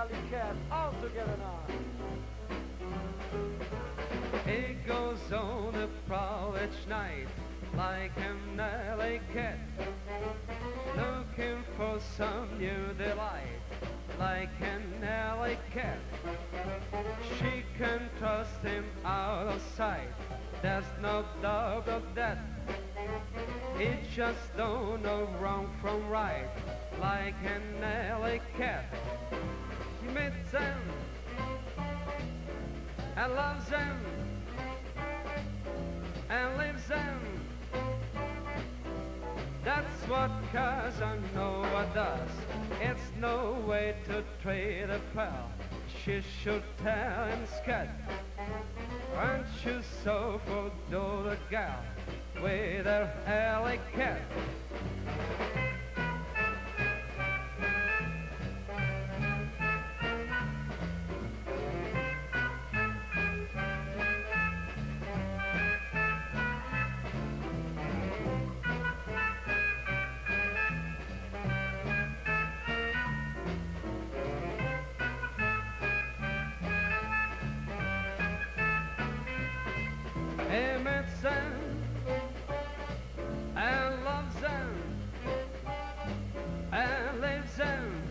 alley cat all together now. He goes on a prowl each night like an alley cat, looking for some new delight like an alley cat. She can trust him out of sight, there's no doubt of that. He just don't know wrong from right like an alley cat. He meets them and loves them and leaves them. That's what Casanova does. It's no way to trade a pal. She should tell him, scat, aren't you so for the gal with her alley cat? He meets them and loves them and leaves them.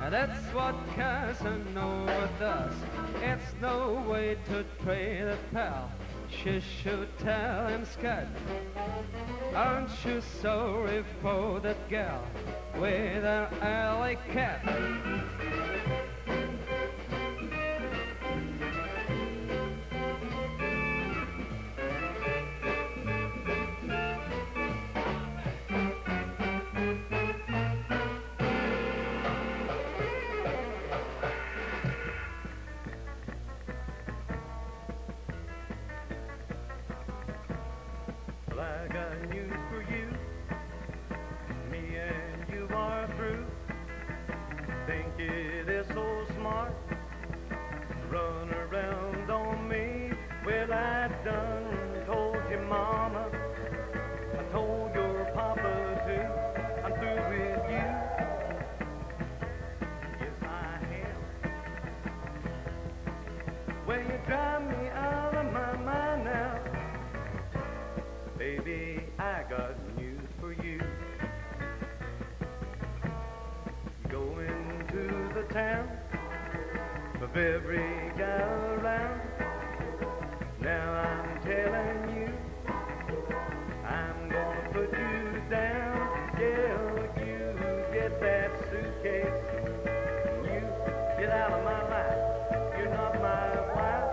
And that's what Casanova does. It's no way to trade a pal. She should tell him, scat, aren't you sorry for that gal with her alley cat? Well, I got news for you. Me and you are through. Think it is so smart to run around on me. Well, I done told your mama, I told your papa too. I'm through with you. Yes, I am. Well, you drive me out of my mind now. Baby, I got news for you. Going to the town of every gal around. Now I'm telling you, I'm gonna put you down. Yeah, you get that suitcase. You get out of my life. You're not my wife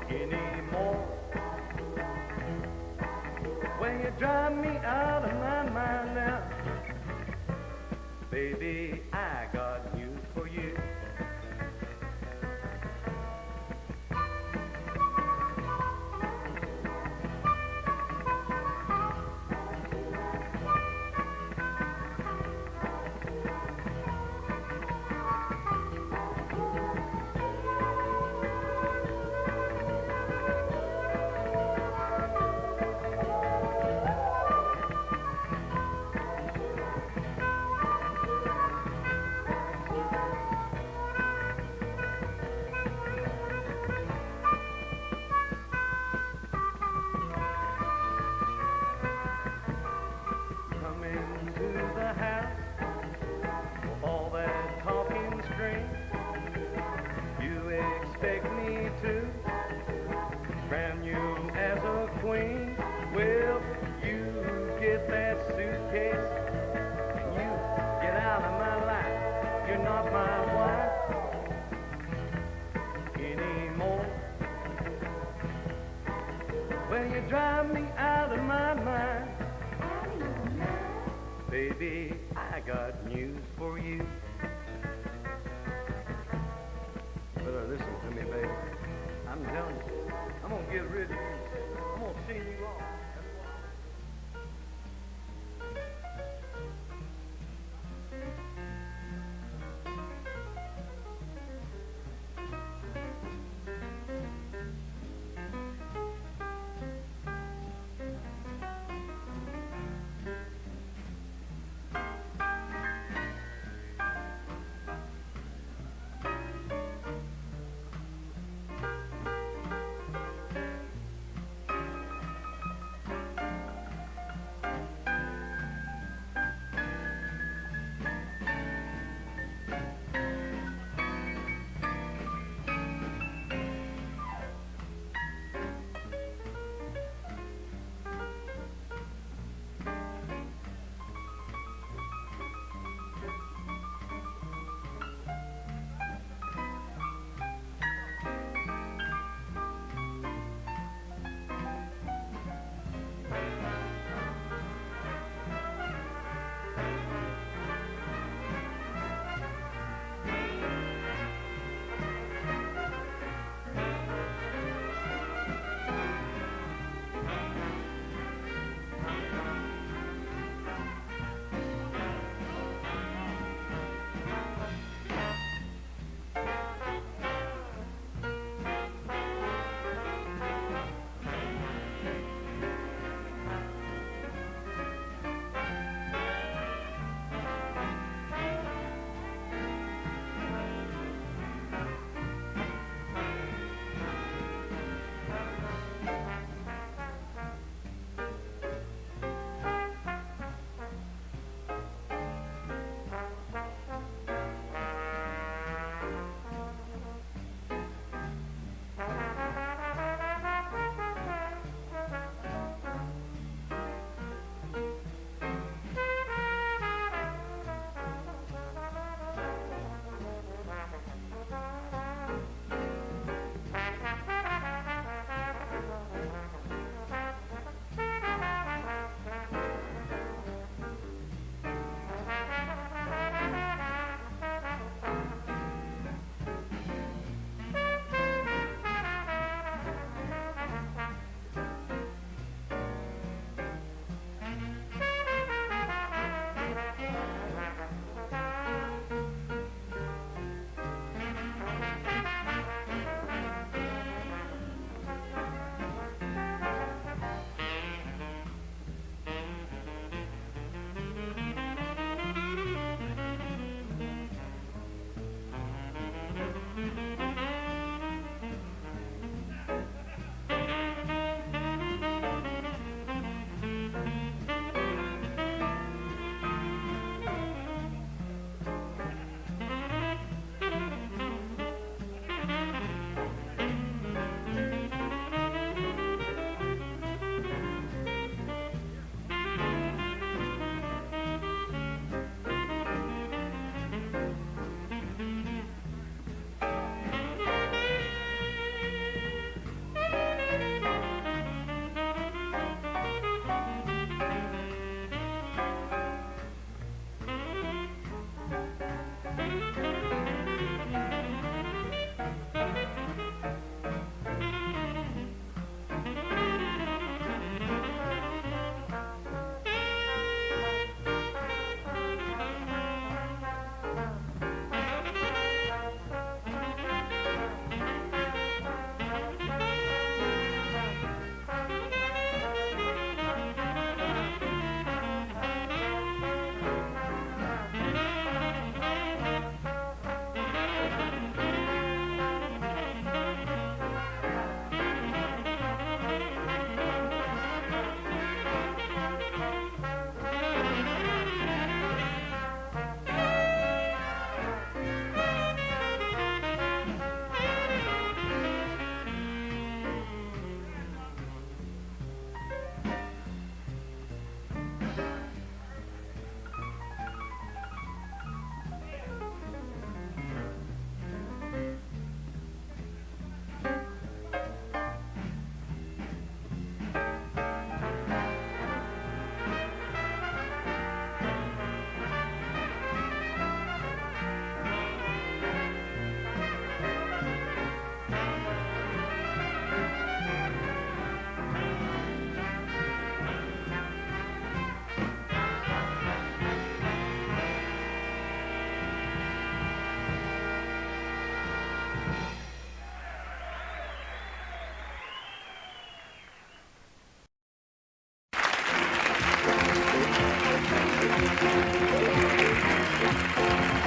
anymore. When you drive me out of my mind now, baby, I got news for you. Come into the house with all that talking string. You expect me to crown you as a queen. Well, you get that suitcase. You get out of my life. You're not my wife anymore. Well, you drive me out of my mind. Baby, I got news for you. Better listen to me, baby. I'm telling you, I'm gonna get rid of you. I'm gonna sing you off.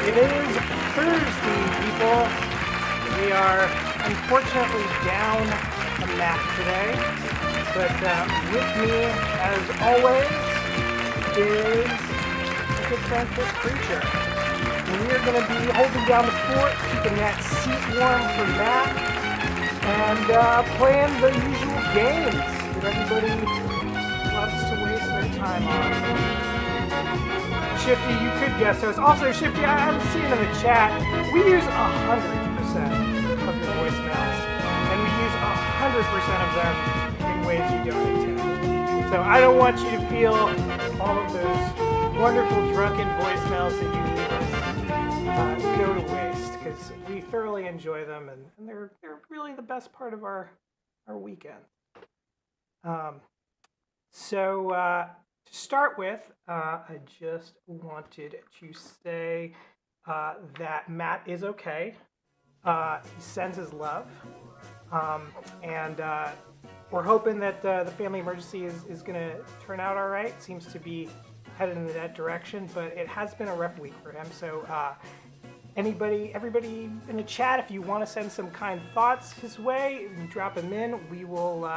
It is Thursday, people. We are unfortunately down a Matt today, but with me, as always, is a good friend, Chris Creature. And we are going to be holding down the fort, keeping that seat warm for Matt, and playing the usual games that everybody loves to waste their time on. Shifty, you could guest host. Also, Shifty, I'm seeing in the chat, we use 100% of your voicemails, and we use 100% of them in ways you don't intend. So I don't want you to feel all of those wonderful drunken voicemails that you leave us go to waste, because we thoroughly enjoy them, and they're really the best part of our weekend. To start with, I just wanted to say that Matt is okay. He sends his love. And we're hoping that the family emergency is going to turn out all right. Seems to be headed in that direction, but it has been a rough week for him. So everybody in the chat, if you want to send some kind thoughts his way, drop them in. We will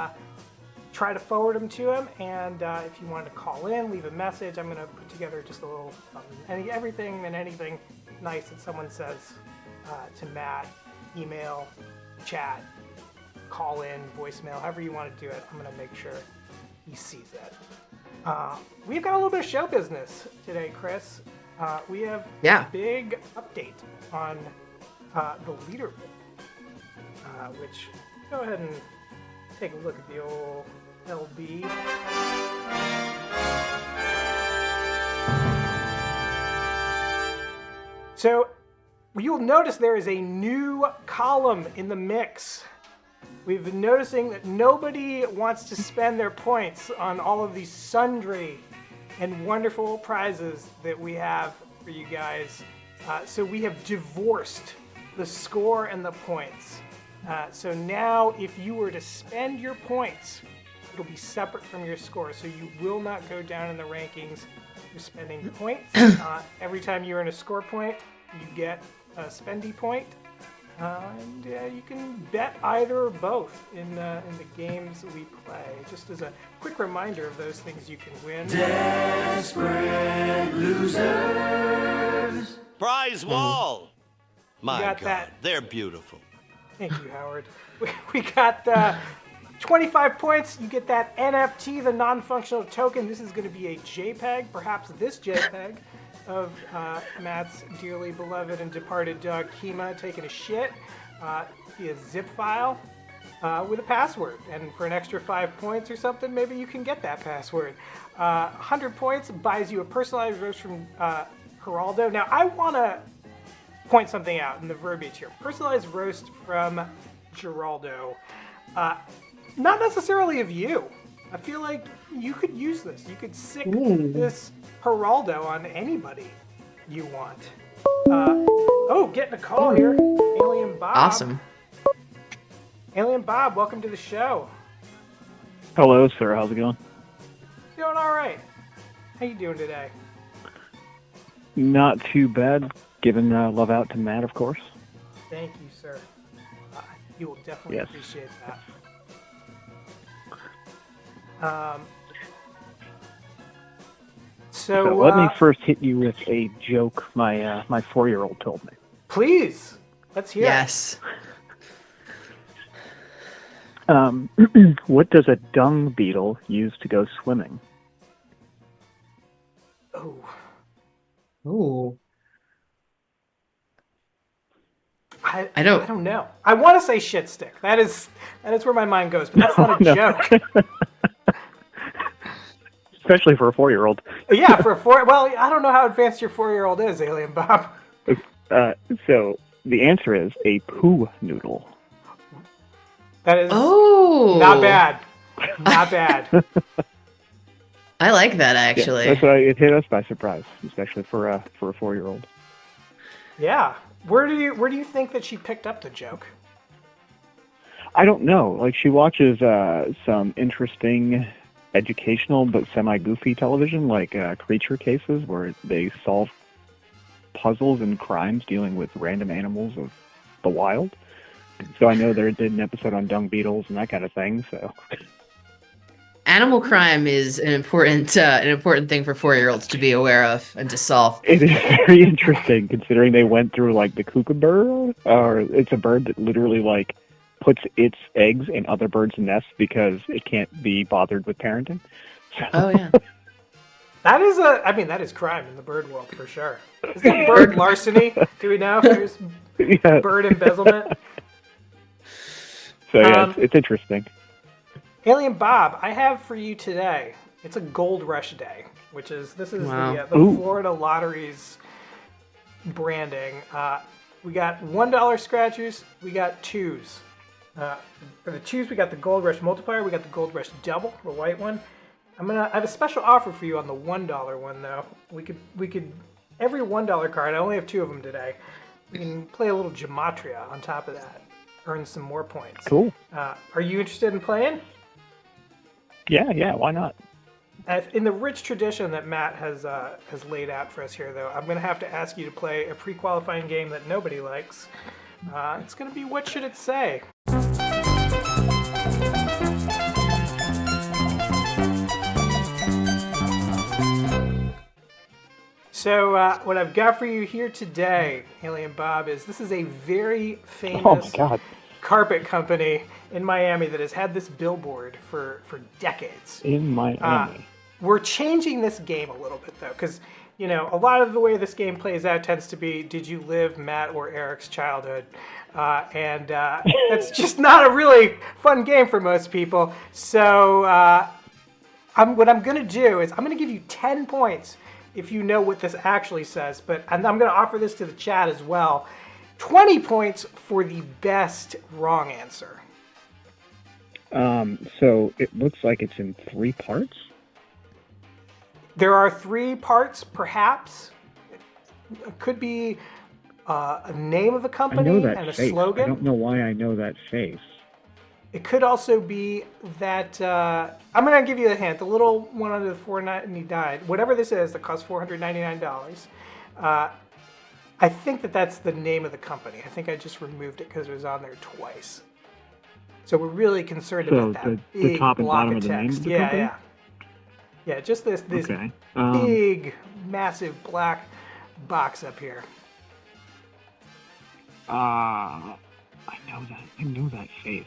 try to forward them to him, and if you wanted to call in, leave a message, I'm going to put together just a little everything and anything nice that someone says to Matt, email, chat, call in, voicemail, however you want to do it, I'm going to make sure he sees it. We've got a little bit of show business today, Chris. We have a big update on the leaderboard, which, go ahead and take a look at the old LB. So you'll notice there is a new column in the mix. We've been noticing that nobody wants to spend their points on all of these sundry and wonderful prizes that we have for you guys. So we have divorced the score and the points. So now if you were to spend your points, it'll be separate from your score. So you will not go down in the rankings for spending points. Every time you earn a score point, you get a spendy point. And you can bet either or both in the games we play. Just as a quick reminder of those things you can win. Desperate losers. Prize wall. My God, that. They're beautiful. Thank you, Howard. We got 25 points. You get that NFT, the non-functional token. This is going to be a JPEG, perhaps this JPEG, of Matt's dearly beloved and departed dog, Kima, taking a shit. Be a zip file with a password. And for an extra 5 points or something, maybe you can get that password. 100 points buys you a personalized roast from Geraldo. Now, I want to point something out in the verbiage here. Personalized roast from Geraldo. Not necessarily of you. I feel like you could use this. You could sick this Geraldo on anybody you want. Getting a call here. Alien Bob. Awesome. Alien Bob, welcome to the show. Hello, sir. How's it going? Doing all right. How you doing today? Not too bad. Giving love out to Matt, of course. Thank you, sir. You will definitely appreciate that. So let me first hit you with a joke my 4-year-old told me. Please, let's hear Yes. What does a dung beetle use to go swimming? it. Oh. Ooh. I don't know. I want to say shit stick. That is where my mind goes, but that's not a joke. Especially for a 4-year-old. Yeah, for a 4. Well, I don't know how advanced your 4-year-old is, Alien Bob. So the answer is a poo noodle. That is not bad. Not bad. I like that actually. Yeah, that's why it hit us by surprise, especially for a 4-year-old. Yeah. Where do you think that she picked up the joke? I don't know. Like, she watches some interesting educational but semi-goofy television, like Creature Cases, where they solve puzzles and crimes dealing with random animals of the wild. So I know they did an episode on dung beetles and that kind of thing. So Animal crime is an important thing for 4-year-olds to be aware of and to solve. it is very interesting considering they went through like the kookaburra, or it's a bird that literally like puts its eggs in other birds' nests because it can't be bothered with parenting. So, Oh yeah. That is crime in the bird world for sure. Is that bird larceny? Do we know if there's yeah. bird embezzlement? So yeah, it's interesting. Alien Bob, I have for you today. It's a Gold Rush Day, this is Wow. the Florida Lottery's branding. We got $1 scratchers. We got twos. For the twos, we got the Gold Rush multiplier. We got the Gold Rush double, the white one. I have a special offer for you on the $1 one though. We could every $1 card. I only have 2 of them today. We can play a little gematria on top of that. Earn some more points. Cool. Are you interested in playing? Yeah, why not? In the rich tradition that Matt has laid out for us here, though, I'm going to have to ask you to play a pre-qualifying game that nobody likes. It's going to be What Should It Say? So what I've got for you here today, Alien Bob, this is a very famous carpet company in Miami that has had this billboard for decades. In Miami. We're changing this game a little bit though, because a lot of the way this game plays out tends to be, did you live Matt or Eric's childhood? And that's just not a really fun game for most people. So what I'm going to do is I'm going to give you 10 points if you know what this actually says, and I'm going to offer this to the chat as well. 20 points for the best wrong answer. So it looks like it's in 3 parts? There are 3 parts, perhaps. It could be a name of a company and a face. slogan. I don't know why I know that face. It could also be that, I'm going to give you a hint, the little one under the $4.99, whatever this is that costs $499, I think that's the name of the company. I think I just removed it because it was on there twice. So we're really concerned about that big the top and block bottom of of the name text. of the company? Yeah, just this Okay. big, massive black box up here. I know that face.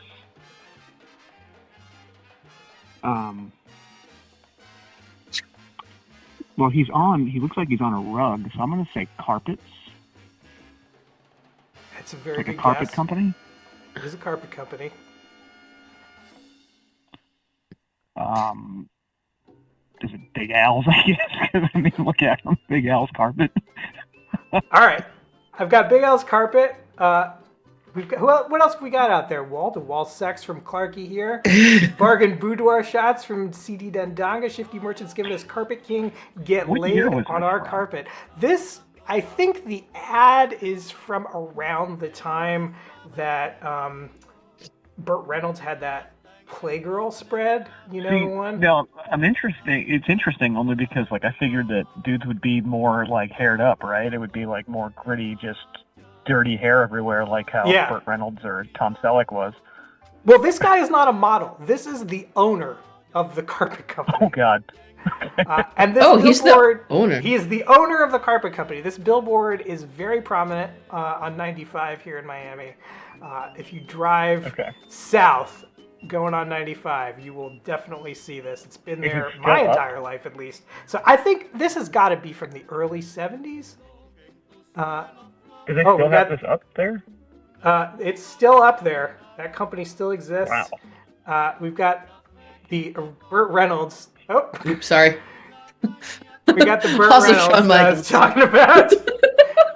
Well, he looks like he's on a rug, so I'm going to say carpets. It's a very like good a carpet guess. company? It is a carpet company. Is it Big Al's, I guess? 'Cause, I mean, look at him. Big Al's carpet. All right. I've got Big Al's carpet. What else have we got out there? Wall-to-wall sex from Clarky here. Bargain boudoir shots from CD Dendanga. Shifty Merchants giving us Carpet King. Get What laid year was on this our from? carpet. This, I think the ad is from around the time that Burt Reynolds had that Playgirl spread. You know the one? No, it's interesting only because, like, I figured that dudes would be more, like, haired up, right? It would be, like, more gritty, just dirty hair everywhere, like how Burt Reynolds or Tom Selleck was. Well, this guy is not a model. This is the owner of the carpet company. Oh, God. And this he's the owner. He is the owner of the carpet company. This billboard is very prominent on 95 here in Miami. If you drive south going on 95, you will definitely see this. It's been there my entire life, at least. So I think this has got to be from the early 70s. Do they still have this up there? It's still up there. That company still exists. Wow. We've got the Burt Reynolds. Oh, Oops, sorry. we got the Burt Also Reynolds Shawn that I Michaels. was talking about.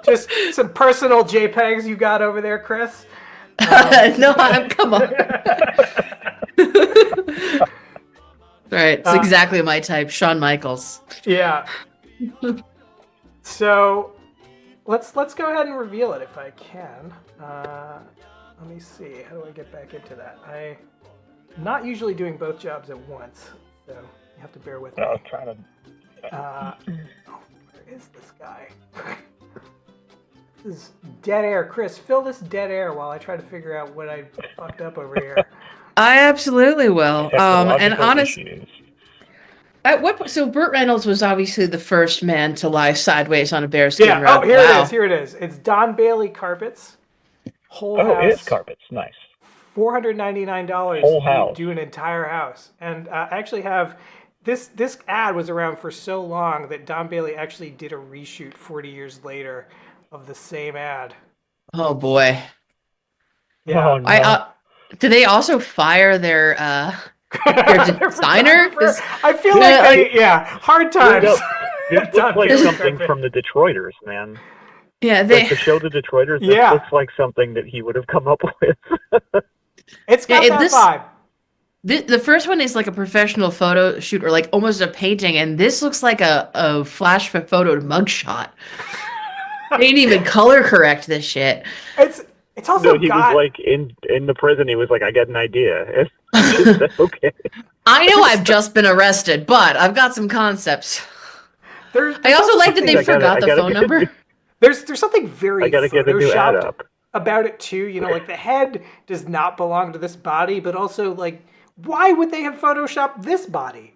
Just some personal JPEGs you got over there, Chris. No, come on. All right, it's exactly my type, Shawn Michaels. Yeah. So let's go ahead and reveal it if I can. Let me see. How do I get back into that? I'm not usually doing both jobs at once, so you have to bear with me. I'll try to. Where is this guy? This is dead air. Chris, fill this dead air while I try to figure out what I fucked up over here. I absolutely will. And Technological honest, issues. so Burt Reynolds was obviously the first man to lie sideways on a bearskin Yeah. rug. Oh, here Wow. it is. Here it is. It's Don Bailey carpets. Whole house. Oh, it is carpets. Nice. $499. Whole house. Do an entire house. And I actually have this ad was around for so long that Don Bailey actually did a reshoot 40 years later of the same ad. Oh boy. Yeah. Oh, no. Did they also fire their designer? 'Cause- I feel like hard times. This looks like something from the Detroiters, man. Yeah, Like the show The Detroiters, this looks like something that he would have come up with. It's got that vibe. The first one is like a professional photo shoot or like almost a painting, and this looks like a flash photo mugshot. They didn't even color correct this shit. It's also he was like in the prison. He was like, "I got an idea." Okay. I know I've just been arrested, but I've got some concepts. There's I also like that they forgot the phone number. There's something very I gotta get a new ad photoshopped up about it too. You know, like the head does not belong to this body, but also like, why would they have photoshopped this body?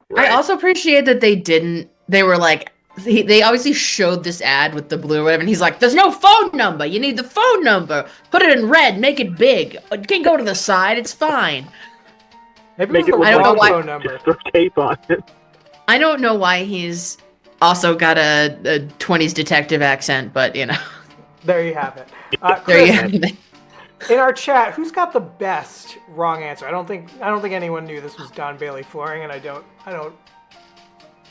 Right. I also appreciate that they didn't. They were like, they obviously showed this ad with the blue or whatever, and he's like, "There's no phone number. You need the phone number. Put it in red. Make it big. It can go to the side. It's fine." Maybe I don't know why. Phone number. Just throw tape on it. I don't know why he's also got a 20s detective accent, but you know. There you have it. There Chris, you have it. in our chat, who's got the best wrong answer? I don't think anyone knew this was Don Bailey flooring, and I don't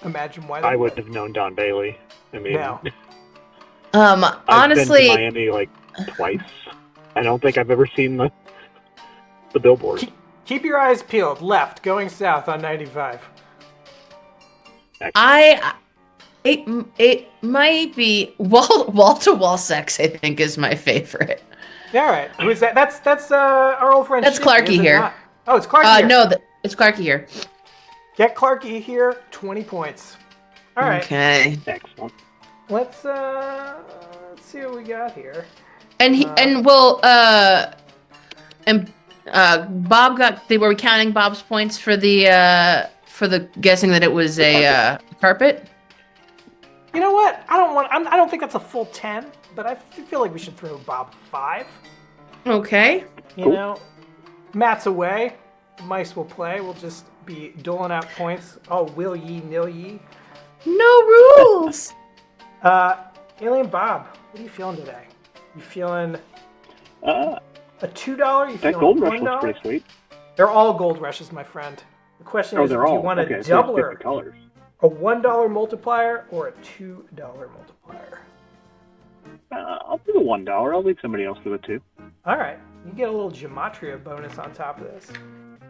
imagine why. I wouldn't have known Don Bailey. I mean, No. Honestly, I've been to Miami like twice. I don't think I've ever seen the billboard. Keep your eyes peeled. Left, going south on 95. It might be wall-to-wall sex. I think is my favorite. All right, who's that? That's our old friend. That's Shippy, Clarky is it here. not? Oh, it's Clarky. Here. No, it's Clarky here. Get Clarky here. 20 points. All right. Okay. Excellent. Let's see what we got here. And Bob got. They were counting Bob's points for the guessing that it was a carpet. You know what? I don't think that's a full 10, but I feel like we should throw Bob 5. Okay. You know, Matt's away. Mice will play. We'll just be doling out points. Oh, will ye, nil ye. No rules. Alien Bob, what are you feeling today? You feeling Uh, a $2? You that feeling gold $1? rush looks pretty sweet. They're all gold rushes, my friend. The question is, do they're all. you want Okay, a so there's doubler, different colors. a $1 multiplier, or a $2 multiplier? I'll do the $1. I'll leave somebody else do it too. All right, you get a little gematria bonus on top of this.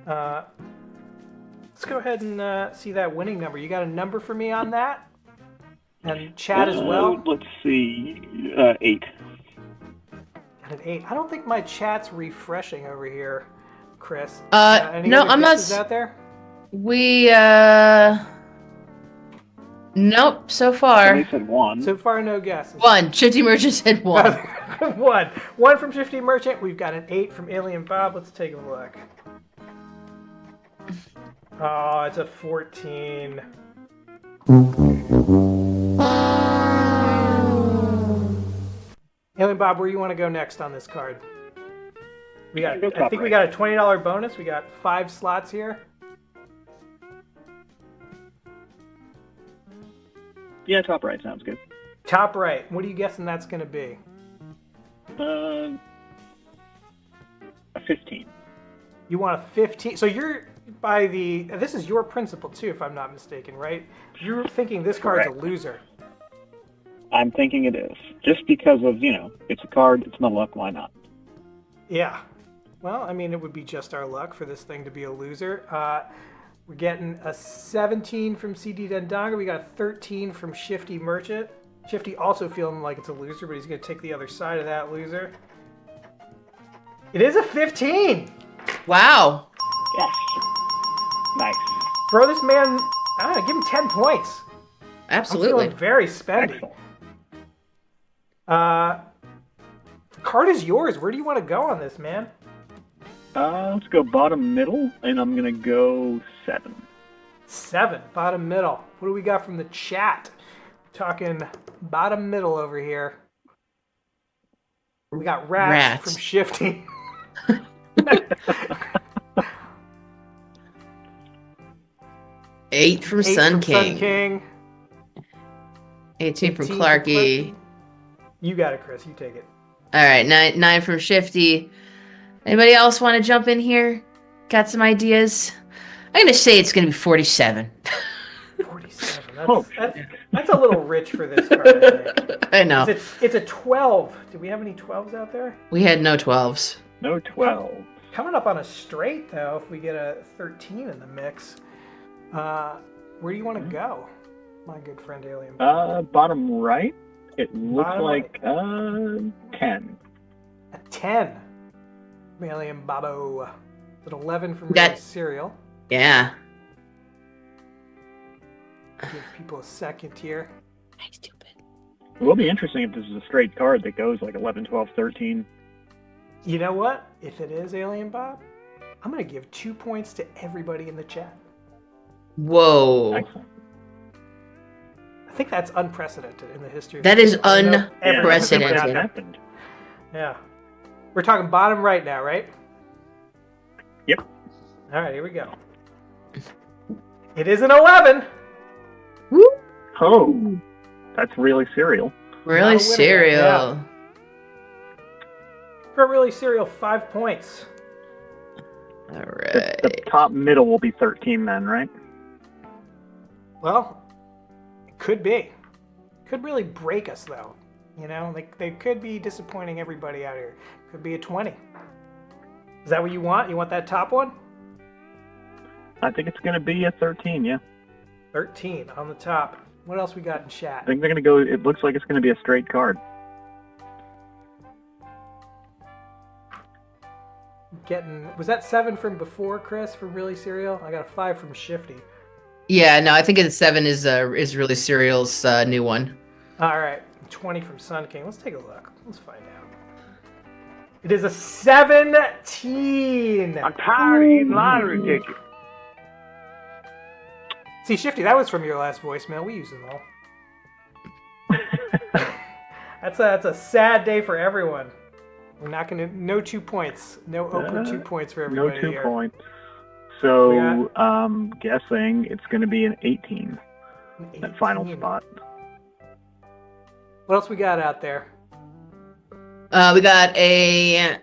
Let's go ahead and see that winning number. You got a number for me on that? And chat as well? Let's see. 8. Got an 8. I don't think my chat's refreshing over here, Chris. Any no, other I'm not. guesses out there? We nope. So far, Somebody said 1. So far, no guesses. 1. Shifty Merchant said 1. 1. 1 from Shifty Merchant. We've got an 8 from Alien Bob. Let's take a look. Oh, it's a 14. Alien Bob, where you want to go next on this card? I think we got a $20 bonus. We got 5 slots here. Yeah, top right sounds good. Top right. What are you guessing that's going to be? A 15. You want a 15? So you're by the... This is your principle too, if I'm not mistaken, right? You're thinking this card's a loser. I'm thinking it is. Just because of, it's a card, it's my luck, why not? Yeah. Well, I mean, it would be just our luck for this thing to be a loser. We're getting a 17 from CD Dendonga. We got a 13 from Shifty Merchant. Shifty also feeling like it's a loser, but he's going to take the other side of that loser. It is a 15! Wow. Yes. Nice. Throw this man... give him 10 points. Absolutely. I'm feeling very spendy. Excellent. The card is yours. Where do you want to go on this, man? Let's go bottom middle, and I'm gonna go 7. 7, bottom middle. What do we got from the chat? Talking bottom middle over here. We got rats. From Shifty. 8 from Sun King. Sun King. 18 from Clarky. You got it, Chris. You take it. All right, 9 from Shifty. Anybody else want to jump in here? Got some ideas? I'm gonna say it's gonna be 47. 47. That's a little rich for this card, I think. I know. It's a 12. Do we have any 12s out there? We had no 12s. No 12. Coming up on a straight, though, if we get a 13 in the mix. Where do you want to go, my good friend Alien? Bottom right. It looks Bottom like 10. A 10. Alien Babo. It's an 11 from Cereal. Yeah. Give people a second here. Stupid. It will be interesting if this is a straight card that goes like 11, 12, 13. You know what? If it is Alien Bob, I'm going to give 2 points to everybody in the chat. Whoa. Excellent. I think that's unprecedented in the history of That is Unprecedented. unprecedented. Yeah. We're talking bottom right now, right? Yep. All right, here we go. It is an 11. Woo. Oh, that's really Cereal. Really Cereal. Yeah. For Really Cereal, 5 points. All The right. top middle will be 13 then, right? Well, it could be. Could really break us, though. You know, they could be disappointing everybody out here. Could be a 20. Is that what you want? You want that top one? I think it's going to be a 13, yeah. 13 on the top. What else we got in I chat? think they're going to go, it looks like it's going to be a straight card. Was that 7 from before, Chris, from Really Cereal? I got a 5 from Shifty. Yeah, no, I think it's 7 is Really Cereal's new one. All right, 20 from Sun King. Let's take a look. Let's find out. It is a 17. I'm tired of eating lottery tickets. See, Shifty, that was from your last voicemail. We use them all. That's a sad day for everyone. We're not going to... No 2 points. No Oprah 2 points for everybody No 2 here. points. So, I'm guessing it's going to be an 18. That final spot. What else we got out there? We got a...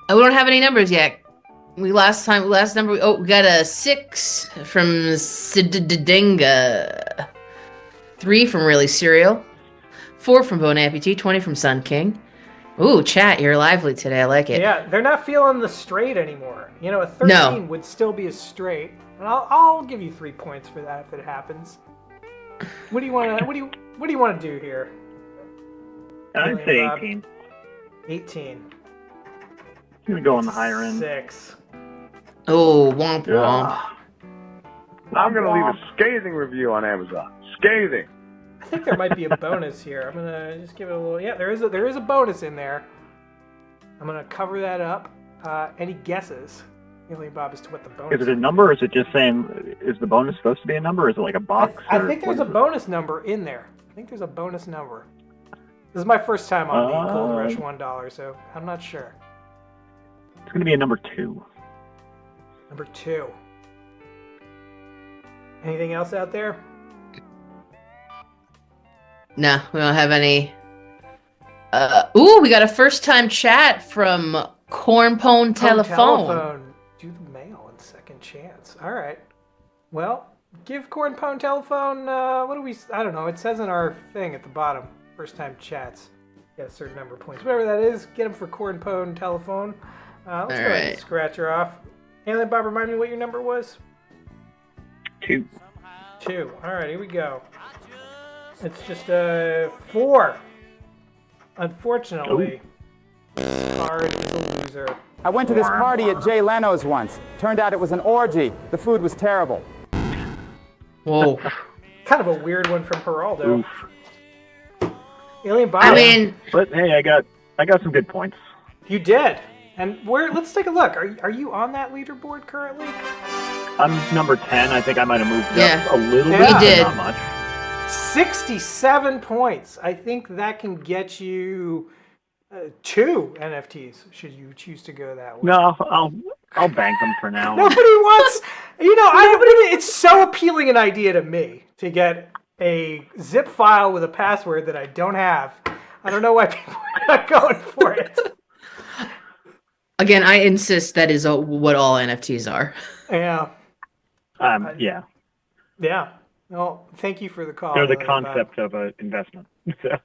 we don't have any numbers yet. Last number... we got a 6 from Sididinga. 3 from Really Cereal. 4 from Bone Amputee. 20 from Sun King. Ooh, chat, you're lively today. I like it. Yeah, they're not feeling the straight anymore. You know, a 13 would still be a straight. And I'll give you 3 points for that if it happens. What do you want to do here? I'd say 18. 18. I'm going to go on the higher end. 6. Oh, womp womp. I'm going to leave a scathing review on Amazon. Scathing. I think there might be a bonus here. I'm gonna just give it a little. Yeah, there is a bonus in there. I'm gonna cover that up. Any guesses, Alien Bob, as to what the bonus? Is it a number, or is it just saying? Is the bonus supposed to be a number, or is it like a box? I think there's a bonus number in there. I think there's a bonus number. This is my first time on the Cold Rush $1, so I'm not sure. It's gonna be a number 2. Number 2. Anything else out there? No, we don't have any. Ooh, we got a first-time chat from Cornpone Telephone. Do the mail in second chance. All right. Well, give Cornpone Telephone. What do we? I don't know. It says in our thing at the bottom. First-time chats. Get a certain number of points. Whatever that is, get them for Cornpone Telephone. Let's go ahead and scratch her off. Alien Bob, remind me what your number was. 2. 2. All right, here we go. It's just a 4. Unfortunately, card is a loser. I went to this party at Jay Leno's once. Turned out it was an orgy. The food was terrible. Whoa. Kind of a weird one from Geraldo. Alien Bob. I mean, But hey, I got some good points. You did. And let's take a look. Are you on that leaderboard currently? I'm number 10. I think I might have moved up a little Yeah. bit, You but did. not much. 67 points. I think that can get you 2 NFTs should you choose to go that way. No, I'll bank them for now. Nobody wants, it's so appealing an idea to me to get a zip file with a password that I don't have. I don't know why people are not going for it. again, I insist that is what all NFTs are. Yeah. Yeah. Yeah. Well, thank you for the call. They're the Alien concept Bob. of an investment. So.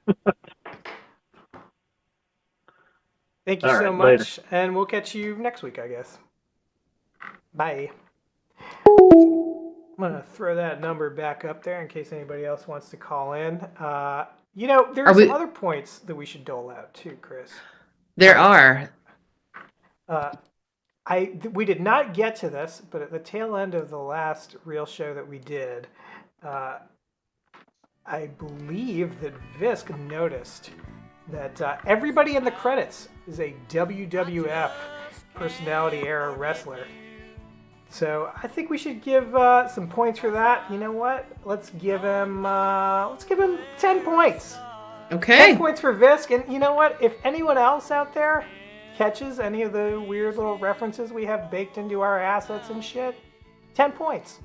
Thank you All so right, much, later. and we'll catch you next week, I guess. Bye. I'm going to throw that number back up there in case anybody else wants to call in. There are some other points that we should dole out too, Chris. There are. We did not get to this, but at the tail end of the last real show that we did, I believe that Visk noticed that everybody in the credits is a WWF personality era wrestler. So I think we should give some points for that. You know what? Let's give him 10 points. Okay. 10 points for Visk. And you know what? If anyone else out there catches any of the weird little references we have baked into our assets and shit, 10 points.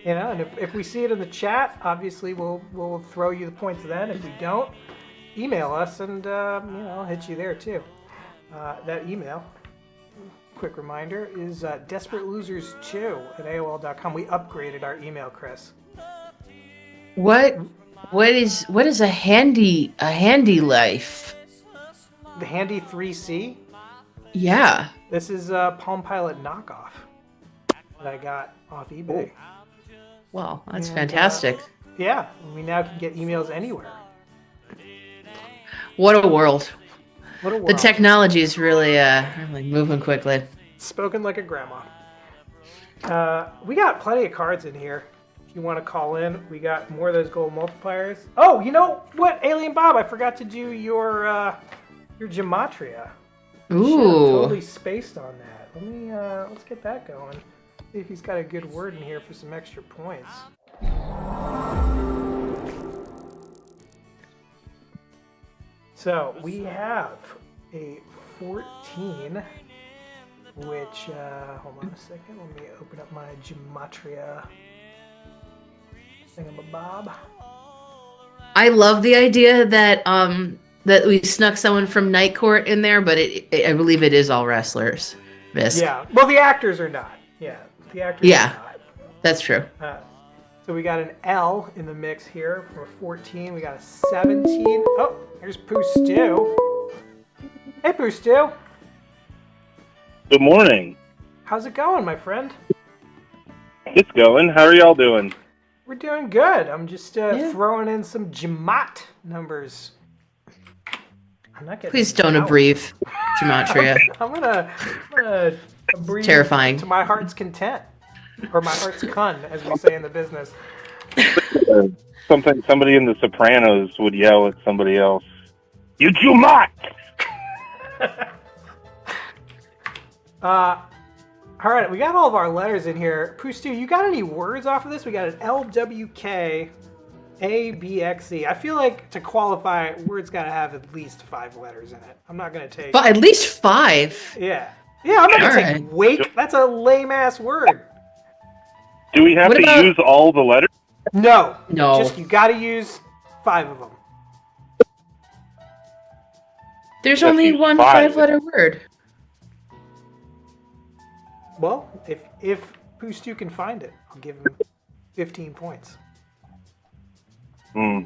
And if we see it in the chat, obviously we'll throw you the points then. If we don't, email us and I'll hit you there too. That email, quick reminder, is desperatelosers2@aol.com. We upgraded our email, Chris. What is a handy life? The Handy 3C. Yeah. This is a Palm Pilot knockoff that I got off eBay. Wow, that's And, fantastic. Yeah, we now can get emails anywhere. What a world. What a world. The technology is really moving quickly. Spoken like a grandma. We got plenty of cards in here. If you want to call in, we got more of those gold multipliers. Oh, you know what, Alien Bob? I forgot to do your gematria. Ooh. Shit, I'm totally spaced on that. Let's get that going. See if he's got a good word in here for some extra points. So we have a 14, which, hold on a second, let me open up my gematria thingamabob. I love the idea that that we snuck someone from Night Court in there, but I believe it is all wrestlers. Visk. Yeah, well, the actors are not. Yeah, the actors are not. That's true. So we got an L in the mix here for a 14. We got a 17. Oh, here's Pooh Stew. Hey, Pooh Stew. Good morning. How's it going, my friend? It's going. How are y'all doing? We're doing good. I'm just throwing in some Gemat numbers. I'm not getting. Please don't abbreviate gematria. I'm gonna abbreviate Terrifying. to my heart's content, or my heart's con, as we say in the business. Somebody in The Sopranos would yell at somebody else, "You Jumat!" All right, we got all of our letters in here. Pooh Stew, you got any words off of this? We got an LWK ABXE. I feel like to qualify, words got to have at least 5 letters in it. I'm not going to take... But at least 5? Yeah. Yeah, I'm not going to take Right. wake. That's a lame-ass word. Do we have to use all the letters? No. No. Just, you got to use 5 of them. There's Just only use one 5. 5-letter word. Well, if Pooh Stew can find it, I'll give him 15 points. Hmm.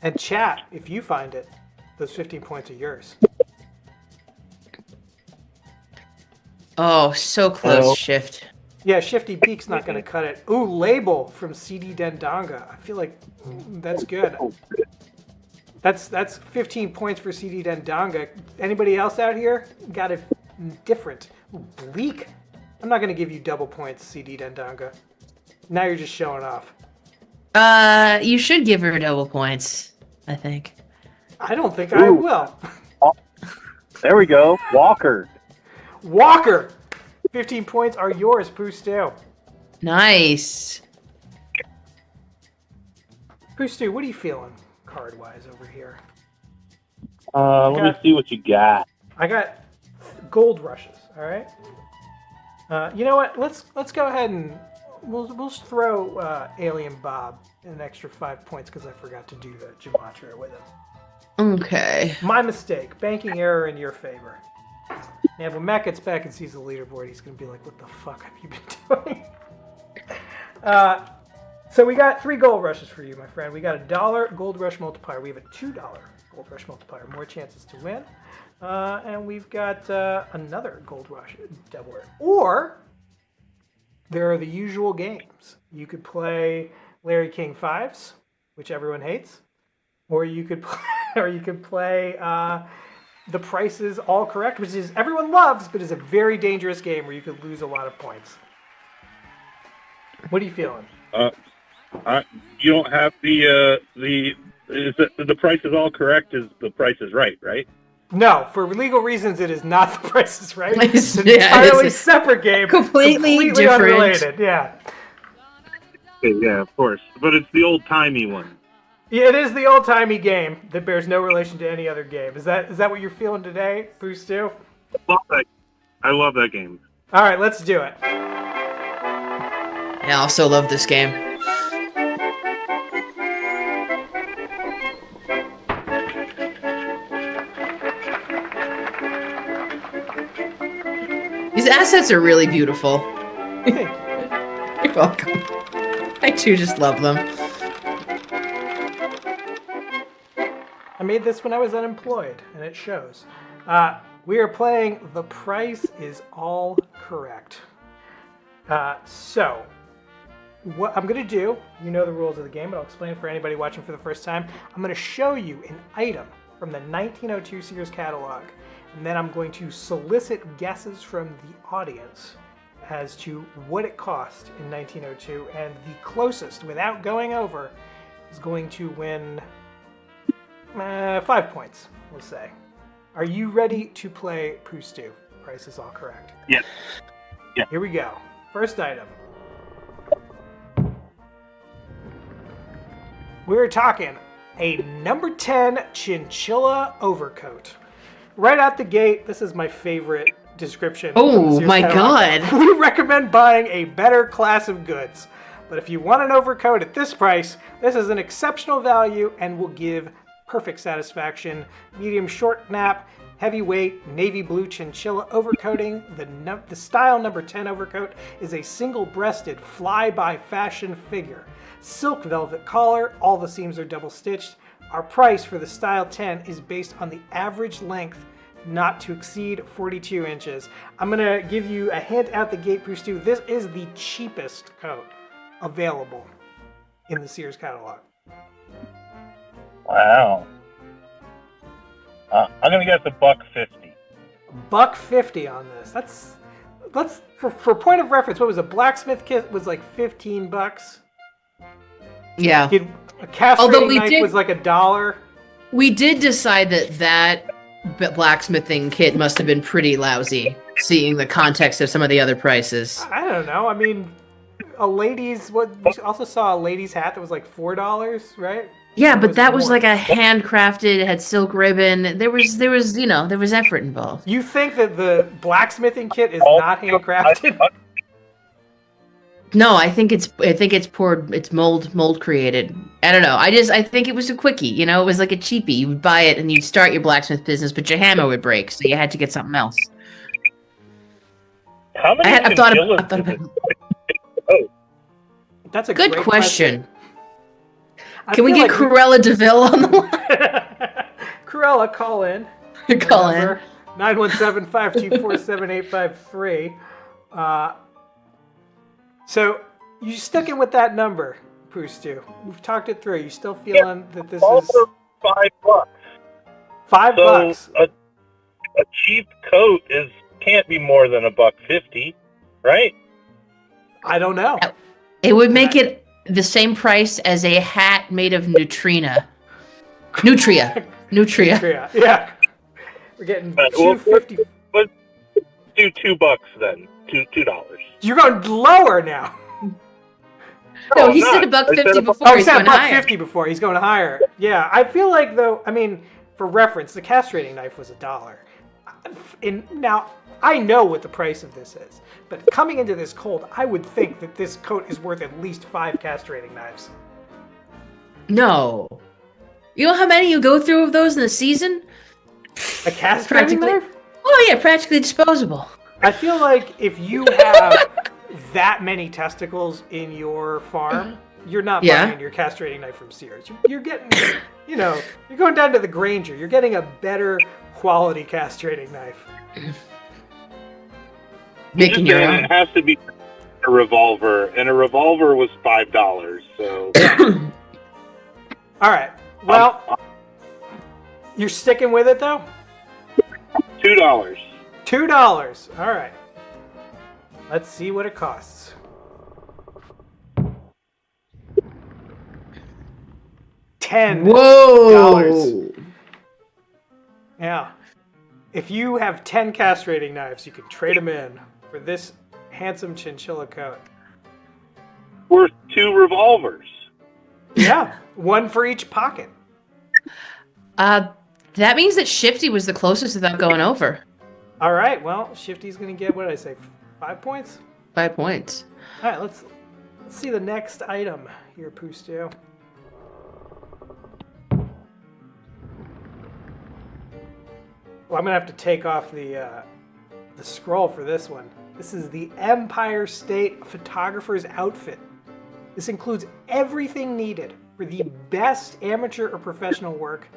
And chat, if you find it, those 15 points are yours. Oh, so close, Oh. Shift. Yeah, Shifty Beak's not going to cut it. Ooh, label from CD Dendonga. I feel like that's good. That's 15 points for CD Dendonga. Anybody else out here got it different? Ooh, bleak. I'm not going to give you double points, CD Dendonga. Now you're just showing off. You should give her double points, I think. I don't think I will. There we go. Walker. Walker! 15 points are yours, Pooh-Stew. Nice. Pooh-Stew, what are you feeling card-wise over here? Let me see what you got. I got gold rushes, all right? You know what? Let's go ahead and we'll throw Alien Bob an extra 5 points because I forgot to do the gematria with him. Okay. My mistake. Banking error in your favor. And when Matt gets back and sees the leaderboard, he's going to be like, what the fuck have you been doing? So we got 3 gold rushes for you, my friend. We got a $1 gold rush multiplier. We have a $2 gold rush multiplier. More chances to win. And we've got another gold rush doubler. Or there are the usual games. You could play Larry King 5s, which everyone hates. Or you could play The Price is All Correct, which is everyone loves, but is a very dangerous game where you could lose a lot of points. What are you feeling? You don't have the Price is All Correct. Is The Price is Right? No, for legal reasons, it is not The Price is Right. It's an Yeah, entirely it's separate game, completely different. unrelated. Yeah. Okay, yeah, of course. But it's the old-timey one. Yeah, it is the old-timey game that bears no relation to any other game. Is that what you're feeling today, Pooh-Stew? I love that game. All right, let's do it. I also love this game. These assets are really beautiful. Thank you. You're welcome. I too just love them. I made this when I was unemployed, and it shows. We are playing The Price is All Correct. So, what I'm going to do, you know the rules of the game, but I'll explain for anybody watching for the first time. I'm going to show you an item from the 1902 Sears catalog, and then I'm going to solicit guesses from the audience as to what it cost in 1902, and the closest, without going over, is going to win 5 points, we'll say. Are you ready to play Pooh-Stew? Price is All Correct. Yes. Yeah. Here we go. First item. We're talking a number 10 chinchilla overcoat. Right out the gate, this is my favorite description. Oh my god. We recommend buying a better class of goods. But if you want an overcoat at this price, this is an exceptional value and will give perfect satisfaction. Medium short nap, heavyweight navy blue chinchilla overcoating. The style number 10 overcoat is a single-breasted fly-by fashion figure. Silk velvet collar, all the seams are double stitched. Our price for the style 10 is based on the average length not to exceed 42 inches. I'm gonna give you a hint out the gate, Pooh-Stew. This is the cheapest coat available in the Sears catalog. Wow. I'm gonna guess $1.50. $1.50 on this. That's for point of reference. What was a blacksmith kit was like $15. Yeah. A castrating knife was like $1. We did decide that blacksmithing kit must have been pretty lousy, seeing the context of some of the other prices. I don't know. I mean, we also saw a lady's hat that was like $4, right? Yeah, but that was like a handcrafted, it had silk ribbon. There was effort involved. You think that the blacksmithing kit is not handcrafted? No, I think it's mold created. I don't know. I think it was a quickie, it was like a cheapie. You would buy it and you'd start your blacksmith business, but your hammer would break, so you had to get something else. How many I've thought about it. That's a good great question. Can we get Cruella DeVille on the line? Cruella, call in. Call in. 917-524-7853. So, you sticking with that number, Pooh-Stew. We've talked it through. You still feeling that this is... $5. $5. So a cheap coat can't be more than $1.50, right? I don't know. It would make it the same price as a hat made of Nutria. Nutria. Yeah. We're getting Well, $2.50. let's do $2 then. $2. You're going lower now. No, he I'm said not. I said $1.50 a buck- before. Oh, he He's said going higher. $1.50 before. He's going higher. Yeah, I feel like though. I mean, for reference, the castrating knife was $1. Now I know what the price of this is, but coming into this cold, I would think that this coat is worth at least 5 castrating knives. No. You know how many you go through of those in a season? A castrating Practically- knife? Oh yeah, practically disposable. I feel like if you have that many testicles in your farm, you're not Yeah. buying your castrating knife from Sears. You're getting, you're going down to the Granger. You're getting a better quality castrating knife. Making your And own. it has to be a revolver, and a revolver was $5. So All right. Well, you're sticking with it though? $2. $2. All right. Let's see what it costs. $10. Whoa. Yeah. If you have 10 castrating knives, you can trade them in for this handsome chinchilla coat. Worth 2 revolvers. Yeah. One for each pocket. That means that Shifty was the closest without going over. All right. Well, Shifty's going to get, what did I say, 5 points? 5 points. All right. Let's see the next item here, Poostu. Well, I'm going to have to take off the scroll for this one. This is the Empire State Photographer's Outfit. This includes everything needed for the best amateur or professional work.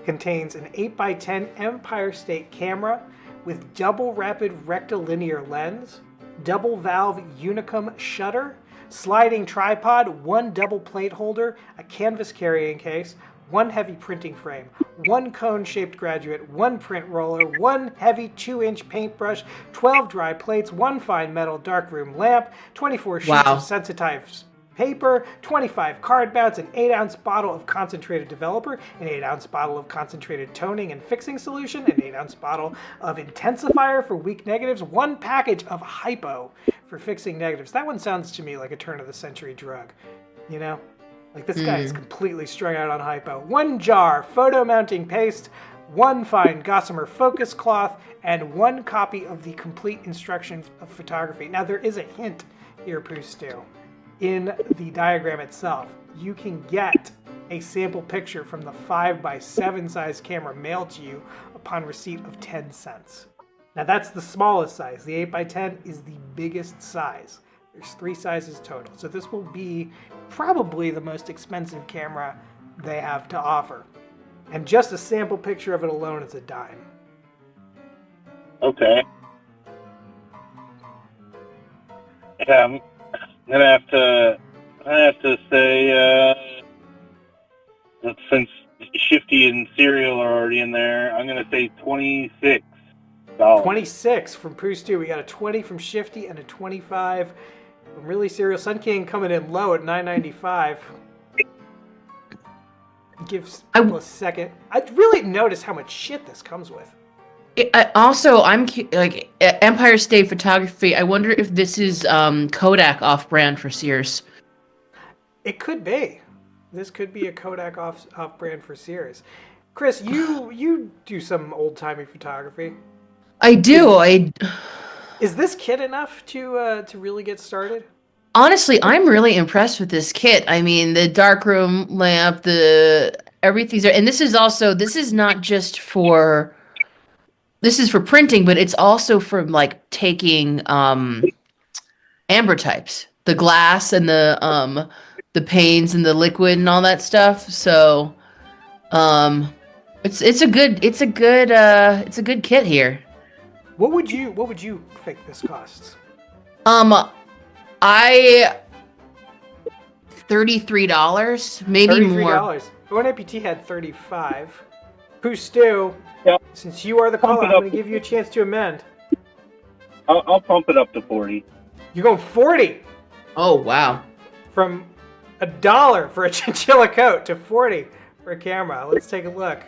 Contains an 8x10 Empire State camera with double rapid rectilinear lens, double valve Unicum shutter, sliding tripod, 1 double plate holder, a canvas carrying case, 1 heavy printing frame, 1 cone-shaped graduate, 1 print roller, 1 heavy 2-inch paintbrush, 12 dry plates, 1 fine metal darkroom lamp, 24 sheets of sensitized paper, 25 card mounts, an 8-ounce bottle of concentrated developer, an 8-ounce bottle of concentrated toning and fixing solution, an 8-ounce bottle of intensifier for weak negatives, 1 package of hypo for fixing negatives. That one sounds to me like a turn-of-the-century drug, you know? Like this guy is completely strung out on hypo. 1 jar photo mounting paste, 1 fine gossamer focus cloth, and 1 copy of the complete instructions of photography. Now there is a hint here, Poostu. In the diagram itself, you can get a sample picture from the 5x7 size camera mailed to you upon receipt of 10 cents. Now that's the smallest size. The 8x10 is the biggest size. There's 3 sizes total. So this will be probably the most expensive camera they have to offer. And just a sample picture of it alone is a dime. Okay. Yeah, I'm gonna have to say that since Shifty and Cereal are already in there, I'm gonna say $26. 26 from Poostu. We got a 20 from Shifty and a 25 from Really Cereal. Sun King coming in low at $9.95. Gives people a second. I really noticed how much shit this comes with. I'm like Empire State Photography. I wonder if this is Kodak off-brand for Sears. It could be. This could be a Kodak off-brand for Sears. Chris, you do some old-timey photography. I do. Is this kit enough to really get started? Honestly, I'm really impressed with this kit. I mean, the darkroom lamp, everything's there, and this is not just for. This is for printing, but it's also for like taking amber types, the glass and the paints and the liquid and all that stuff. So, it's a good kit here. What would you think this costs? I $33, maybe more. $33. Owen Amputee had 35. Poostu, Yep. since you are the caller, I'm going to give you a chance to amend. I'll pump it up to 40. You're going 40 Oh wow! from $1 for a chinchilla coat to 40 for a camera. Let's take a look.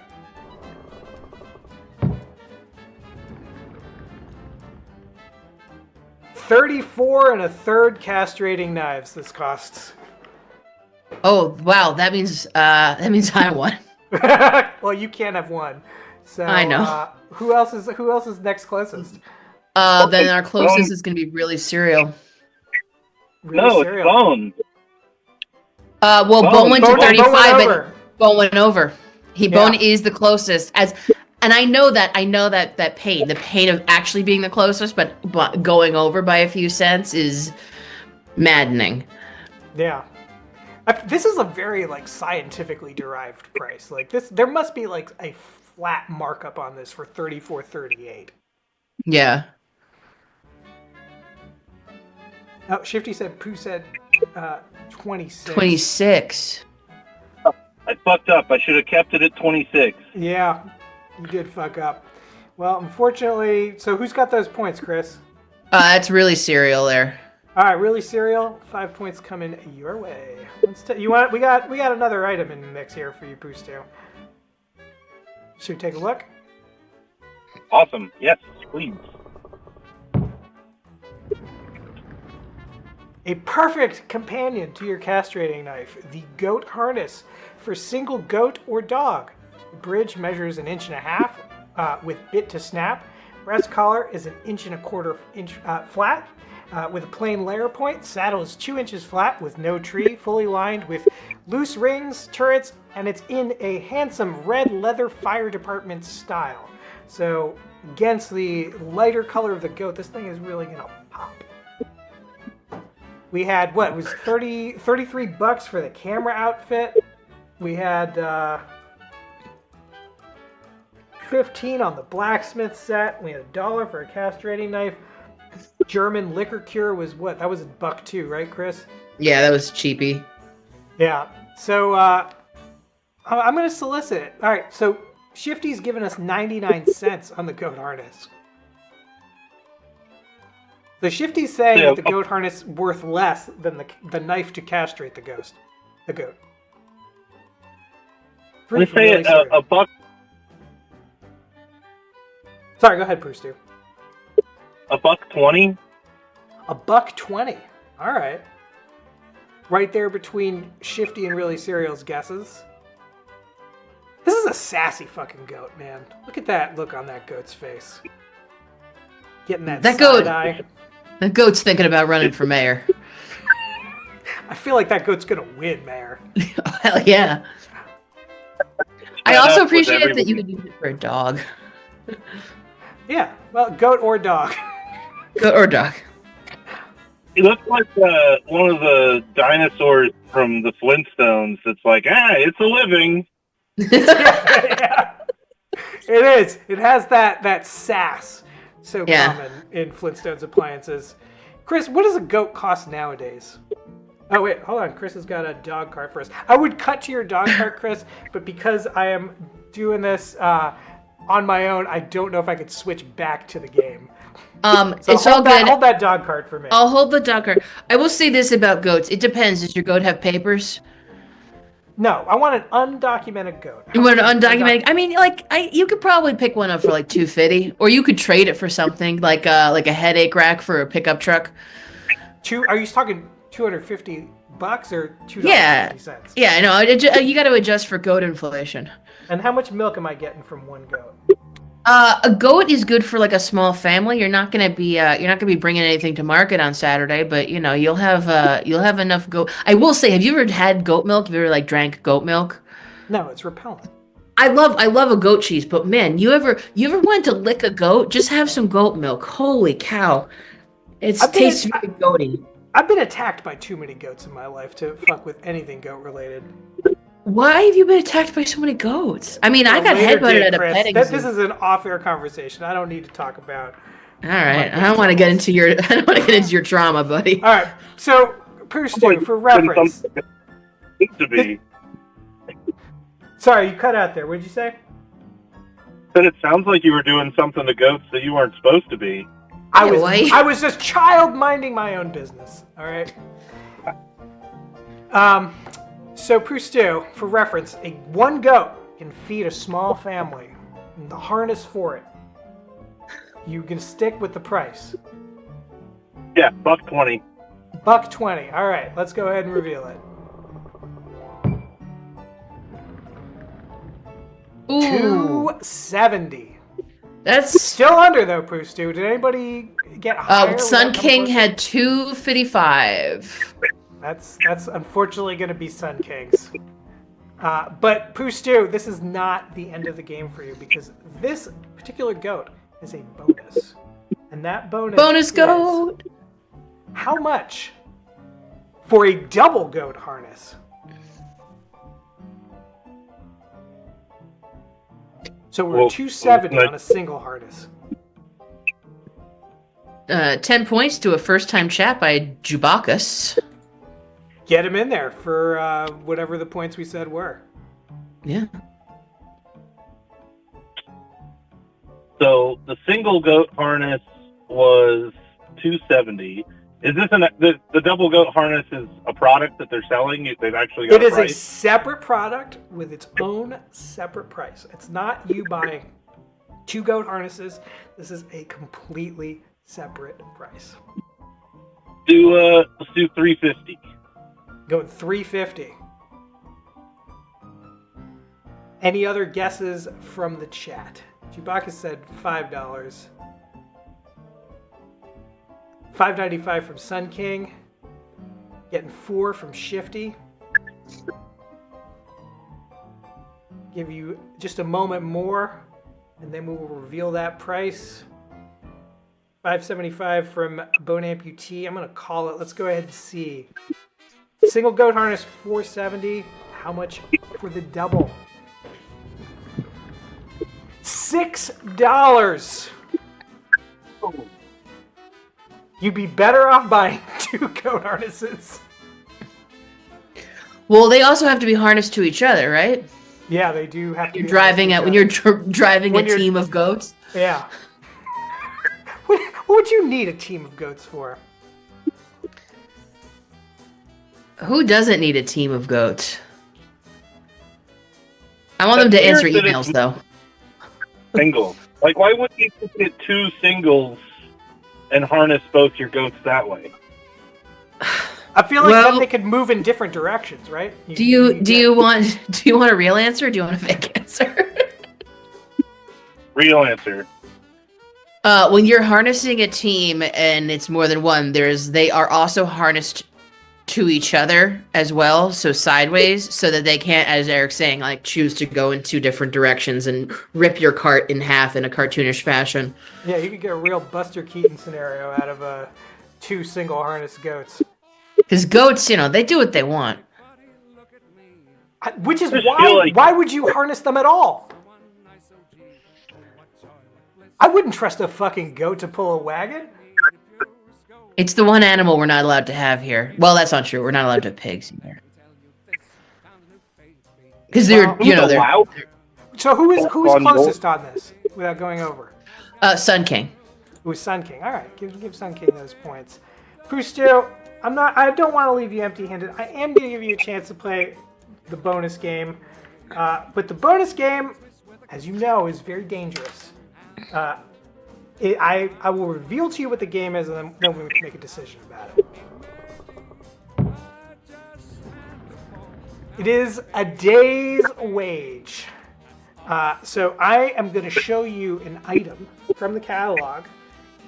$34 1/3 castrating knives. This costs. Oh wow, that means I won. Well, you can't have one. So I know. Who else is next closest? Then our closest is gonna be Really Cereal. No, it's Bone. Well, Bone went to Bone 35, went but over. Bone went over. Bone Yeah. is the closest. And I know that the pain of actually being the closest, but going over by a few cents is maddening. Yeah. This is a very like scientifically derived price. Like this, there must be like a flat markup on this for $34.38. Yeah. Oh, Shifty said, Pooh said 26. 26. I fucked up. I should have kept it at 26. Yeah, you did fuck up. Well, unfortunately, so who's got those points, Chris? That's Really Cereal there. All right, Really Cereal, 5 points coming your way. We got another item in the mix here for you, Pooh Stew. Should we take a look? Awesome. Yes, please. A perfect companion to your castrating knife, the goat harness for single goat or dog. The bridge measures 1.5 inches with bit to snap. Breast collar is 1.25 inches flat with a plain layer point. Saddle is 2 inches flat with no tree, fully lined with loose rings, turrets, and it's in a handsome red leather fire department style. So against the lighter color of the goat, this thing is really gonna pop. We had, what, it was $33 for the camera outfit. We had $15 on the blacksmith set. We had $1 for a castrating knife. German liquor cure was what? That was $1.02, right, Chris? Yeah, that was cheapy. Yeah. So I'm going to solicit it. All right. So Shifty's given us 99 cents on the goat harness. So Shifty's saying that the goat harness is worth less than the knife to castrate the goat. We say a buck. Sorry, go ahead, Poostu. $1.20. $1.20. All right. Right there between Shifty and Really Cereal's guesses. This is a sassy fucking goat, man. Look at that look on that goat's face. Getting that side eye. That goat's thinking about running for mayor. I feel like that goat's gonna win, mayor. Hell yeah. I also appreciate that you could use it for a dog. Yeah, well, goat or dog. Goat or dog. He looks like one of the dinosaurs from the Flintstones. It's like, it's a living. Yeah. It is. It has that sass so common in Flintstones appliances. Chris, what does a goat cost nowadays? Oh, wait, hold on. Chris has got a dog cart for us. I would cut to your dog cart, Chris, but because I am doing this on my own, I don't know if I could switch back to the game. So it's all good. Hold that dog cart for me. I'll hold the dog cart. I will say this about goats. It depends. Does your goat have papers? No, I want an undocumented goat. You want an undocumented? I mean, you could probably pick one up for like $250, or you could trade it for something like a headache rack for a pickup truck. Are you talking $250 or $2.50? Yeah, I know. You got to adjust for goat inflation. And how much milk am I getting from one goat? A goat is good for like a small family. You're not gonna be bringing anything to market on Saturday, but you'll have enough goat. I will say, have you ever had goat milk? Have you ever drank goat milk? No, it's repellent. I love a goat cheese, but man, you ever wanted to lick a goat? Just have some goat milk. Holy cow, it tastes really goaty. I've been attacked by too many goats in my life to fuck with anything goat related. Why have you been attacked by so many goats? I mean, I got headbutted at a petting zoo. This is an off-air conversation. I don't need to talk about. All right, I don't want to get into your trauma, buddy. All right, so Poostu, for reference. To be. Sorry, you cut out there. What did you say? Said it sounds like you were doing something to goats that you weren't supposed to be. I was just child minding my own business. All right. So, Prustu, for reference, one goat can feed a small family. And the harness for it. You can stick with the price. Yeah, $1.20. $1.20. All right, let's go ahead and reveal it. Ooh. $2.70. That's still under though, Prustu. Did anybody get higher? Sun King had $2.55. That's unfortunately going to be Sun King's. But Prustu, this is not the end of the game for you because this particular goat is a bonus, and that bonus is goat. How much for a double goat harness? So we're $270 on a single harness. 10 points to a first-time chat by Jubacus. Get him in there for whatever the points we said were. Yeah. So the single goat harness was $270. Is this the double goat harness is a product that they're selling? They've actually got it is price? a separate product with its own separate price. It's not you buying 2 goat harnesses. This is a completely separate price. Let's do $350. Going $350. Any other guesses from the chat? Chewbacca said $5. $5.95 from Sun King. Getting 4 from Shifty. Give you just a moment more, and then we will reveal that price. $5.75 from Bone Amputee. I'm going to call it. Let's go ahead and see. Single goat harness, $470. How much for the double? $6. You'd be better off buying 2 goat harnesses. Well, they also have to be harnessed to each other, right? Yeah, they do have to. You're driving when you're driving a team of goats. Yeah. What would you need a team of goats for? Who doesn't need a team of goats? I want them to answer emails, though. Single. Like, why wouldn't you just get 2 singles and harness both your goats that way? I feel like then they could move in different directions, right? Do you want a real answer? Or do you want a fake answer? Real answer. When you're harnessing a team and it's more than one, they are also harnessed to each other as well, so sideways, so that they can't, as Eric's saying, like choose to go in 2 different directions and rip your cart in half in a cartoonish fashion. Yeah, you could get a real Buster Keaton scenario out of 2 single harness goats. Because goats, they do what they want. Which is why would you harness them at all? I wouldn't trust a fucking goat to pull a wagon. It's the one animal we're not allowed to have here. Well, that's not true. We're not allowed to have pigs here. Because they're. So who's closest on this without going over? Sun King. It was Sun King. All right, give Sun King those points. Prustu, I don't want to leave you empty-handed. I am going to give you a chance to play the bonus game, but the bonus game, as you know, is very dangerous. I will reveal to you what the game is, and then we can make a decision about it. It is a day's wage. So I am going to show you an item from the catalog,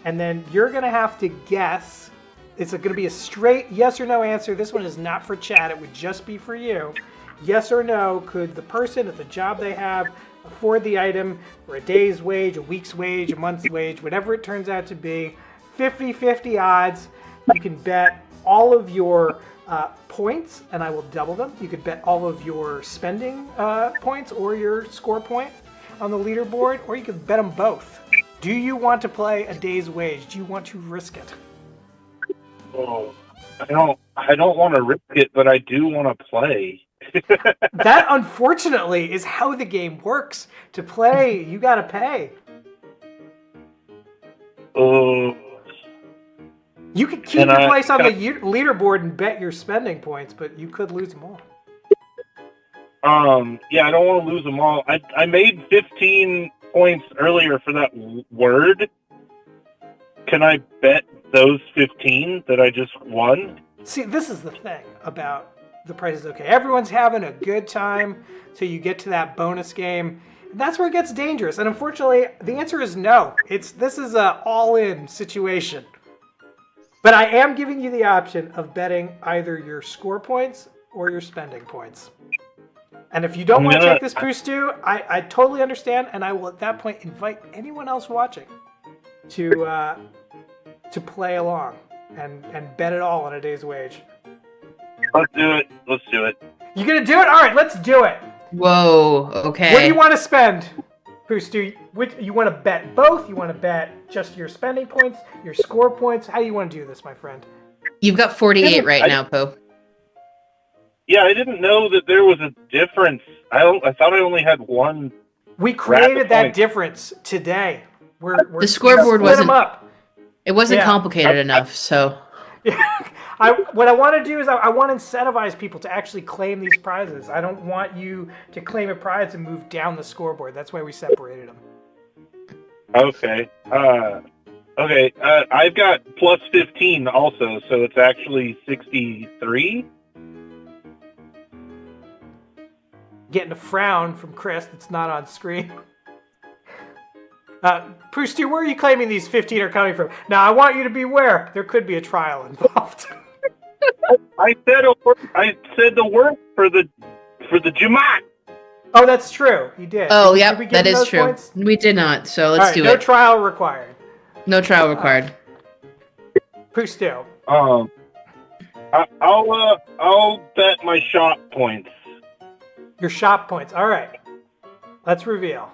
and then you're going to have to guess. It's going to be a straight yes or no answer. This one is not for chat. It would just be for you. Yes or no, could the person at the job they have afford the item for a day's wage, a week's wage, a month's wage, whatever it turns out to be. 50-50 odds. You can bet all of your points, and I will double them. You could bet all of your spending points or your score point on the leaderboard, or you could bet them both. Do you want to play a day's wage? Do you want to risk it? Oh, I don't want to risk it, but I do want to play. That, unfortunately, is how the game works. To play, you gotta pay. Oh. You could keep your place on the leaderboard and bet your spending points, but you could lose them all. Yeah, I don't want to lose them all. I made 15 points earlier for that word. Can I bet those 15 that I just won? See, this is the thing about The Price is Okay. Everyone's having a good time till you get to that bonus game. That's where it gets dangerous. And unfortunately, the answer is no. This is a all-in situation. But I am giving you the option of betting either your score points or your spending points. And if you don't want to take this Poostu, I totally understand, and I will at that point invite anyone else watching to play along and bet it all on a day's wage. Let's do it. Let's do it. You gonna do it? All right, let's do it. Whoa. Okay. What do you want to spend, Poostu? You want to bet both? You want to bet just your spending points, your score points? How do you want to do this, my friend? You've got 48 right now, Poe. Yeah, I didn't know that there was a difference. I thought I only had one. We created that difference today. The scoreboard wasn't up. It wasn't complicated enough, so. What I want to do is I want to incentivize people to actually claim these prizes. I don't want you to claim a prize and move down the scoreboard. That's why we separated them. Okay. I've got plus 15 also, so it's actually 63. Getting a frown from Chris that's not on screen. Poostu, where are you claiming these 15 are coming from? Now, I want you to beware. There could be a trial involved. I said the word for the Jamat. Oh, that's true. You did. Oh, yeah, that is true. Points? We did not, so let's do it. No trial required. No trial required. Poostu. I'll bet my shot points. Your shop points. All right. Let's reveal.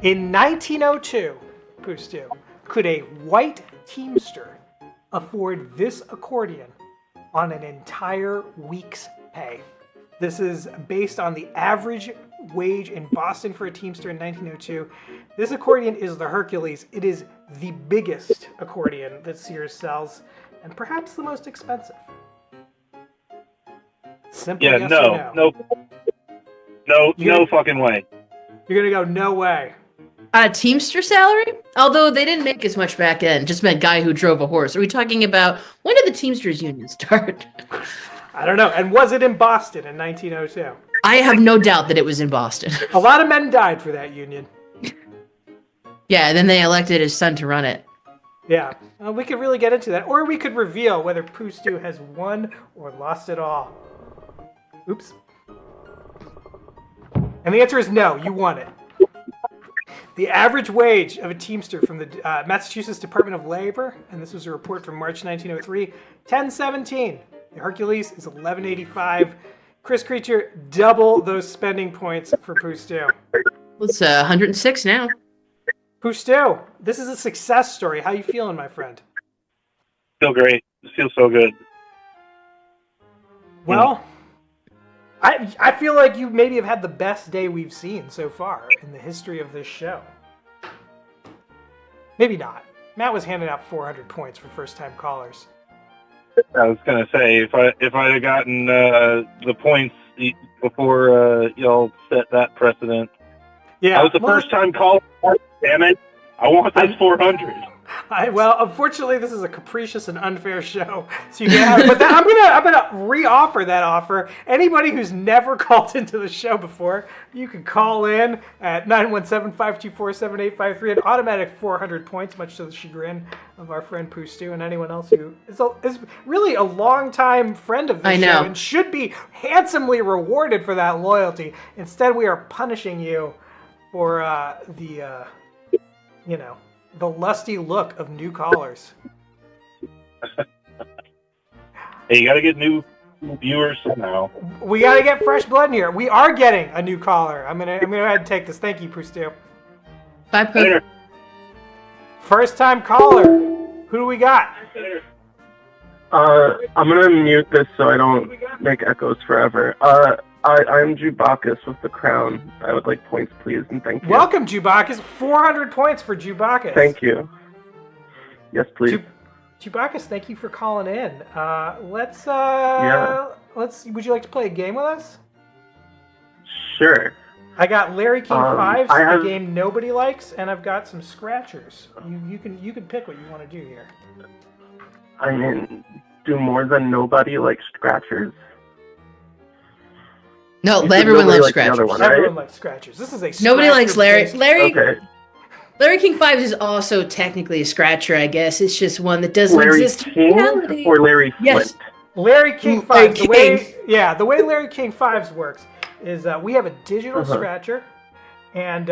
In 1902, Poostu, could a white teamster afford this accordion on an entire week's pay? This is based on the average wage in Boston for a teamster in 1902. This accordion is the Hercules. It is the biggest accordion that Sears sells, and perhaps the most expensive. Simple yes no fucking way. You're gonna go no way. Teamster salary? Although they didn't make as much back then, just meant guy who drove a horse. Are we talking about, when did the Teamsters Union start? I don't know. And was it in Boston in 1902? I have no doubt that it was in Boston. A lot of men died for that union. Yeah, and then they elected his son to run it. Yeah, we could really get into that. Or we could reveal whether Poostu has won or lost it all. Oops. And the answer is no, you won it. The average wage of a teamster from the Massachusetts Department of Labor, and this was a report from March 1903, $10.17. The Hercules is $11.85. Chris Creature, double those spending points for Poostu. It's 106 now. Poostu, this is a success story. How you feeling, my friend? Feel great. Feel so good. Well, I feel like you maybe have had the best day we've seen so far in the history of this show. Maybe not. Matt was handing out 400 points for first-time callers. I was gonna say if I'd have gotten the points before y'all set that precedent. Yeah, I was the first-time caller. Damn it! I want those 400. Well, unfortunately, this is a capricious and unfair show, so you can't have it. But I'm gonna re-offer that offer. Anybody who's never called into the show before, you can call in at 917-524-7853, an automatic 400 points, much to the chagrin of our friend Poostu and anyone else who is really a longtime friend of the show and should be handsomely rewarded for that loyalty. Instead, we are punishing you for the lusty look of new callers. Hey, you gotta get new viewers somehow. We gotta get fresh blood in here. We are getting a new caller. I'm gonna go ahead and take this. Thank you, Poostu. Bye, Pooh. First time caller. Who do we got? I'm gonna mute this so I don't make echoes forever. I'm Jubakis with the crown. I would like points, please, and thank you. Welcome, Jubakis. 400 points for Jubakis. Thank you. Yes, please. Jubakis, thank you for calling in. Let's. Would you like to play a game with us? Sure. I got Larry King Fives, a game nobody likes, and I've got some scratchers. You can pick what you want to do here. I mean, do more than nobody like scratchers? No, everyone loves scratchers. One, right? Everyone likes scratchers. This is a nobody likes Larry. Okay. Larry King Fives is also technically a scratcher, I guess. It's just one that doesn't exist. King or Larry Flint? Yes. Larry King Fives. The way Larry King Fives works is we have a digital scratcher, and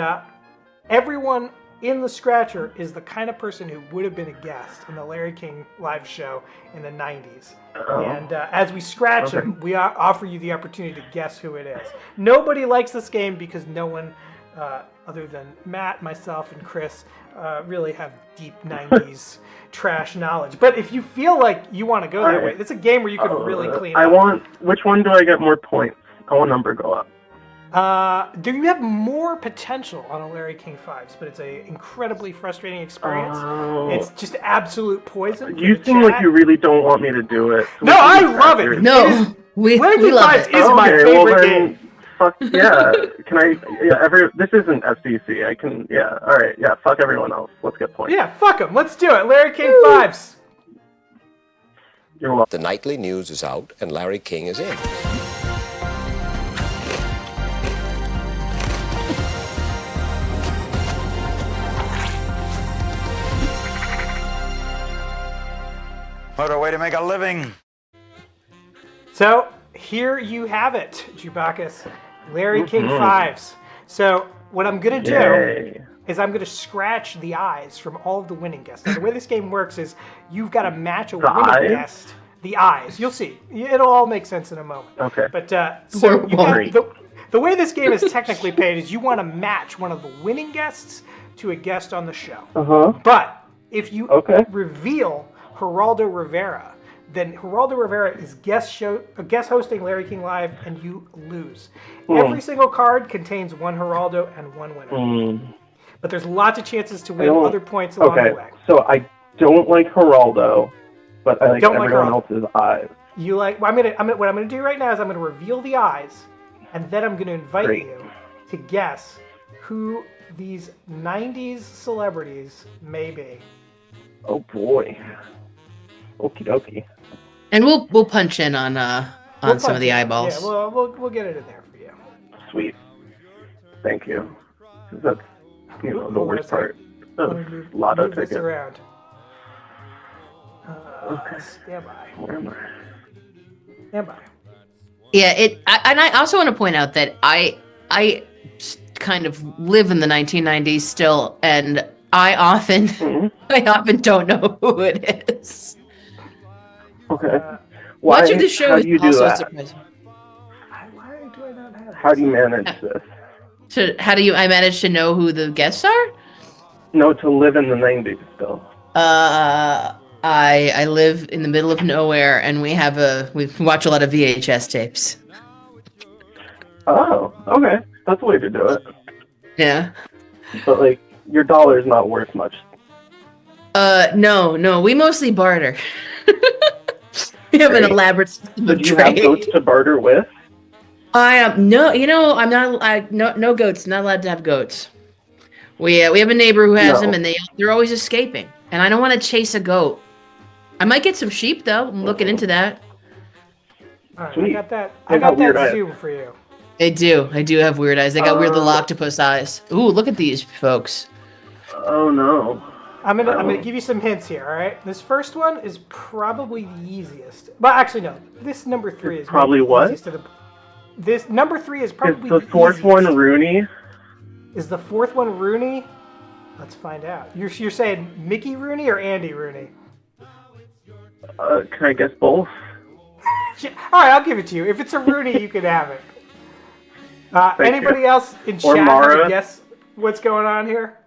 everyone in the scratcher is the kind of person who would have been a guest in the Larry King live show in the 90s. And as we scratch them, we offer you the opportunity to guess who it is. Nobody likes this game because no one, other than Matt, myself, and Chris, really have deep 90s trash knowledge. But if you feel like you want to go that way, it's a game where you can really clean up. Which one do I get more points? I want number go up. Do you have more potential on a Larry King Fives, but it's an incredibly frustrating experience. It's just absolute poison. You seem like you really don't want me to do it. No, I love it. No, we love it. Is my favorite game. Fuck yeah! Can I? Yeah, this isn't FCC. I can. Yeah. All right. Yeah. Fuck everyone else. Let's get points. Yeah. Fuck them. Let's do it. Larry King Fives. You're welcome. The nightly news is out, and Larry King is in. What a way to make a living. So here you have it, Jubakis. Larry King Fives. So what I'm going to do is I'm going to scratch the eyes from all of the winning guests. Now, the way this game works is you've got to match a winning guest. The eyes. You'll see. It'll all make sense in a moment. Okay. But so the way this game is technically played is you want to match one of the winning guests to a guest on the show. But if you reveal Geraldo Rivera, then Geraldo Rivera is guest hosting Larry King Live, and you lose. Every single card contains one Geraldo and one winner. But there's lots of chances to win other points along the way. So I don't like Geraldo, but I like everyone else's eyes. You like? Well, what I'm gonna do right now is I'm gonna reveal the eyes, and then I'm gonna invite you to guess who these '90s celebrities may be. Oh boy. Okie dokie. And we'll punch in on some of the eyeballs. Yeah, we'll get it in there for you. Sweet. Thank you. That's the worst part of lotto tickets. Around. Okay. Stand by. Where am I? Stand by. Yeah, and I also want to point out that I kind of live in the 1990s still, and I often don't know who it is. Okay. Much of the show is also surprising. Why do I not have? How do you manage this? So I manage to know who the guests are? No, to live in the 90s still. I live in the middle of nowhere, and we watch a lot of VHS tapes. Oh, okay. That's the way to do it. Yeah. But your dollar's not worth much. No, we mostly barter. We have an elaborate system of Do you trade. have goats to barter with? I am I'm not. No goats. Not allowed to have goats. We have a neighbor who has them, and they're always escaping. And I don't want to chase a goat. I might get some sheep though. I'm looking into that. All right, I got that. I got that Zoom for you. I do have weird eyes. They got weird little octopus eyes. Ooh, look at these folks. Oh no. I'm gonna give you some hints here. All right, this first one is probably the easiest. Well, actually no. This number 3 is probably what? This number 3 is probably the fourth one. Rooney. Is the fourth one Rooney? Let's find out. You're saying Mickey Rooney or Andy Rooney? Can I guess both? All right, I'll give it to you. If it's a Rooney, you can have it. Anybody else in chat have a guess what's going on here?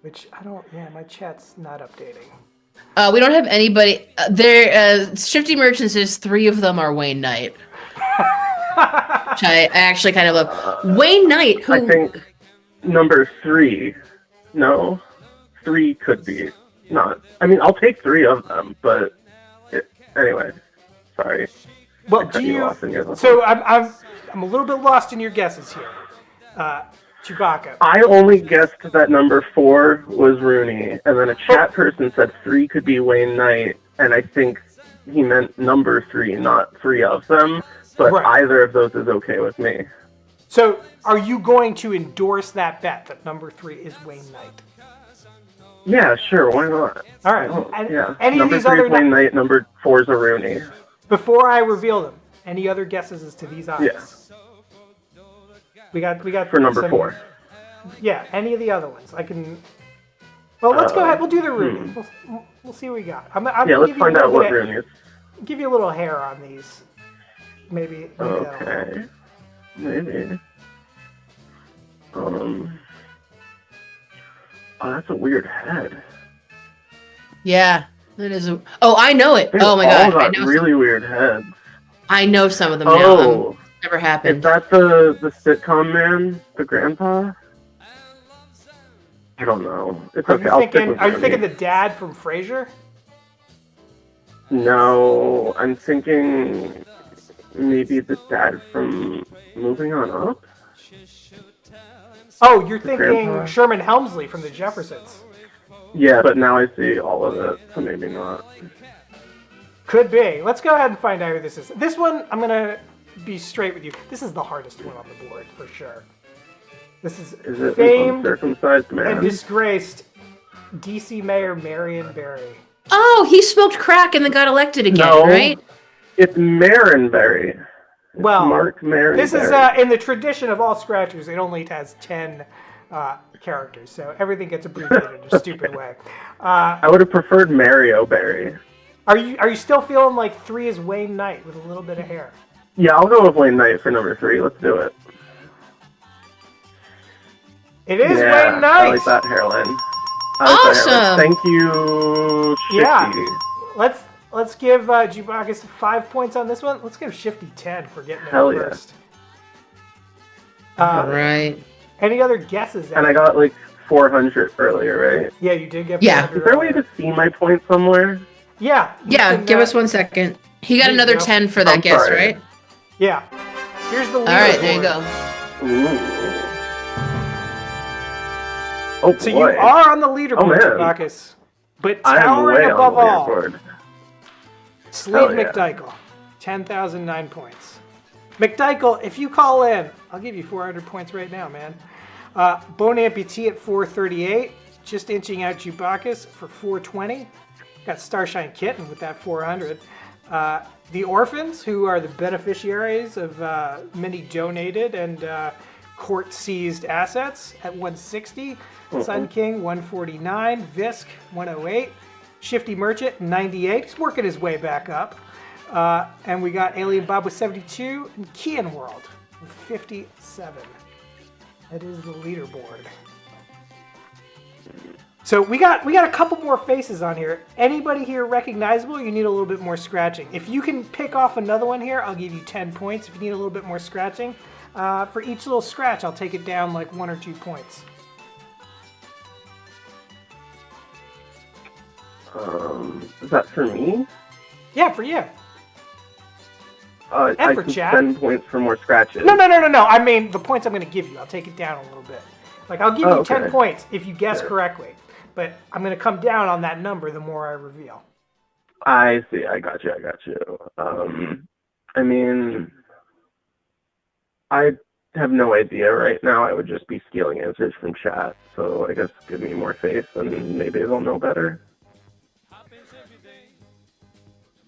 Which I don't. Yeah, my chat's not updating. We don't have anybody. Shifty Merchants is 3 of them are Wayne Knight. Which I actually kind of love. Wayne Knight, who... I think number 3. No. 3 could be not. I mean, I'll take 3 of them, but... Anyway. Sorry. Well, do you... So I'm a little bit lost in your guesses here. Chewbacca. I only guessed that number 4 was Rooney, and then a chat person said 3 could be Wayne Knight, and I think he meant number 3, not 3 of them, but either of those is okay with me. So, are you going to endorse that bet that number 3 is Wayne Knight? Yeah, sure, why not? All right. Any number of these 3 other is Wayne Knight, number 4 is a Rooney. Before I reveal them, any other guesses as to these odds? Yeah. We got for number 4. Yeah, any of the other ones. I can. Well, let's go ahead. We'll do the Rooney. We'll see what we got. Let's find out what Rooney is. Give you a little hair on these. Maybe okay. Maybe. Oh, that's a weird head. Yeah, that is a... Oh, I know it. They Oh my all god. got really weird heads. I know some of them now. Never happened. Is that the sitcom man? The grandpa? I don't know. It's okay. Are you thinking the dad from Frasier? No, I'm thinking maybe the dad from Moving On Up. Oh, you're thinking grandpa. Sherman Helmsley from The Jeffersons. Yeah, but now I see all of it, so maybe not. Could be. Let's go ahead and find out who this is. This one, I'm going to be straight with you. This is the hardest one on the board, for sure. This is famed uncircumcised man and disgraced DC Mayor Marion Barry. Oh, he smoked crack and then got elected again, right? It's Marinberry. Well, Mark Marinberry. This is in the tradition of all scratchers. It only has 10 characters, so everything gets abbreviated in a stupid way. I would have preferred Mario Barry. Are you still feeling like 3 is Wayne Knight with a little bit of hair? Yeah, I'll go with Wayne Knight for number 3. Let's do it. It is Wayne Knight. I like that hairline. Awesome. Thank you, Shifty. Yeah. Let's give Chewbacca 5 points on this one. Let's give Shifty 10 for getting it first. All right. Any other guesses? And I got like 400 earlier, right? Yeah, you did get 400. Yeah. Is there a way to see my points somewhere? Yeah. Yeah, give us 1 second. He got another 10 for that guess, right? Yeah. Here's the leaderboard. All right, there you go. Ooh. Oh, so you are on the leaderboard, Chewbacca. But towering above all, Sleeve McDykel, 10,009 points. McDykel, if you call in, I'll give you 400 points right now, man. Bone Amputee at 438, just inching out Chewbacca for 420. Got Starshine Kitten with that 400. The Orphans, who are the beneficiaries of many donated and court-seized assets at 160. Sun King, 149. Visk, 108. Shifty Merchant, 98. He's working his way back up. And we got Alien Bob with 72. And Kian World with 57. That is the leaderboard. So we got a couple more faces on here. Anybody here recognizable? You need a little bit more scratching. If you can pick off another one here, I'll give you 10 points. If you need a little bit more scratching, for each little scratch, I'll take it down like 1 or 2 points. Is that for me? Yeah, for you. And for chat. 10 points for more scratches. No. I mean, the points I'm going to give you, I'll take it down a little bit. Like, I'll give you 10 points if you guess correctly. But I'm going to come down on that number the more I reveal. I see. I got you. I mean, I have no idea right now. I would just be stealing answers from chat. So I guess give me more faith and maybe they'll know better.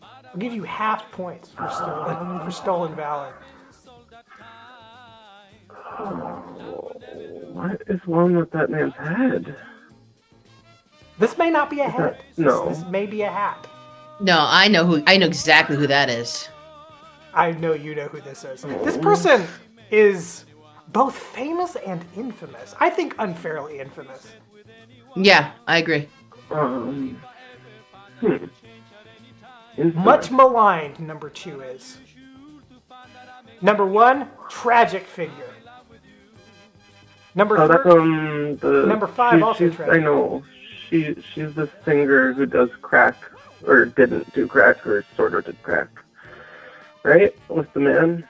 I'll give you half points for stolen valor. What is wrong with that man's head? This may not be a head. No. This may be a hat. No, I know exactly who that is. I know you know who this is. This person is both famous and infamous. I think unfairly infamous. Yeah, I agree. Much maligned, number 2 is. Number 1, tragic figure. Number that's number 5 also tragic. I know. She's the singer who does crack, or didn't do crack, or sort of did crack. Right? With the man?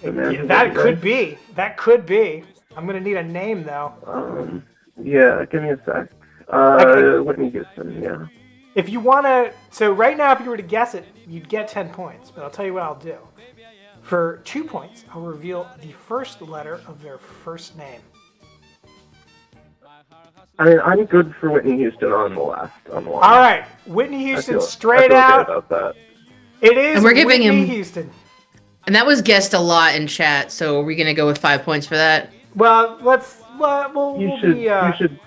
Yeah, that could be. That could be. I'm going to need a name, though. Yeah, give me a sec. Whitney Houston, yeah. If you want to... So right now, if you were to guess it, you'd get 10 points. But I'll tell you what I'll do. For 2 points, I'll reveal the first letter of their first name. I mean, I'm good for Whitney Houston on the one. All right. Whitney Houston, straight I feel out. Okay about that. It is and we're giving Whitney him, Houston. And that was guessed a lot in chat, so are we going to go with 5 points for that? Well, You should.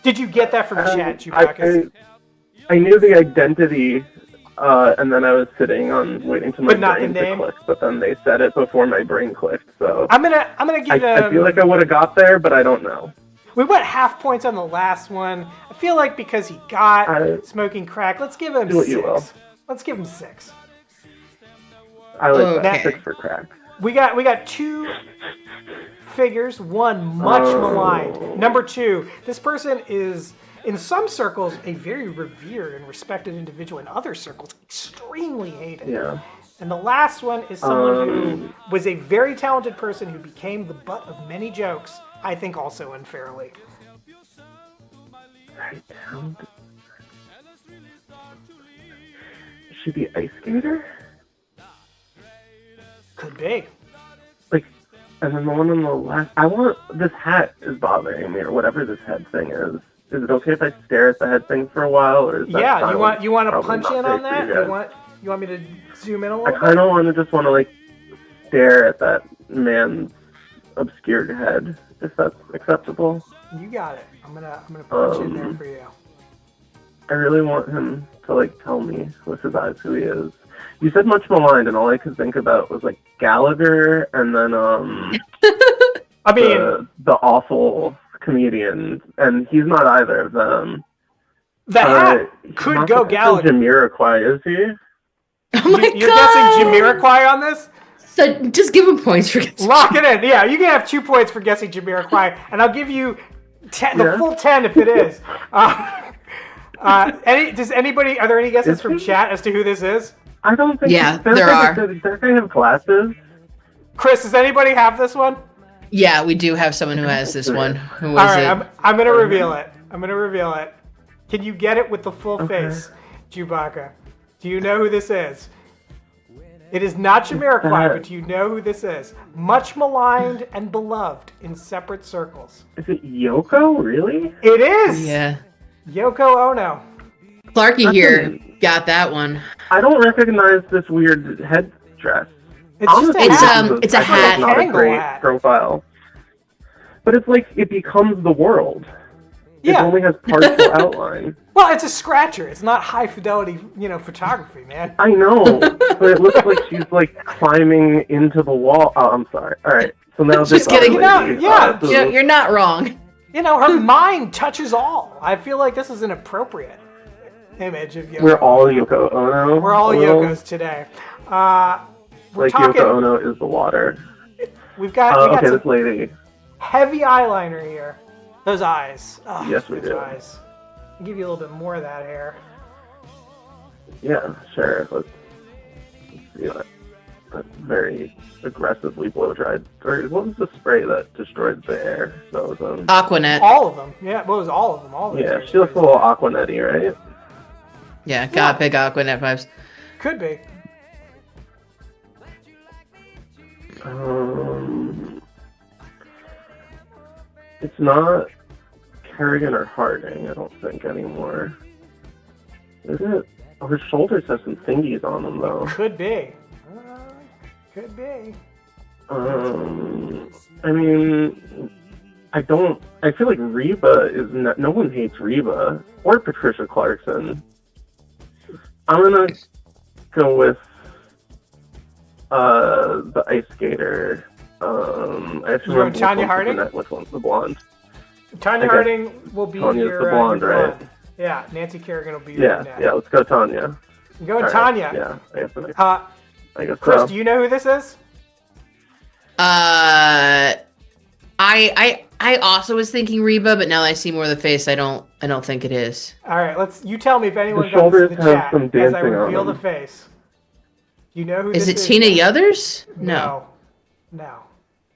Did you get that from chat, Chewbacca? I knew the identity, and then I was sitting on waiting to my But not brain the to name? click, but then they said it before my brain clicked, so... I'm gonna give I feel like I would have got there, but I don't know. We went half points on the last one. I feel like because he got smoking crack, let's give him 6. Let's give him 6. I like that. 6 for crack. We got 2 figures, 1 much maligned. Number 2, this person is, in some circles, a very revered and respected individual. In other circles, extremely hated. Yeah. And the last one is someone who was a very talented person who became the butt of many jokes, I think also unfairly. Very talented. Is she the ice skater? Could be. And then the one on the left, this hat is bothering me, or whatever this head thing is. Is it okay if I stare at the head thing for a while, or is that you want to punch in on safe that? for You want me to zoom in a I little kind of want to like stare at that man's obscured head, if that's acceptable. You got it. I'm gonna punch in there for you. I really want him to like tell me with his eyes who he is. You said much maligned, and all I could think about was like Gallagher, and then I mean the awful comedian, and he's not either of them. The hat could go Gallagher. Jamiroquai, is he? Oh my God! You're guessing Jamiroquai on this? So just give him points for guessing. Lock it in. Yeah, you can have 2 points for guessing Jamiroquai, and I'll give you the full 10 if it is. Are there any guesses from chat as to who this is? I don't think. Yeah, there are. Does that guy have glasses? Chris, does anybody have this one? Yeah, we do have someone who has this one. Who is All right, it? I'm going to reveal it. Can you get it with the full face, Chewbacca? Do you know who this is? It is not Jamiroquai, but do you know who this is? Much maligned and beloved in separate circles. Is it Yoko? Really? It is. Yeah. Yoko Ono. Clarky here got that one. I don't recognize this weird headdress. It's a hat. Not a great profile. But it's like it becomes the world. Yeah. It only has partial outline. Well, it's a scratcher. It's not high fidelity, photography, man. I know, but it looks like she's like climbing into the wall. Oh, I'm sorry. All right, so now Just kidding. You're not wrong. Her mind touches all. I feel like this is an appropriate image of Yoko. We're all Yoko Ono. We're all Yokos today. We're talking, Yoko Ono is the water. We got this lady. Heavy eyeliner here. Those eyes. Oh, yes, we do. Eyes. I'll give you a little bit more of that hair. Yeah, sure. Let's see that. That very aggressively blow-dried. Or what was the spray that destroyed the air? That was Aquanet. All of them. Yeah, what was all of them? All of them. Yeah, she looks a little Aquanet-y, right? Yeah, got big Aquanet vibes. Could be. It's not Kerrigan or Harding, I don't think, anymore. Is it? Oh, her shoulders have some thingies on them, though. Could be. Could be. I mean, I feel like Reba is not, no one hates Reba or Patricia Clarkson. I'm gonna go with the ice skater. You're Tanya Harding? Which one's the blonde? Tanya Harding will be Tanya's your the blonde, your right? Yeah, Nancy Kerrigan will be your next. Yeah, let's go Tanya. I'm going All Tanya. Right. Yeah, I guess that makes I guess Chris, so. do you know who this is? I also was thinking Reba, but now that I see more of the face, I don't think it is. All right, you tell me if anyone The got this in shoulders the have chat some as I dancing on reveal the them. face. Do you know who Is this it is? Tina Yothers? No.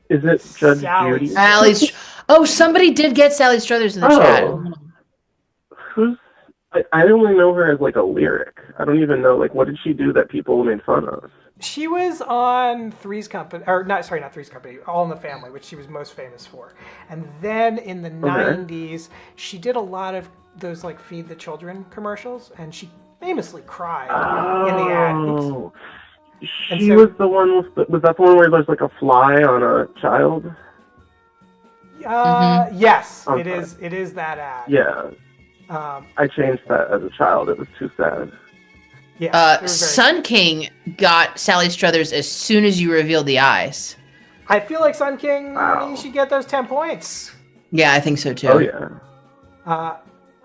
Is it Judge Sally Judy? Oh, somebody did get Sally Struthers in the chat. Who's? I only know her as like a lyric. I don't even know what did she do that people made fun of. She was on Three's Company, or not Three's Company, All in the Family, which she was most famous for. And then in the 90s, she did a lot of those Feed the Children commercials, and she famously cried in the ad. Oh, she was the one was that the one where there's a fly on a child? Yes, I'm it is. It is that ad. Yeah. I changed that as a child. It was too sad. Yeah. Sun King got Sally Struthers as soon as you revealed the eyes. I feel like Sun King, you should get those 10 points. Yeah, I think so too. Oh yeah.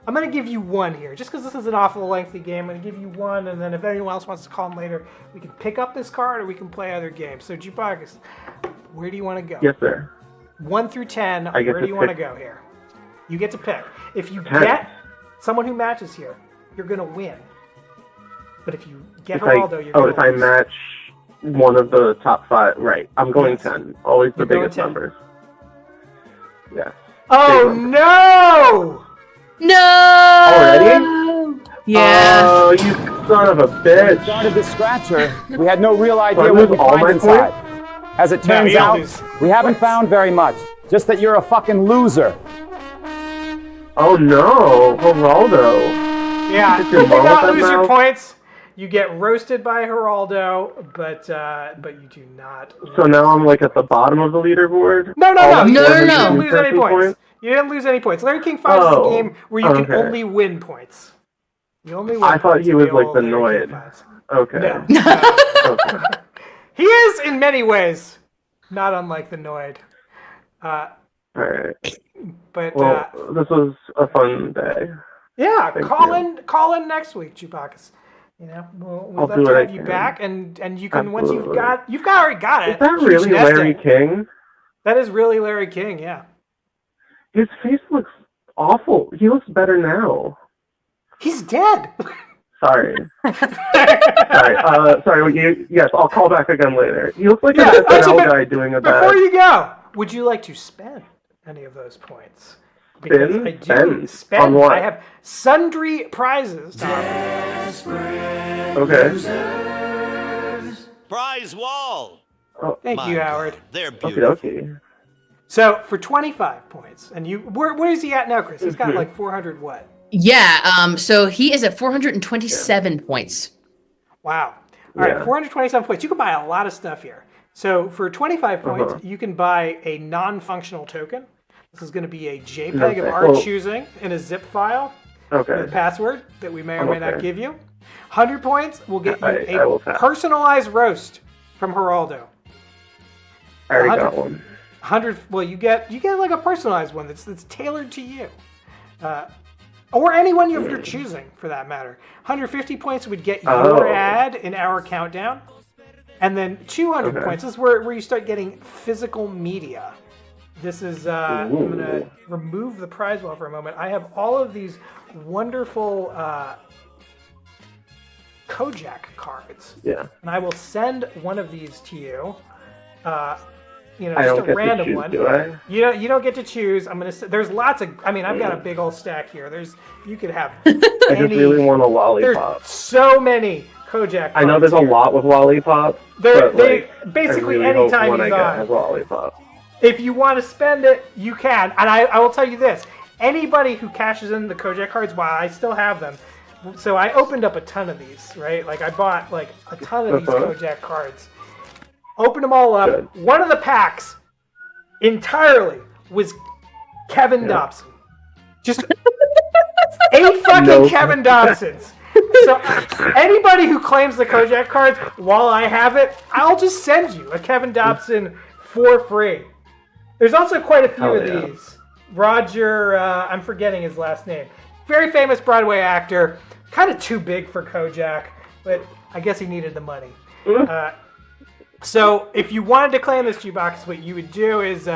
I'm going to give you one here, just because this is an awful lengthy game. I'm going to give you one, and then if anyone else wants to call in later, we can pick up this card or we can play other games. So, Jupakis, where do you want to go? Yes, sir. 1 through 10, where do you want to go here? You get to pick. If you 10. get someone who matches here, you're going to win. But if you get Geraldo, you're going to if I match one of the top 5, right. I'm going 10. Always the biggest numbers. Yeah. Oh, no! No! Already? Yeah. Oh, you son of a bitch. We started the scratcher. We had no real idea So what we all find my inside. As it turns you don't out, lose we haven't found very much. Just that you're a fucking loser. Oh no, Geraldo. Yeah, Did you your did mom not have lose your mouth? points. You get roasted by Geraldo, but you do not. So now I'm at the bottom of the leaderboard? No. No. You didn't lose any 450 points. You didn't lose any points. Larry King 5 is a game where you can okay. only win points. You only win I thought points he in was the old the Larry King Noid. 5s. Okay. No. Okay. He is in many ways, not unlike the Noid. Alright. But Well, this was a fun day. yeah, Thank call in next week, Chewbacca. You know, we'd I'll love do to what I have you can. back, and you can Absolutely. once you've already got it. Is that Huge really Larry nesting. King? That is really Larry King, yeah. His face looks awful. He looks better now. He's dead. Sorry. Sorry. Yes, I'll call back again later. He looks like Yeah, an SNL actually, guy doing a Before bad. you go, would you like to spend any of those points? Because Spend? I do Spend? On what? I have sundry prizes to offer. Okay. Prize wall. Oh, Thank you, Howard. They're beautiful. okay. So for 25 points, and where is he at now, Chris? He's got like 400 what? Yeah. So he is at 427 points. Wow. All right, 427 points. You can buy a lot of stuff here. So for 25 points, you can buy a non-functional token. This is going to be a JPEG of our choosing in a zip file with a password that we may or may not give you. 100 points will get you a personalized roast from Geraldo. I already got one. 100. Well, you get like a personalized one that's tailored to you, or anyone of your choosing, for that matter. 150 points would get your ad in our countdown, and then 200 points is where you start getting physical media. This is I'm gonna remove the prize wall for a moment. I have all of these wonderful Kojak cards. Yeah. And I will send one of these to you. I just don't a get random to choose, one. do I? You don't get to choose. I'm gonna. There's lots of. I mean, I've got a big old stack here. You could have. I just really want a lollipop. There's so many Kojak cards. I know there's a lot with lollipops. Basically I really anytime hope one he's I get on. has lollipop. If you want to spend it, you can. And I will tell you this: anybody who cashes in the Kojak cards, while I still have them. So I opened up a ton of these, right? Like I bought like a ton of these Kojak cards. Opened them all up. Good. One of the packs entirely was Kevin Dobson. Just 8 fucking Kevin Dobsons. So anybody who claims the Kojak cards, while I have it, I'll just send you a Kevin Dobson for free. There's also quite a few of these. Roger, I'm forgetting his last name. very famous Broadway actor, kind of too big for Kojak, but I guess he needed the money. So if you wanted to claim this jukebox, what you would do is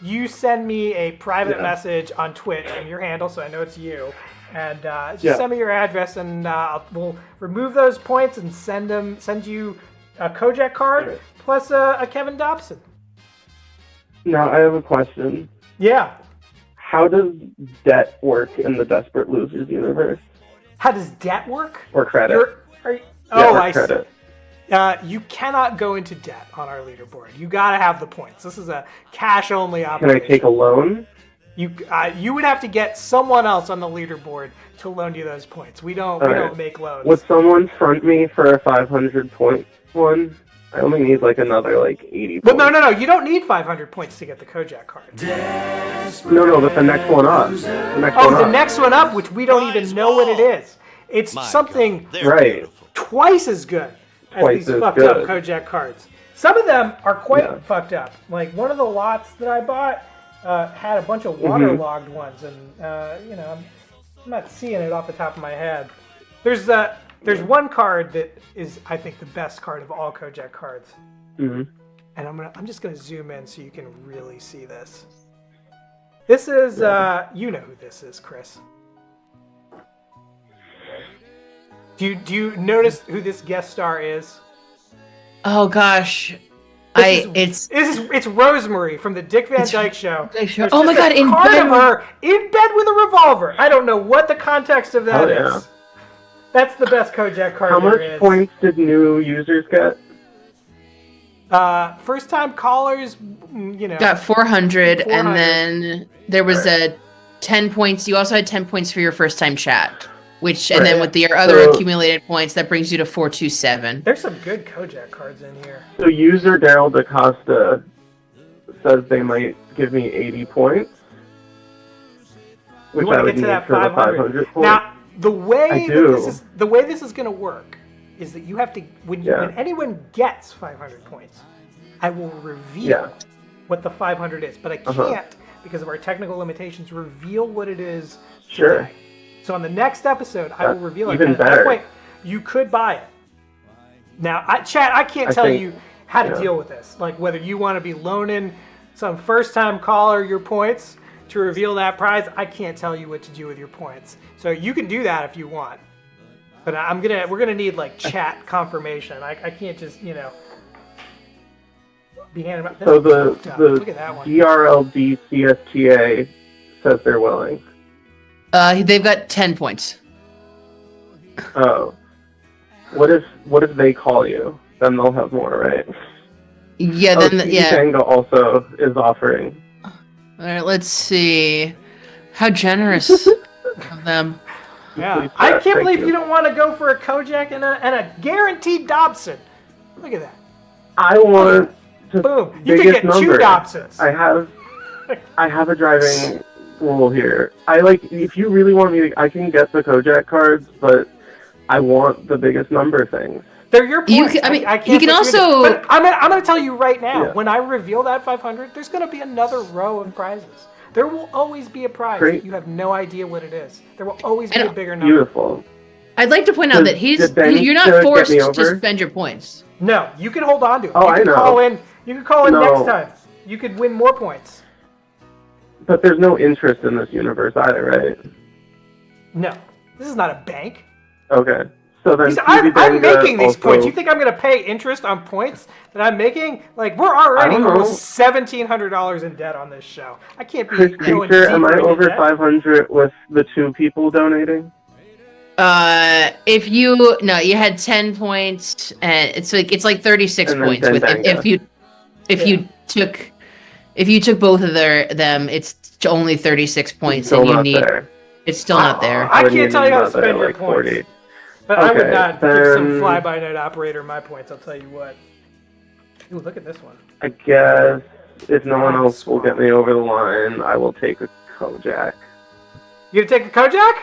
you send me a private message on Twitch and your handle, so I know it's you, and just send me your address, and we'll remove those points and send you a Kojak card plus a Kevin Dobson. Now I have a question. Yeah. How does debt work in the Desperate Losers universe? How does debt work? Or credit? I credit. see. You cannot go into debt on our leaderboard. You got to have the points. This is a cash-only operation. Can I take a loan? You would have to get someone else on the leaderboard to loan you those points. We don't make loans. Would someone front me for a 500-point one? I only need like another 80 points. Well, no. You don't need 500 points to get the Kojak card. No, but the next one up. The next one up, which we don't even know what it is. It's something twice as good as these fucked up Kojak cards. Some of them are quite fucked up. Like one of the lots that I bought had a bunch of waterlogged ones, and I'm not seeing it off the top of my head. There's one card that is, I think, the best card of all Kojak cards. Mm-hmm. And I'm just gonna zoom in so you can really see this. This is you know who this is, Chris. Do you notice who this guest star is? Oh gosh. It's Rosemary from the Dick Van Dyke Show. Oh my god, in bed with a revolver. I don't know what the context of that is. That's the best Kojak card How there much is. points did new users get? First time callers, got 400, and then there was a 10 points. You also had 10 points for your first time chat, and then with your other accumulated points, that brings you to 427. There's some good Kojak cards in here. So user Daryl DaCosta says they might give me 80 points, which I would need for the 500 points. Now, the way this is going to work is that you have to when anyone gets 500 points, I will reveal what the 500 is, but I can't because of our technical limitations reveal what it is. Sure. So on the next episode, I will reveal it. Even At that better. point, you could buy it. Now, Chad, I can't tell you how to deal with this. Like whether you want to be loaning some first-time caller your points to reveal that prize, I can't tell you what to do with your points. So you can do that if you want. But we're gonna need chat confirmation. I can't just be handing out. So the Look at that one. DRLD CSTA says they're willing. They've got 10 points. Oh. What if they call you? Then they'll have more, right? Yeah, Tango also is offering. All right, let's see. How generous of them. Yeah, I can't believe you don't want to go for a Kojak and a guaranteed Dobson. Look at that. I want boom. You can get two Dobsons. I have a driving rule here. If you really want me, I can get the Kojak cards, but I want the biggest number things. They're your points. I can't. You can also. But I'm going to tell you right now. When I reveal that 500, there's going to be another row of prizes. There will always be a prize. Great. You have no idea what it is. There will always be a bigger number. Beautiful. I'd like to point out that you're not forced to spend your points. No, you can hold on to it. Oh, I know. You can call in next time. You could win more points. But there's no interest in this universe either, right? No. This is not a bank. Okay. So then I'm making these points. You think I'm going to pay interest on points that I'm making? We're already almost $1,700 in debt on this show. I can't be Chris going Creature, am I deeper over into debt. 500 with the 2 people donating? You had 10 points, and it's like 36 points with if you took both of them, it's only 36 points, and you need. There. It's still not there. I can't tell you how to spend your points. 40. But I would not give some fly-by-night operator my points, I'll tell you what. Ooh, look at this one. I guess if no one else will get me over the line, I will take a Kojak. You gonna take a Kojak?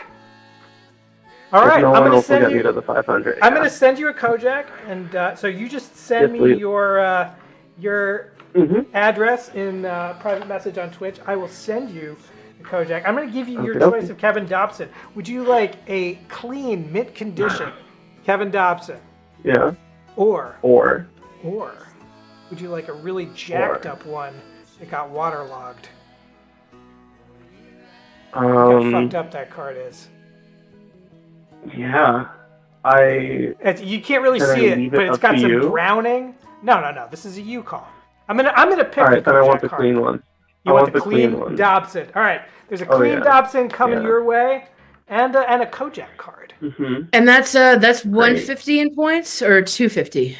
All right, no I'm one gonna else will send get you. me to the 500. I'm gonna send you a Kojak, and so you just send me your address in private message on Twitch. I will send you Kojak. I'm going to give you your Okay. choice of Kevin Dobson. Would you like a clean, mint condition Kevin Dobson? Yeah. Or Or. would you like a really jacked up one that got waterlogged? Look how fucked up that card is. Yeah. You can't really Can I see it, leave but it it's up got to some you? browning. No. This is a you call. I'm gonna pick. All right, the then I want Kojak the card. clean one. You I want want the clean one. Dobson. All right. There's a Oh, clean yeah. Dobson coming Yeah. your way, and a Kojak card. Mm-hmm. And that's 150 in points or 250.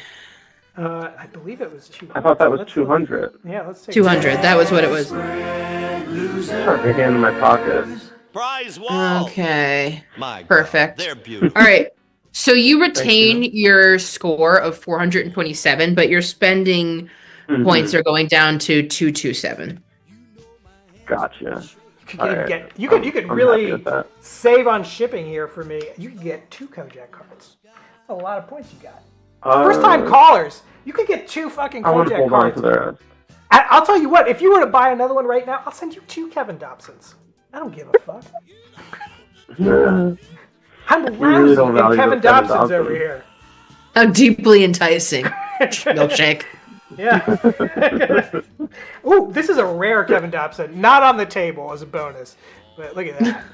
I believe it was 200. I thought that was Let's 200. Yeah, let's take 200. That was what it was. Start my hand in my pocket. Prize wall. Okay. My God, Perfect. they're beautiful. All right. So you retain you. your score of 427, but your spending points are going down to 227. Gotcha. You could I'm really happy with that. save on shipping here for me. You could get 2 Kojak cards. That's a lot of points you got. First time callers, you could get 2 fucking I want to Kojak hold on cards. to the rest. I'll tell you what, if you were to buy another one right now, I'll send you 2 Kevin Dobsons. I don't give a fuck. I'm really don't lousy value in Kevin those Kevin Dobsons over Dobsons. here. How deeply enticing. Milkshake. Yeah. Ooh, this is a rare Kevin Dobson. Not on the table as a bonus. But look at that.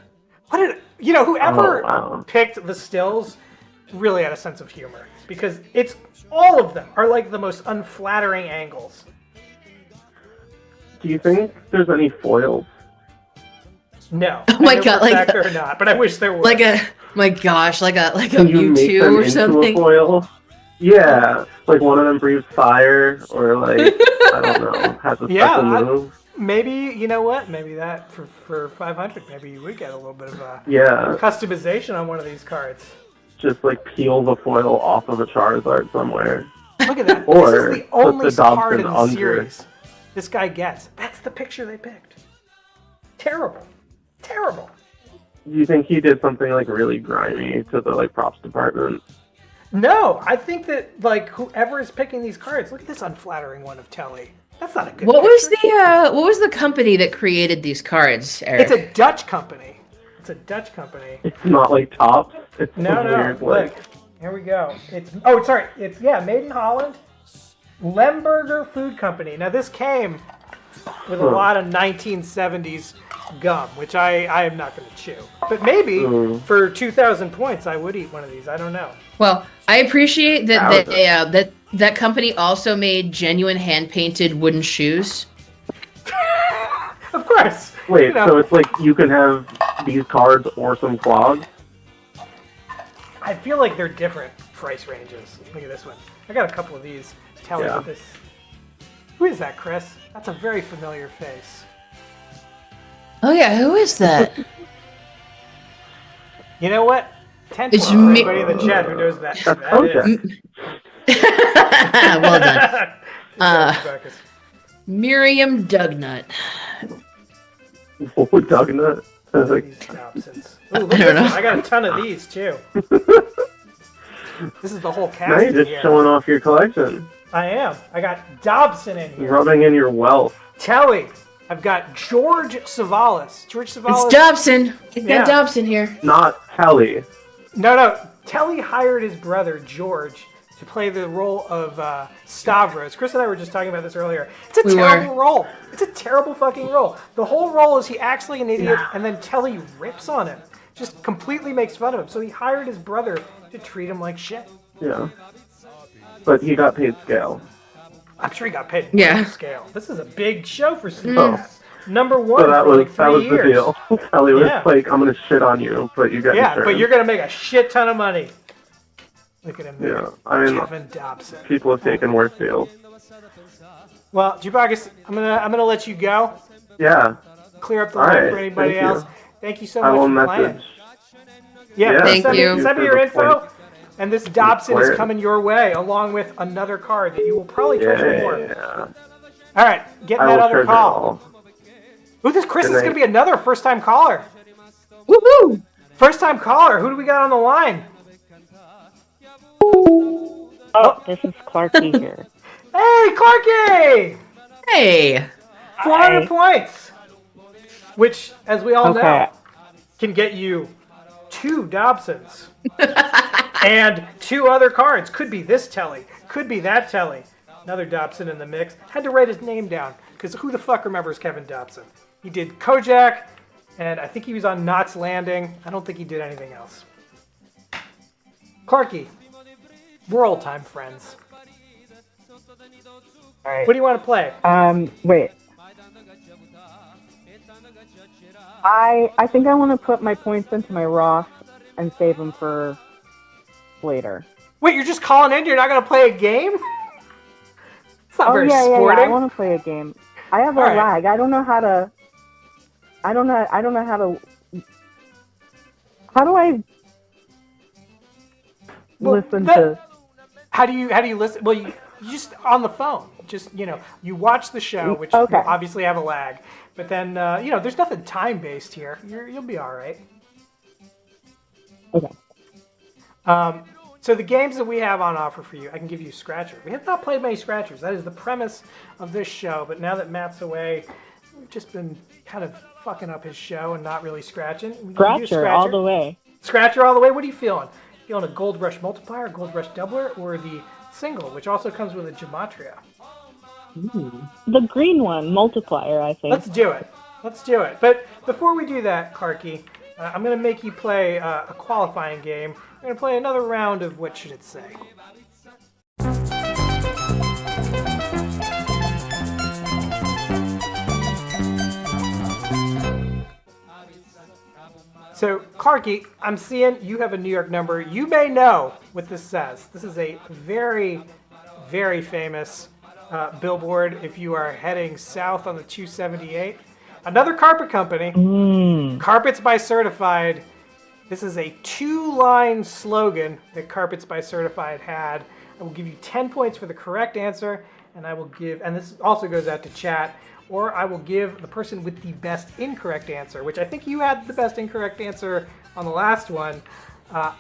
Whoever picked the stills really had a sense of humor. Because all of them are like the most unflattering angles. Do you think there's any foils? No. Oh my God, like like or not, but I wish there were. Like a Can you make Mewtwo them or into something. a foil? Yeah, like one of them breathes fire, or like I don't know, has a special move. Maybe, you know what? Maybe that for 500, maybe you would get a little bit of customization on one of these cards. Just like peel the foil off of a Charizard somewhere. Look at that. Or this is the only put the card in Dobson the under. series this guy gets. That's the picture they picked. Terrible. Terrible. Do you think he did something like really grimy to the like props department? No, I think that like whoever is picking these cards, look at this unflattering one of Telly. That's not a good What picture. was the company that created these cards, Eric? It's a Dutch company. It's not like Tops. It's No, some weird, look. like Here we go. It's made in Holland. Lemberger Food Company. Now this came with a lot of 1970s gum, which I am not going to chew. But maybe for 2,000 points, I would eat one of these. I don't know. Well, I appreciate that that company also made genuine hand-painted wooden shoes. Of course. Wait, so it's like you can have these cards or some clogs? I feel like they're different price ranges. Look at this one. I got a couple of these. Tell me what this. Who is that, Chris? That's a very familiar face. Oh yeah, who is that? You know what? 10 It's for everybody in the chat who knows that. Well done. Miriam Dugnut. Oh, Dugnut? Ooh, look at this one. I got a ton of these too. This is the whole cast. Now you're just here. showing off your collection. I am. I got Dobson in here. Rubbing in your wealth. Telly. I've got George Savalas. It's Dobson. It's got Dobson here. Not Telly. No. Telly hired his brother, George, to play the role of Stavros. Chris and I were just talking about this earlier. It's a terrible role. It's a terrible fucking role. The whole role is he acts like an idiot, and then Telly rips on him. Just completely makes fun of him. So he hired his brother to treat him like shit. Yeah. But he got paid scale. I'm sure he got paid scale. This is a big show for CBS. Number one So that for was like 3 years. the deal. Telly was like, I'm gonna shit on you, but you got insurance. But you're gonna make a shit ton of money. Look at him there. Yeah, I mean, Kevin Dobson. people have taken worse deals. Well, Jubagus, I'm gonna let you go. Yeah. Clear up the All line right, for anybody thank else. you. Thank you so I much will for message. playing. Yeah, thank you. Send me your info. And this Dobson is Square. coming your way, along with another card that you will probably treasure more. Yeah. All right, getting that other call. Ooh, this Chris is going to be another first-time caller. Woohoo! First-time caller. Who do we got on the line? Oh, this is Clarky here. Hey, Clarky! Hey! 400 points. which, as we all Okay. know, can get you 2 Dobsons and 2 other cards. Could be this telly, could be that telly. Another Dobson in the mix. Had to write his name down because who the fuck remembers Kevin Dobson? He did Kojak, and I think he was on Knots Landing. I don't think he did anything else. Clarky, we're old time friends. All right. What do you want to play? Wait. I think I want to put my points into my Roth and save them for later. Wait, you're just calling in? You're not going to play a game? It's not very yeah, sporting. yeah. I want to play a game. I have a lag. I don't know how to. I don't know how to. How do I listen to? How do you listen? Well, you just on the phone. Just you watch the show, which will obviously have a lag. But then there's nothing time based here. You'll be all right. Okay. So the games that we have on offer for you, I can give you a scratcher. We have not played many scratchers. That is the premise of this show. But now that Matt's away, we've just been kind of fucking up his show and not really scratching. Scratcher all the way. Scratcher all the way. What are you feeling? Feeling a Gold Rush multiplier, Gold Rush doubler, or the single, which also comes with a gematria? Ooh. The green one, multiplier, I think. Let's do it. But before we do that, Clarky, I'm going to make you play a qualifying game. We're going to play another round of What Should It Say? So, Clarky, I'm seeing you have a New York number. You may know what this says. This is a very, very famous billboard if you are heading south on the 278. Another carpet company, Carpets by Certified. This is a 2-line slogan that Carpets by Certified had. I will give you 10 points for the correct answer, and I will give, and this also goes out to chat, or I will give the person with the best incorrect answer, which I think you had the best incorrect answer on the last one. I'm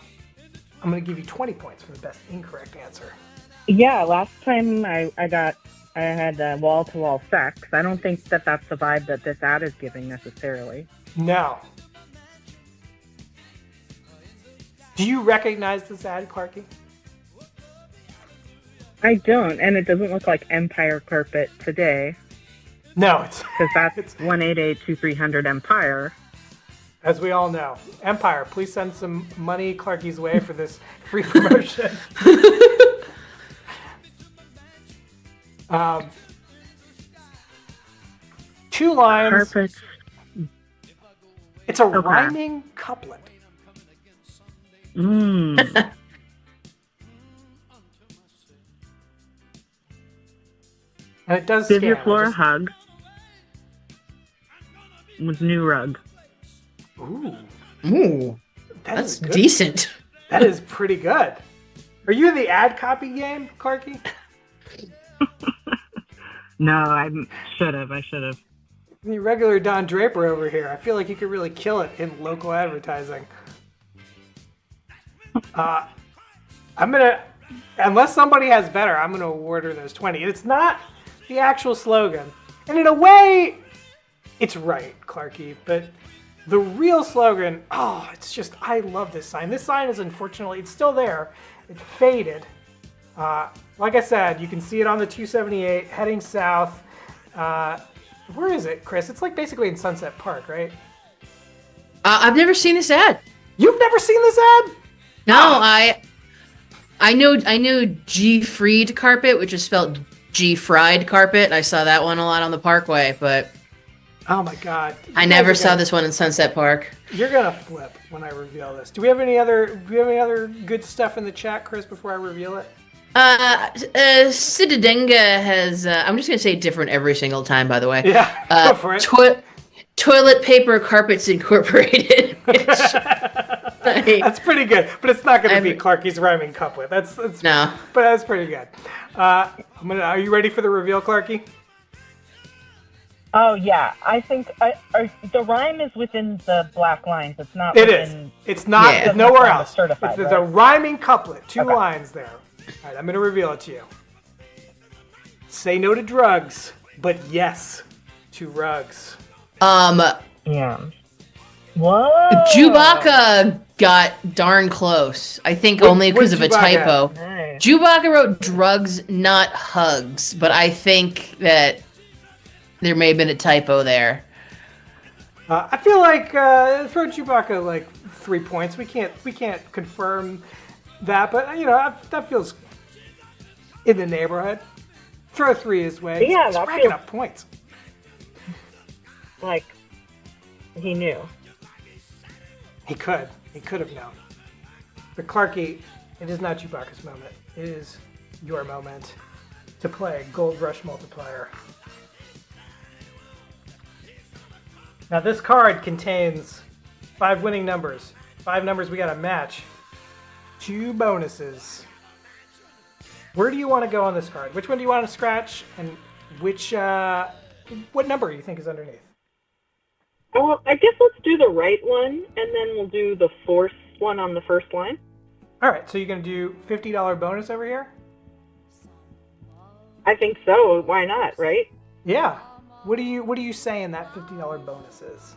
going to give you 20 points for the best incorrect answer. Yeah, last time I had wall-to-wall sex. I don't think that that's the vibe that this ad is giving necessarily. No. Do you recognize this ad, Clarky? I don't, and it doesn't look like Empire Carpet today. No, it's because that's 188-2300 Empire. As we all know, Empire, please send some money Clarky's way for this free promotion. 2 lines. Carpets. It's a rhyming couplet. And it does give your scan. floor a hug with new rug. Ooh. That's decent. That is pretty good. Are you in the ad copy game, Clarky? No, I should have. The regular Don Draper over here. I feel like you could really kill it in local advertising. I'm gonna, unless somebody has better, I'm gonna award her those 20. It's not the actual slogan, and in a way, it's right, Clarky. But the real slogan, it's just, I love this sign. This sign is unfortunately, it's still there. It faded. Like I said, you can see it on the 278 heading south. Where is it, Chris? It's like basically in Sunset Park, right? I've never seen this ad. You've never seen this ad? No, I know G Fried carpet, which is spelled G Fried carpet. I saw that one a lot on the Parkway, but oh my God, I never saw this one in Sunset Park. You're gonna flip when I reveal this. Do we have any other good stuff in the chat, Chris? Before I reveal it. Sidadenga has. I'm just gonna say it different every single time. By the way. Yeah. Go for it. Toilet Paper Carpets Incorporated. That's pretty good, but it's not going to be Clarky's rhyming couplet. That's no, but that's pretty good. Are you ready for the reveal, Clarky? Oh yeah, I think the rhyme is within the black lines. It's not. It is. It's not. Yeah. Nowhere else. It's a rhyming couplet. 2 lines there. All right, I'm going to reveal it to you. Say no to drugs, but yes to rugs. Yeah. Whoa. Chewbacca got darn close. I think only because of a typo. Nice. Chewbacca wrote drugs, not hugs, but I think that there may have been a typo there. I feel like throw Chewbacca like 3 points. We can't confirm that, but that feels in the neighborhood. Throw 3 his way. Yeah, He's that racking feels up points. Like he knew. He could have known. But Clarky, it is not Chewbacca's moment. It is your moment to play Gold Rush Multiplier. Now this card contains 5 winning numbers, 5 numbers we gotta match, 2 bonuses. Where do you want to go on this card? Which one do you want to scratch, and what number you think is underneath? Oh, I guess let's do the right one, and then we'll do the fourth one on the first line. All right, so you're gonna do $50 bonus over here? I think so. Why not, right? Yeah. What do you saying that $50 bonus is?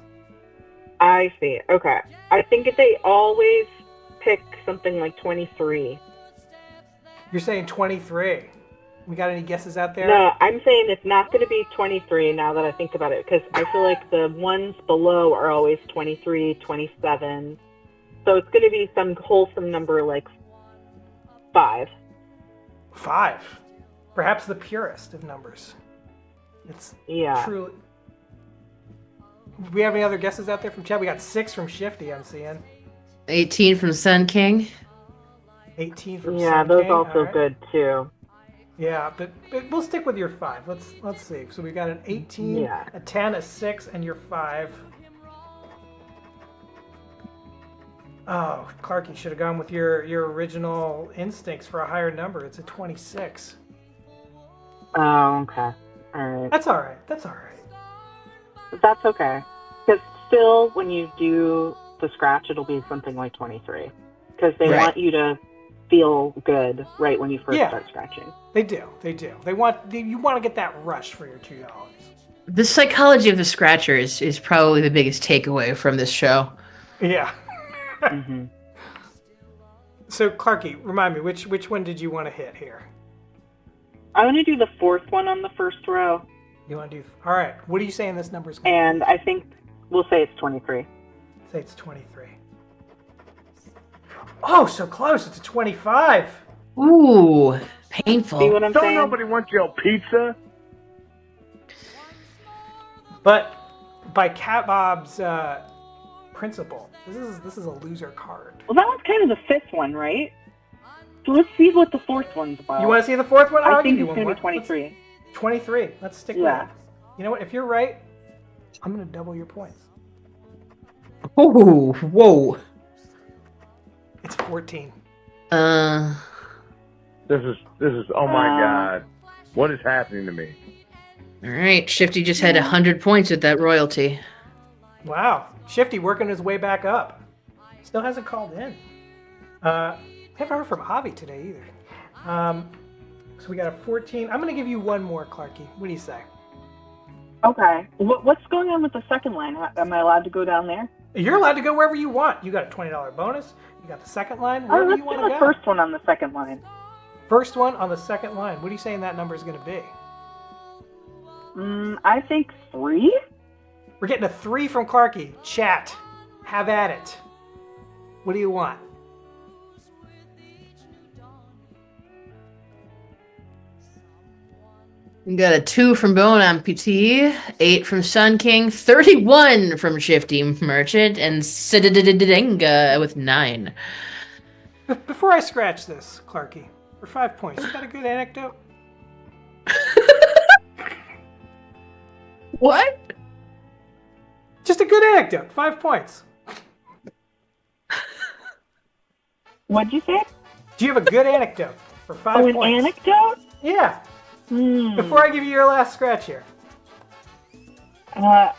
I see. Okay. I think that they always pick something like 23. You're saying 23. We got any guesses out there? No, I'm saying it's not going to be 23 now that I think about it, because I feel like the ones below are always 23, 27. So it's going to be some wholesome number like 5. 5. Perhaps the purest of numbers. It's truly... Do we have any other guesses out there from chat? We got 6 from Shifty, I'm seeing. 18 from Sun King. 18 from Sun Yeah, those King. also right. good too. Yeah, but we'll stick with your 5. Let's see. So we got an 18, a 10, a 6, and your 5. Oh, Clarky should have gone with your original instincts for a higher number. It's a 26. Oh, okay. All right. That's all right. That's all right. That's okay. Because still, when you do the scratch, it'll be something like 23. Because they want you to feel good right when you first start scratching. They do. You want to get that rush for your $2. The psychology of the scratcher is probably the biggest takeaway from this show. Yeah. Mm-hmm. So, Clarky, remind me, which one did you want to hit here? I want to do the fourth one on the first row. You want to do... All right. What are you saying this number's going to be? And I think we'll say it's 23. Say it's 23. Oh, so close. It's a 25. Ooh, painful. See what I'm saying? Don't nobody want your pizza? But by Cat Bob's principle, this is a loser card. Well, that one's kind of the fifth one, right? So let's see what the fourth one's about. You want to see the fourth one? I think it's going to be 23. 23. Let's stick with it. You know what? If you're right, I'm going to double your points. Oh, whoa. It's 14. This is oh my god. What is happening to me? All right, Shifty just had 100 points with that royalty. Wow. Shifty working his way back up. Still hasn't called in. Haven't heard from Avi today either. So we got a 14. I'm going to give you one more, Clarky. What do you say? Okay. What's going on with the second line? Am I allowed to go down there? You're allowed to go wherever you want. You got a $20 bonus. You got the second line. Wherever you want to go. Let's do the first one on the second line. First one on the second line. What are you saying that number is going to be? I think 3. We're getting a 3 from Clarky. Chat. Have at it. What do you want? We got a 2 from Bone Amputee, 8 from Sun King, 31 from Shifty Merchant, and Sidididinga with 9. Before I scratch this, Clarky, for 5 points, you got a good anecdote? What? Just a good anecdote. 5 points. What'd you say? Do you have a good anecdote for 5 points? An anecdote? Yeah. Before I give you your last scratch here. Yeah,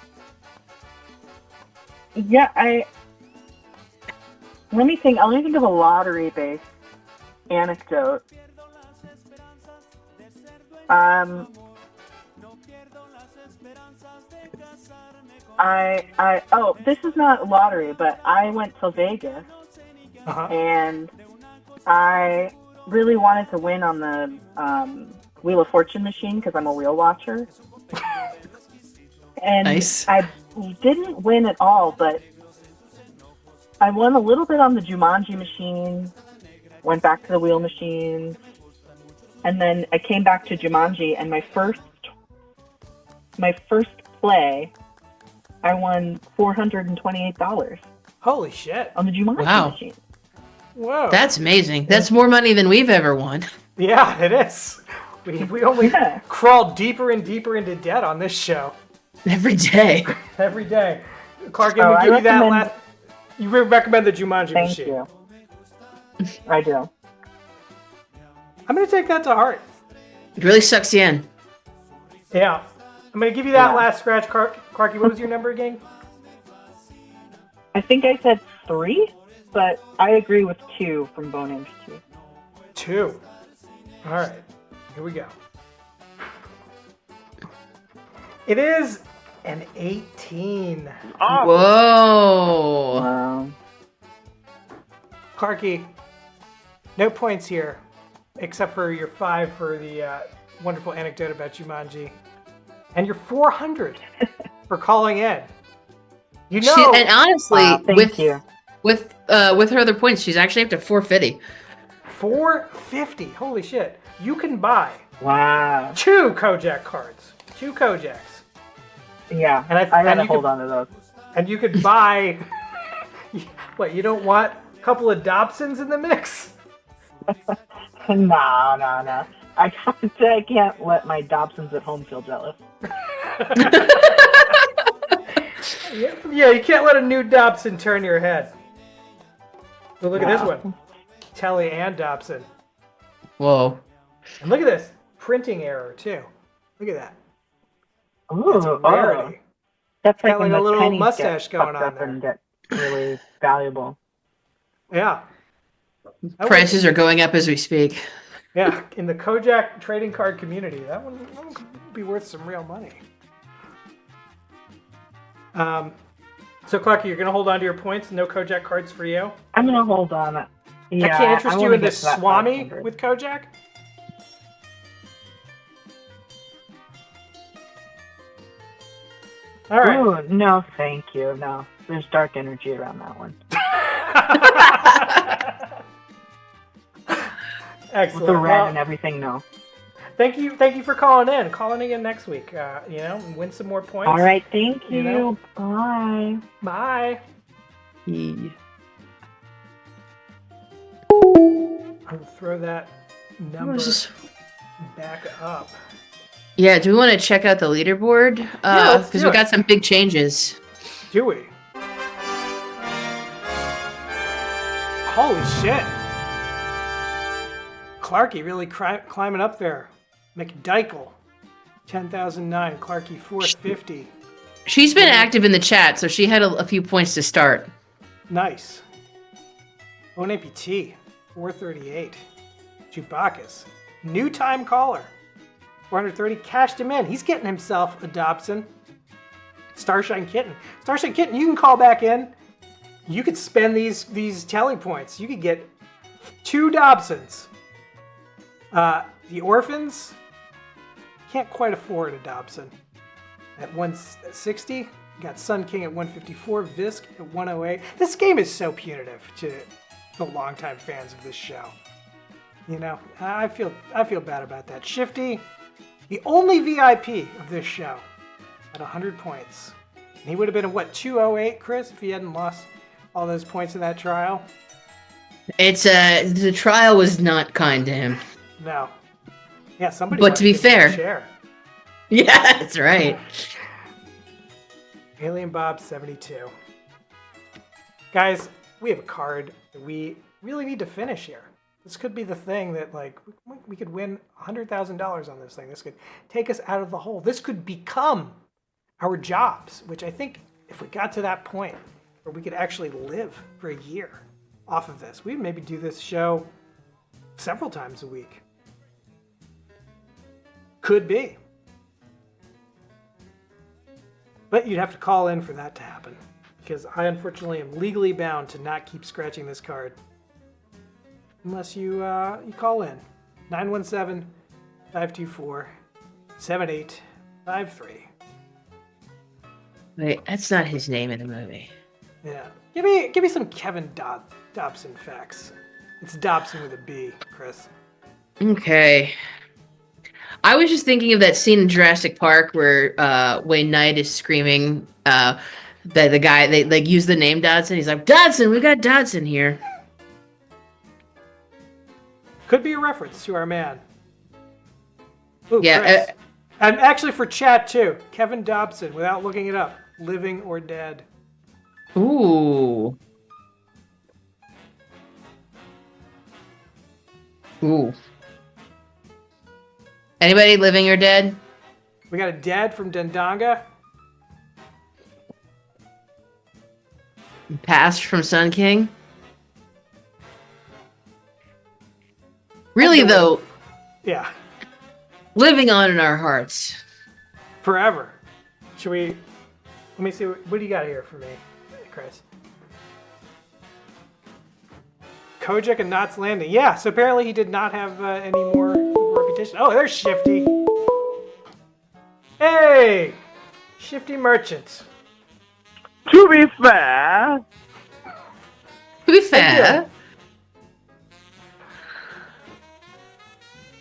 let me think. I'll think of a lottery-based anecdote. Oh, this is not lottery, but I went to Vegas and I really wanted to win on the Wheel of Fortune machine because I'm a wheel watcher. And Nice. I didn't win at all, but I won a little bit on the Jumanji machine, went back to the wheel machine, and then I came back to Jumanji, and my first play, I won $428. Holy shit. On the Jumanji Wow. machine. Whoa. That's amazing. That's more money than we've ever won. Yeah, it is. We only crawl deeper and deeper into debt on this show. Every day. Every day. Clark, I'm going to give you that last... You recommend the Jumanji machine. Thank you. I do. I'm going to take that to heart. It really sucks you in. Yeah. I'm going to give you that last scratch, Clarky. What was your number again? I think I said 3, but I agree with 2 from Bone Inch 2. 2. All right. Here we go. It is an 18. Oh. Whoa. Wow. Clarky, no points here, except for your 5 for the wonderful anecdote about Jumanji. And your 400 for calling in. You know, and honestly, with her other points, she's actually up to 450. 450. Holy shit! You can buy 2 Kojak cards. 2 Kojaks. Yeah, and I had to hold on to those. And you could buy. What? You don't want a couple of Dobsons in the mix? No. I can't let my Dobsons at home feel jealous. Yeah, you can't let a new Dobson turn your head. But look at this one. Telly and Dobson. Whoa. And look at this. Printing error, too. Look at that. Ooh, That's a rarity. That's got when like a the little pennies mustache get going fucked on up there. and get really valuable. Yeah. Prices are going up as we speak. Yeah, in the Kojak trading card community, that one could be worth some real money. So, Clarky, you're going to hold on to your points? No Kojak cards for you? I'm going to hold on. Yeah, I can't interest you in this this Swami with Kojak? All right. Ooh, no, thank you. No, there's dark energy around that one. Excellent. With the red and everything, no. Thank you for calling in. Calling again next week. And win some more points. All right, thank you. know? Bye. Bye. Yeah. I'm gonna throw that number back up. Yeah, do we want to check out the leaderboard? Let's Because do we it. got some big changes. Do we? Holy shit. Clarky really climbing up there. McDykel, 10,009. Clarky, 450. She's been active in the chat, so she had a few points to start. Nice. Bon Appetit, 438. Chewbacca's, new time caller, 430. Cashed him in. He's getting himself a Dobson. Starshine Kitten. Starshine Kitten, you can call back in. You could spend these tally points. You could get 2 Dobsons. The Orphans can't quite afford a Dobson. At 160, you got Sun King at 154, Visk at 108. This game is so punitive to the longtime fans of this show. You know, I feel bad about that. Shifty, the only VIP of this show, at 100 points. And he would have been at what, 208, Chris, if he hadn't lost all those points in that trial? It's the trial was not kind to him. No. Yeah, somebody. But to be fair, share. Yeah, that's right. Alien Bob 72. Guys, we have a card that we really need to finish here. This could be the thing that, like, we could win $100,000 on this thing. This could take us out of the hole. This could become our jobs, which I think if we got to that point where we could actually live for a year off of this, we'd maybe do this show several times a week. Could be. But you'd have to call in for that to happen. Because I unfortunately am legally bound to not keep scratching this card. Unless you call in. 917-524-7853. Wait, that's not his name in the movie. Yeah. Give me some Kevin Dobson facts. It's Dobson with a B, Chris. Okay. I was just thinking of that scene in Jurassic Park where Wayne Knight is screaming that the guy, they like use the name Dodson. He's like, Dodson, we got Dodson here. Could be a reference to our man. Ooh, Yeah. Chris. And actually for chat too, Kevin Dobson, without looking it up, living or dead. Ooh. Ooh. Anybody living or dead? We got a dead from Dendanga. Passed from Sun King? Really, though, Yeah, living on in our hearts. forever. Should we? Let me see. What do you got here for me, Chris? Kojak and Knots Landing. Yeah, so apparently he did not have any more repetition. Oh, there's Shifty. Hey, Shifty Merchant. To be fair,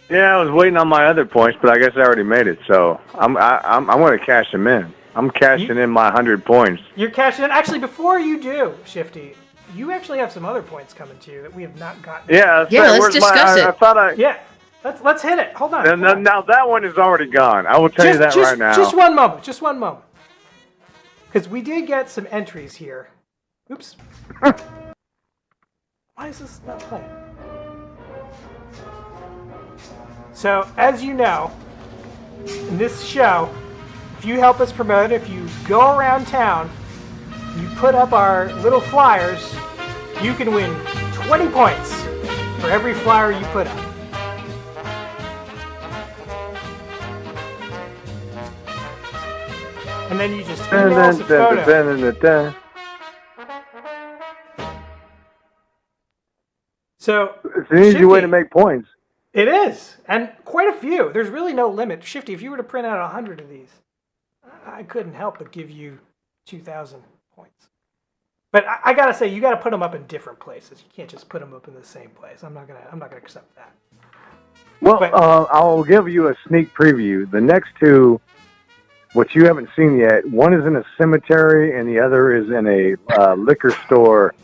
yeah, I was waiting on my other points, but I guess I already made it. So I'm going to cash them in. I'm cashing in my 100 points. You're cashing in. Actually, before you do, Shifty, you actually have some other points coming to you that we have not gotten. Yeah, let's discuss it. I thought Yeah, let's hit it. Hold on. Hold on. Now that one is already gone. I will tell you that right now. Just one moment. Just one moment. Because we did get some entries here. Oops. Why is this not playing? So, as you know, in this show, if you help us promote it, if you go around town, you put up our little flyers, you can win 20 points for every flyer you put up. And then you just email us a photo. So It's an easy way to make points. It is, and quite a few. There's really no limit. Shifty, if you were to print out 100 of these, I couldn't help but give you 2,000 points. But I gotta say, you gotta put them up in different places. You can't just put them up in the same place. I'm not gonna accept that. Well, I'll give you a sneak preview. The next two, which you haven't seen yet, one is in a cemetery and the other is in a liquor store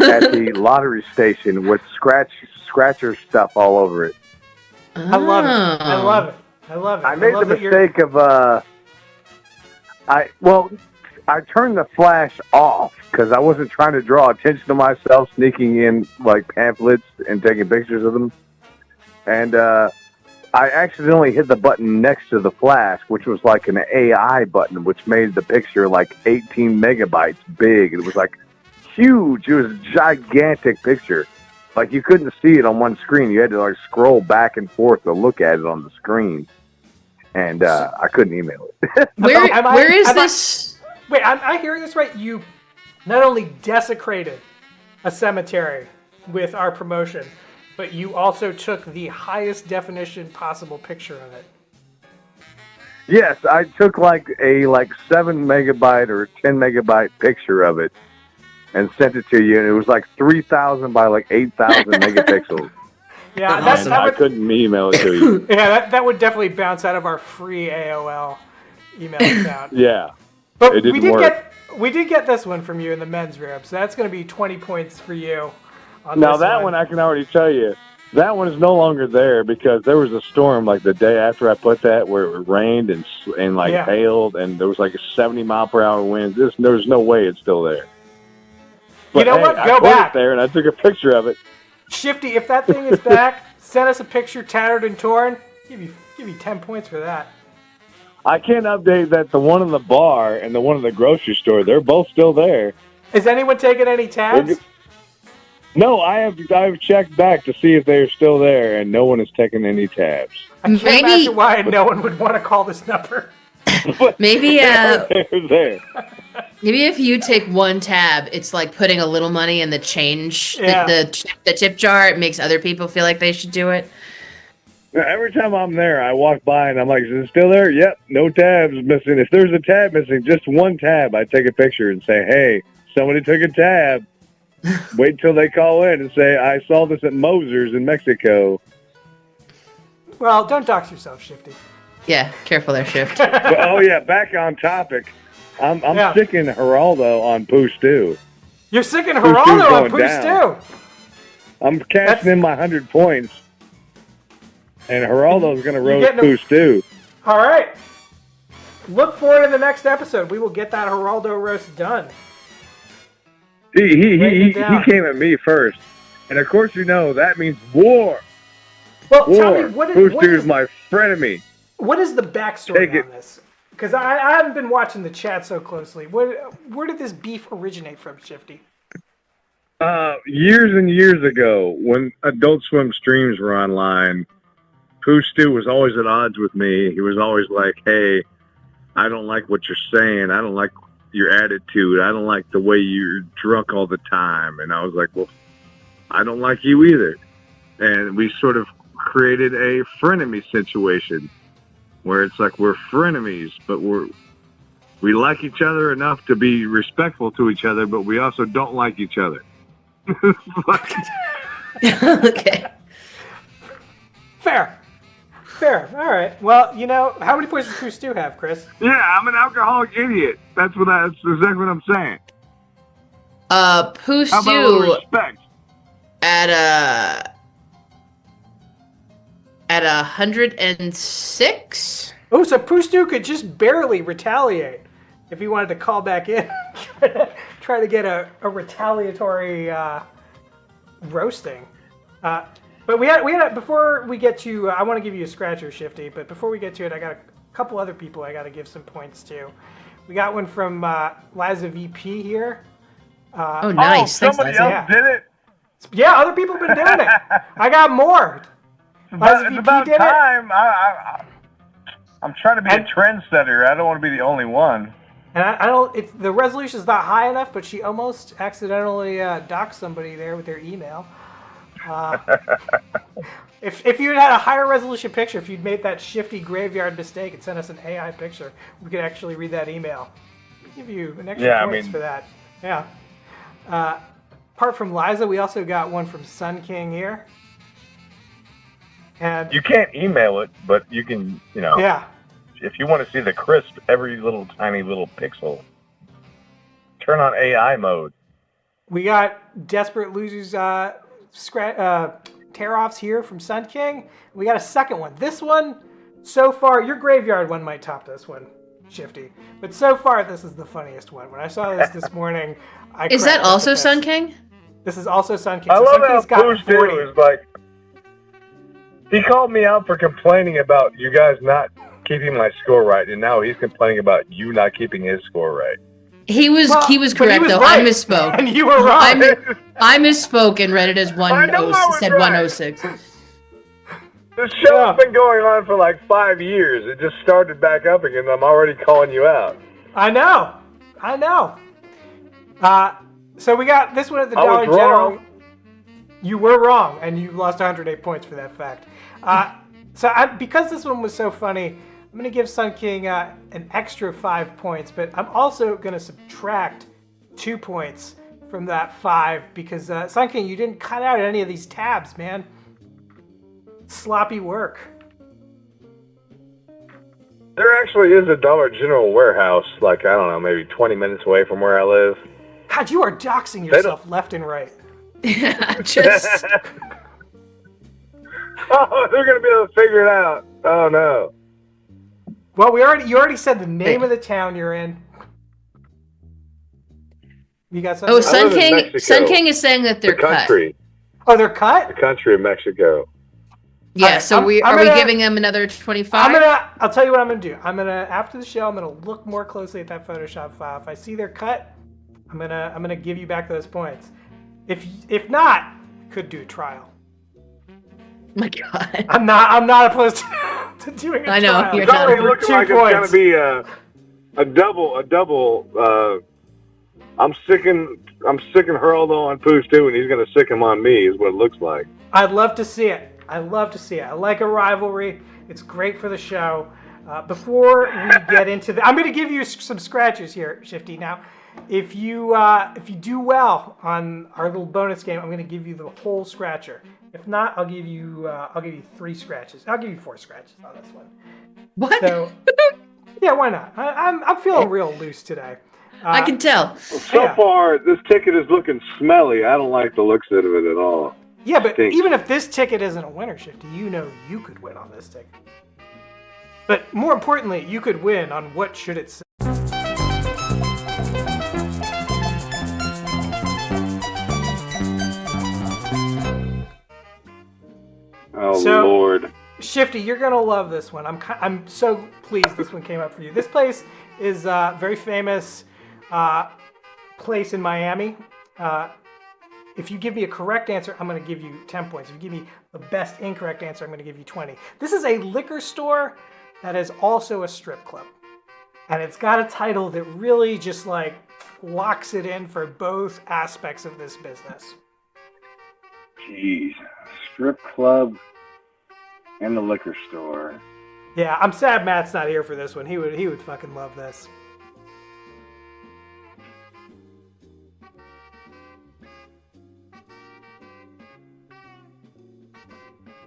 at the lottery station with scratcher stuff all over it. I love it. I love it. I love it. I made the mistake of I turned the flash off because I wasn't trying to draw attention to myself sneaking in like pamphlets and taking pictures of them. And I accidentally hit the button next to the flash, which was like an AI button, which made the picture like 18 megabytes big. It was like huge. It was a gigantic picture. Like you couldn't see it on one screen. You had to like scroll back and forth to look at it on the screen. And I couldn't email it. Where is this? Wait, am I hearing this right? You not only desecrated a cemetery with our promotion, but you also took the highest definition possible picture of it. Yes, I took like a 7 megabyte or 10 megabyte picture of it and sent it to you, and it was like 3,000 by like 8,000 megapixels. Yeah, I couldn't email it to you. Yeah, that would definitely bounce out of our free AOL email account. Yeah, but it didn't work. We did get this one from you in the men's room, so that's going to be 20 points for you. Now that one I can already tell you, that one is no longer there because there was a storm like the day after I put that where it rained and hailed and there was like a 70-mile-per-hour wind. There's no way it's still there. But, you know what? Go I put back it there and I took a picture of it. Shifty, if that thing is back, send us a picture tattered and torn. Give you 10 points for that. I can update that the one in the bar and the one in the grocery store, they're both still there. Is anyone taking any tabs? No, I've checked back to see if they're still there, and no one has taken any tabs. I can't imagine why no one would want to call this number. Maybe there. maybe if you take one tab, it's like putting a little money in the change, Yeah. the tip jar. It makes other people feel like they should do it. Every time I'm there, I walk by and I'm like, is it still there? Yep, no tabs missing. If there's a tab missing, just one tab, I take a picture and say, hey, somebody took a tab. Wait till they call in and say, I saw this at Moser's in Mexico. Well, don't dox yourself, Shifty. Yeah, careful there, Shift. But, oh, yeah, back on topic. I'm sticking Geraldo on Pooh Stew. You're sick of Pooh Geraldo Stew's on going Pooh down. Stew. I'm cashing in my 100 points. And Geraldo's going to roast getting Pooh Stew. All right. Look forward to the next episode. We will get that Geraldo roast done. He came at me first. And, of course, you know, that means war. Well, tell War. me, what Pooh is Stew's my frenemy. what is the backstory Take it. on this? Because I haven't been watching the chat so closely. Where did this beef originate from, Shifty? Years and years ago, when Adult Swim streams were online, Pooh Stew was always at odds with me. He was always like, hey, I don't like what you're saying. I don't like your attitude. I don't like the way you're drunk all the time. And I was like, well, I don't like you either. And we sort of created a frenemy situation where it's like we're frenemies, but we like each other enough to be respectful to each other, but we also don't like each other. Okay. Fair. All right. Well, you know, how many points does Pooh Stew have, Chris? Yeah, I'm an alcoholic idiot. That's exactly what I'm saying. Pooh How about a little Stew respect? at 106. Oh, so Pooh Stew could just barely retaliate if he wanted to call back in. Try to get a retaliatory roasting. But we had before we get to, I want to give you a scratcher, Shifty, but before we get to it, I got a couple other people I got to give some points to. We got one from Liza VP here. Oh, nice. Thanks, Somebody Liza. else did it. Yeah, other people have been doing it. I got more. Liza VP about did time. I'm trying to be a trendsetter. I don't want to be the only one. And I don't. The resolution's not high enough, but she almost accidentally doxed somebody there with their email. If you had a higher resolution picture, if you'd made that Shifty graveyard mistake and sent us an AI picture, we could actually read that email. We'd give you an extra points for that. Yeah. Apart from Liza, we also got one from Sun King here. And You can't email it, but you can, yeah. if you want to see the crisp, every little tiny little pixel, turn on AI mode. We got Desperate Losers tear-offs here from Sun King. We got a second one. This one, so far, your graveyard one might top this one, Shifty. But so far, this is the funniest one. When I saw this morning, Is that also Sun King? This is also Sun King. I So love Sun how King's got Pooh 40. Stew is like, he called me out for complaining about you guys not keeping my score right, and now he's complaining about you not keeping his score right. He was Well, correct but he was though. right. I misspoke. And you were wrong. I misspoke and read it as I know I was said right. 106. This show's been going on for like 5 years. It just started back up again. I'm already calling you out. I know. So we got this one at the I Dollar was General. wrong. You were wrong, and you lost 108 points for that fact. Because this one was so funny, I'm going to give Sun King an extra 5 points, but I'm also going to subtract 2 points from that 5 because, Sun King, you didn't cut out any of these tabs, man. Sloppy work. There actually is a Dollar General warehouse, like, I don't know, maybe 20 minutes away from where I live. God, you are doxing yourself left and right. Just Oh, they're going to be able to figure it out. Oh, no. Well, you already said the name of the town you're in. You got something? Oh, I live in Mexico. Sun King is saying that they're The country. Oh, they're cut? The country of Mexico. cut. Yeah, Alright, so I'm are we gonna- giving them another 25? I'll tell you what I'm gonna do. After the show, I'm gonna look more closely at that Photoshop file. If I see they're cut, I'm gonna give you back those points. If not, could do a trial. My God. I'm not opposed to to doing a I know, trial. you're It's already done. looking 2 like points. it's gonna be a double. I'm sicking Geraldo on Poos too, and he's gonna sick him on me. Is what it looks like. I'd love to see it. I like a rivalry. It's great for the show. Before we get into I'm going to give you some scratches here, Shifty. Now, if you do well on our little bonus game, I'm going to give you the whole scratcher. If not, I'll give you 3 scratches. I'll give you 4 scratches on this one. What? So, yeah, why not? I'm feeling real loose today. I can tell. So far, this ticket is looking smelly. I don't like the looks of it at all. Yeah, but Stinks. even if this ticket isn't a winner, Shifty, you know you could win on this ticket. But more importantly, you could win on what should it say. Oh So- Lord! Shifty, you're gonna love this one. I'm so pleased this one came up for you. This place is a very famous place in Miami. If you give me a correct answer, I'm gonna give you 10 points. If you give me the best incorrect answer, I'm gonna give you 20. This is a liquor store that is also a strip club, and it's got a title that really just like locks it in for both aspects of this business. Jeez, strip club and the liquor store. Yeah, I'm sad Matt's not here for this one. He would fucking love this.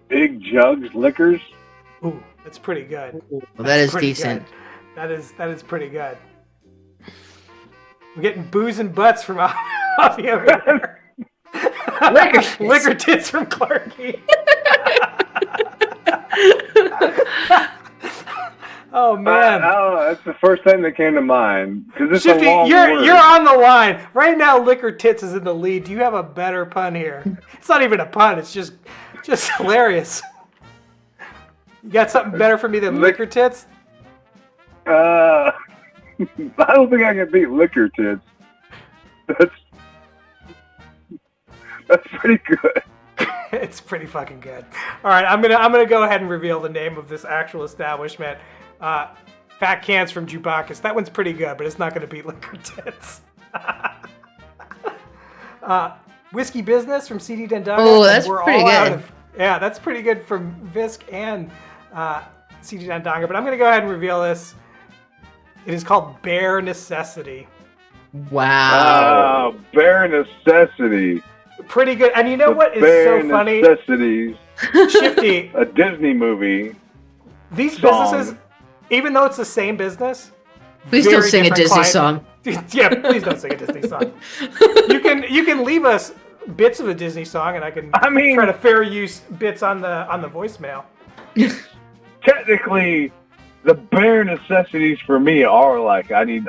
Big Jugs Liquors. Ooh, that's pretty good. Well, that is Pretty decent. good. That is pretty good. We're getting booze and butts from Avi over there. Liquor tits from Clarky. Oh man. That's the first thing that came to mind. Because it's Shifty, a long word. you're on the line. Right now, Liquor Tits is in the lead. Do you have a better pun here? It's not even a pun. It's just hilarious. You got something better for me than Liquor Tits? I don't think I can beat Liquor Tits. That's pretty good. It's pretty fucking good. All right, I'm gonna go ahead and reveal the name of this actual establishment. Fat Cans from Jubakis. That one's pretty good, but it's not gonna beat Liquor Tits. Whiskey Business from CD Dendanga. Oh, that's pretty good. Yeah, that's pretty good from Visk and CD Dendanga. But I'm gonna go ahead and reveal this. It is called Bare Necessity. Wow. Bare Necessity. Pretty good. And you know what is Bare so funny? Necessities. Shifty. A Disney movie. These Song. businesses, even though it's the same business, Please don't very sing a different Disney client- song. Yeah, please don't sing a Disney song. You can leave us bits of a Disney song, and I mean, try to fair use bits on the voicemail. Technically, the bare necessities for me are like I need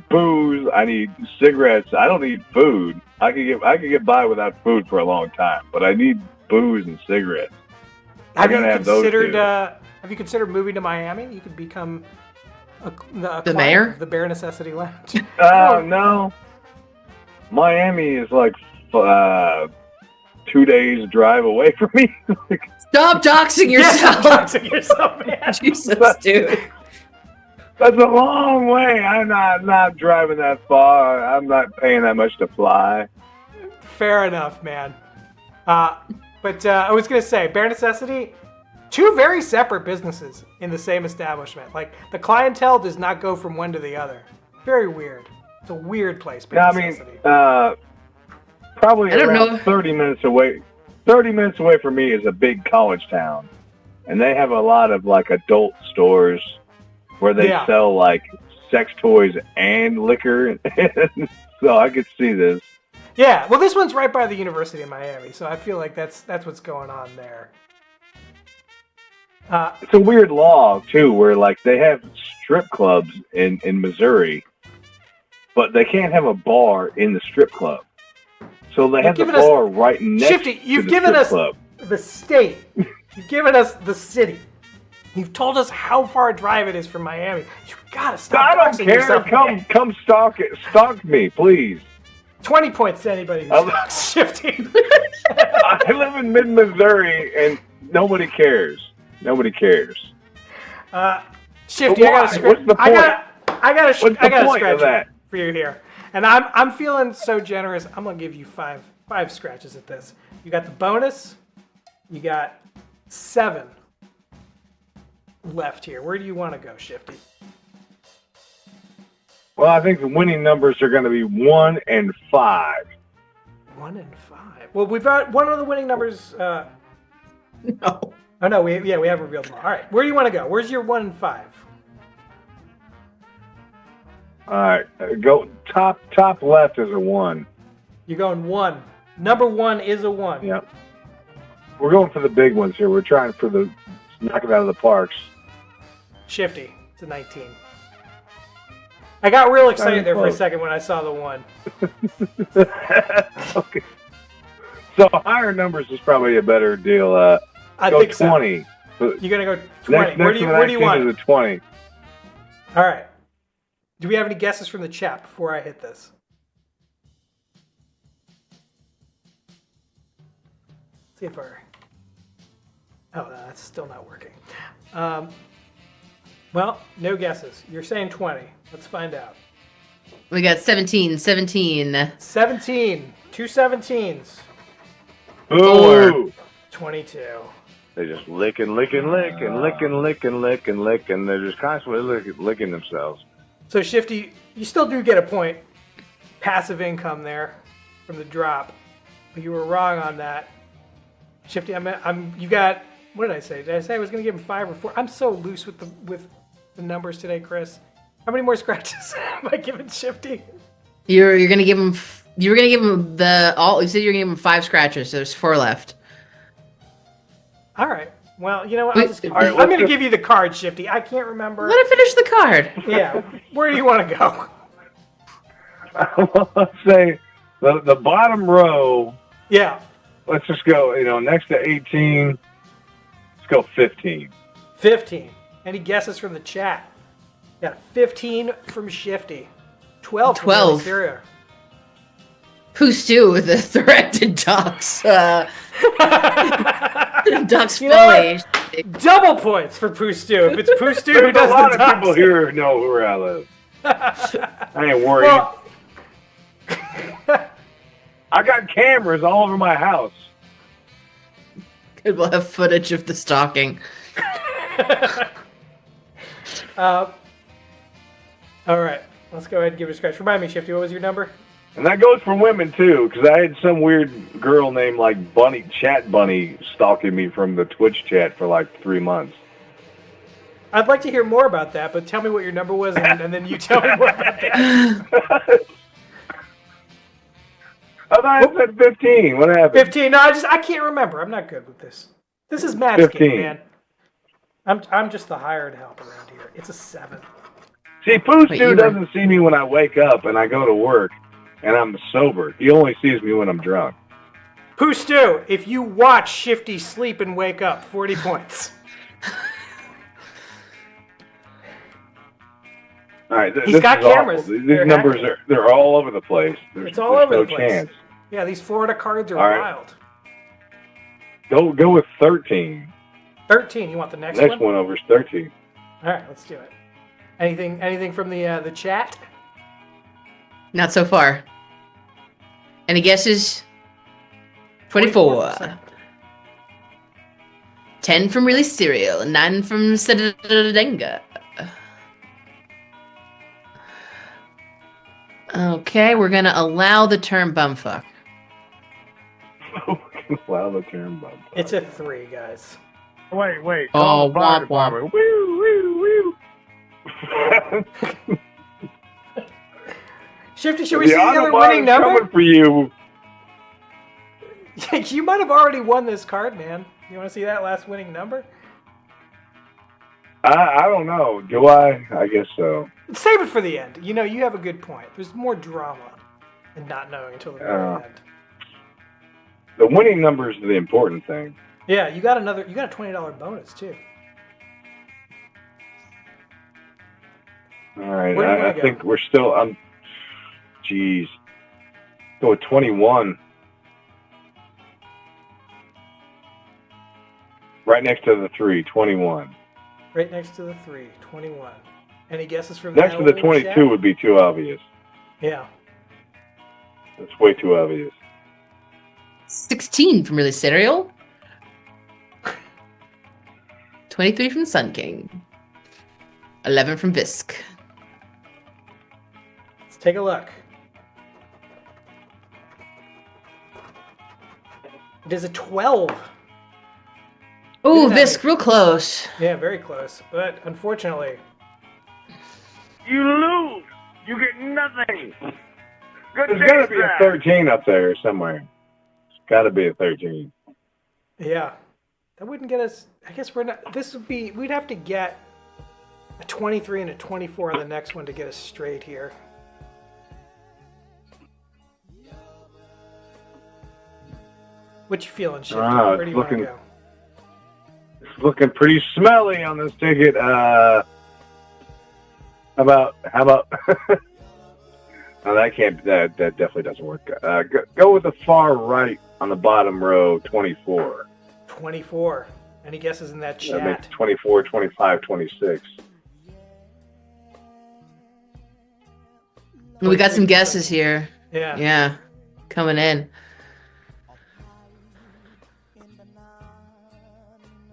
booze, I need cigarettes. I don't need food. I can get by without food for a long time, but I need booze and cigarettes. Have you gotta have those considered? two. Have you considered moving to Miami? You could become the client mayor? of the Bare Necessity Lounge. No. Miami is like 2 days drive away from me. Stop doxing yourself. Doxing yourself, man. Jesus, dude. That's a long way. I'm not driving that far. I'm not paying that much to fly. Fair enough, man. But I was gonna say, Bare Necessity, 2 very separate businesses in the same establishment. Like the clientele does not go from one to the other. Very weird. It's a weird place. Bare Yeah, I Necessity. mean, probably I don't around know. 30 minutes away. 30 minutes away from me is a big college town, and they have a lot of like adult stores where they Yeah. sell like sex toys and liquor. So I could see this. Yeah, well, this one's right by the University of Miami, so I feel like that's what's going on there. It's a weird law too, where like they have strip clubs in Missouri, but they can't have a bar in the strip club. So they have the given us- bar right next Shifty, to you've the given strip us club. the state. You've given us the city. You've told us how far a drive it is from Miami. You gotta stop. I don't doxing care. yourself, man. Come stalk me, please. 20 points to anybody who stalks Shifty. I live in mid-Missouri, and nobody cares. Nobody cares. Shifty, I got to What's the point? I got to What's the point scratch of that? for you here. And I'm feeling so generous. I'm gonna give you five scratches at this. You got the bonus. You got 7 left here. Where do you want to go, Shifty? Well, I think the winning numbers are going to be 1 and 5. 1 and 5. Well, we've got one of the winning numbers. No. Oh no, we have revealed them all. All right, where do you want to go? Where's your 1 and 5? All right, go top left is a 1. You're going 1. Number 1 is a 1. Yep. We're going for the big ones here. We're trying for the knock it out of the parks. Shifty. It's a 19. I got real excited there for a second when I saw the 1. Okay. So higher numbers is probably a better deal. I go think 20. So. You're gonna go 20. Where do you want? Is a 20. All right. Do we have any guesses from the chat before I hit this? Let's see if our... Oh, no, that's still not working. Well, no guesses. You're saying 20. Let's find out. We got 17. 17. 2 17s. Ooh. 22. They just lick and lick and lick and lick and lick and lick and lick, and they're just constantly licking themselves. So, Shifty, you still do get a point. Passive income there from the drop. But you were wrong on that. Shifty, you got... What did I say? Did I say I was going to give him 5 or 4? I'm so loose with the numbers today, Chris. How many more scratches am I giving Shifty? You're gonna give him. You were gonna give him You said you're gonna give him 5 scratches. So there's 4 left. All right. Well, you know what? I'm going to give you the card, Shifty. I can't remember. Let him finish the card. Yeah. Where do you want to go? Well, let's say the bottom row. Yeah. Let's just go. Next to 18. Let's go 15. 15. Any guesses from the chat? Got 15 from Shifty. 12 from Syria. Who's Stu with the directed ducks? Ducks fully. Double points for Pooh Stew. If it's Pooh Stew who does the ducks. A lot of people here know where I live. I ain't worried. Well, I got cameras all over my house. We'll have footage of the stalking. All right. Let's go ahead and give it a scratch. Remind me, Shifty, what was your number? And that goes for women, too, because I had some weird girl named, Chat Bunny stalking me from the Twitch chat for, 3 months. I'd like to hear more about that, but tell me what your number was, and then you tell me more about that. I thought I said 15. What happened? 15. No, I can't remember. I'm not good with this. This is Matt's 15. game, man. I'm just the hired help around here. It's a 7. See, Pooh Stew doesn't see me when I wake up and I go to work and I'm sober. He only sees me when I'm drunk. Pooh Stew, if you watch Shifty sleep and wake up, 40 points. All right, He's got cameras. Awful. These numbers they're all over the place. It's all over the no place. Chance. Yeah, these Florida cards are All right. wild. Go with 13. 13. You want the next one? Next one over is 13. All right, let's do it. Anything from the chat? Not so far. Any guesses? 24. 24%. 10 from Really Cereal, and 9 from Sedadenga. Okay, we're gonna allow the term bumfuck. Allow the term bumfuck. It's a 3, guys. Wait. Oh, womp womp. Woo. Shifty, should we see the other winning number? Coming for you. You might have already won this card, man. You want to see that last winning number? I don't know. Do I? I guess so. Save it for the end. You have a good point. There's more drama in not knowing until the very end. The winning numbers are the important thing. Yeah, you got a $20 bonus too. All right, Where do you I wanna think go? we're still. Jeez. Go with 21. Right next to the 3, 21. Right next to the 3, 21. Any guesses from Next that to the old 22 chat? would be too obvious. Yeah. That's way too obvious. 16 from Really Cereal. 23 from Sun King. 11 from Visk. Let's take a look. It is a 12. Oh, Visk, real close. Yeah, very close. But unfortunately, You lose. You get nothing. There's got to be a 13 up there somewhere. There's got to be a 13. yeah, that wouldn't get us. I guess we're not. This would be. We'd have to get a 23 and a 24 on the next one to get us straight here. What you feeling, Shifty? Where do you want to go? It's looking pretty smelly on this ticket. How about? No, that can't. That definitely doesn't work. Go with the far right on the bottom row, 24. 24. Any guesses in that chat? That makes 24, 25, 26. We got some guesses here. Yeah. Yeah. Coming in.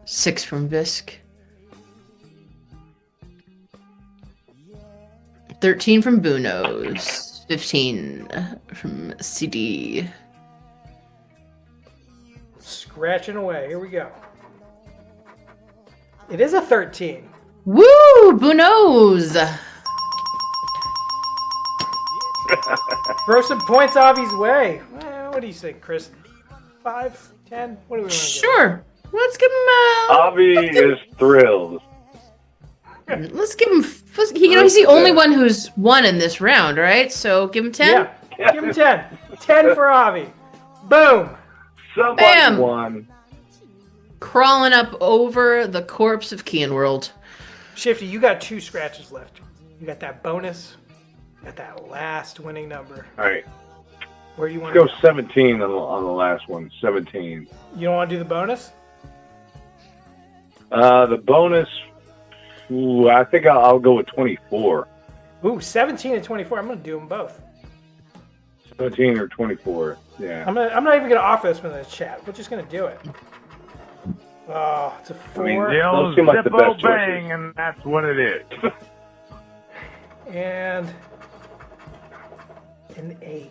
6 from Visk. 13 from Bunos. 15 from CD. Scratching away. Here we go. It is a 13. Woo! Bunos! Throw some points Avi's way. What do you think, Chris? 5, 10? What do we want to do? Sure. Let's give him Avi is thrilled. Let's give him. You know, he's the only one who's won in this round, right? So give him 10. Yeah, give him 10. 10 for Avi. Boom. Somebody Bam. won. Crawling up over the corpse of Kean World. Shifty, you got 2 scratches left. You got that bonus. You got that last winning number. All right. Where do you want Let's to go 17 on the last one. 17. You don't want to do the bonus? The bonus, ooh, I think I'll go with 24. Ooh, 17 and 24. I'm going to do them both. 17 or 24, yeah. I'm not even going to offer this one in the chat. We're just going to do it. Oh, it's a 4. I mean, they all seem like the best choices. And that's what it is. And an 8.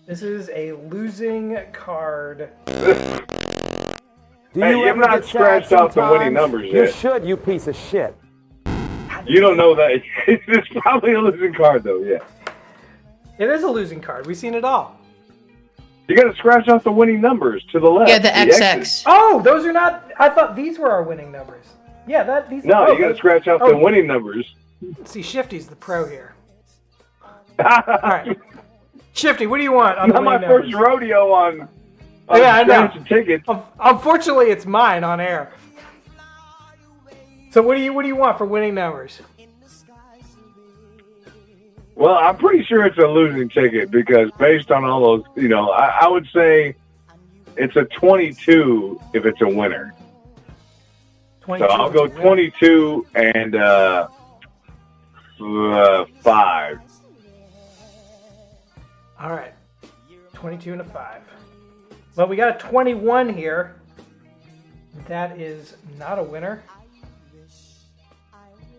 This is a losing card. Do Hey, you you've ever not get sad scratched out the winning sometimes? numbers You yet. should, you piece of shit. You don't know that. It's probably a losing card, though, yeah. It is a losing card. We've seen it all. You got to scratch off the winning numbers to the left. Yeah, the X's. XX. Oh, those are not. I thought these were our winning numbers. Yeah, these. No, oh, you got to those- scratch off oh, the winning numbers. See, Shifty's the pro here. All right, Shifty, what do you want on the Not my winning first numbers? rodeo on Yeah, I know. scratching tickets. Unfortunately, it's mine on air. So what do you want for winning numbers? Well, I'm pretty sure it's a losing ticket because based on all those, I would say it's a 22 if it's a winner. 22 So I'll go 22 and 5. All right, 22 and a 5. Well, we got a 21 here. That is not a winner.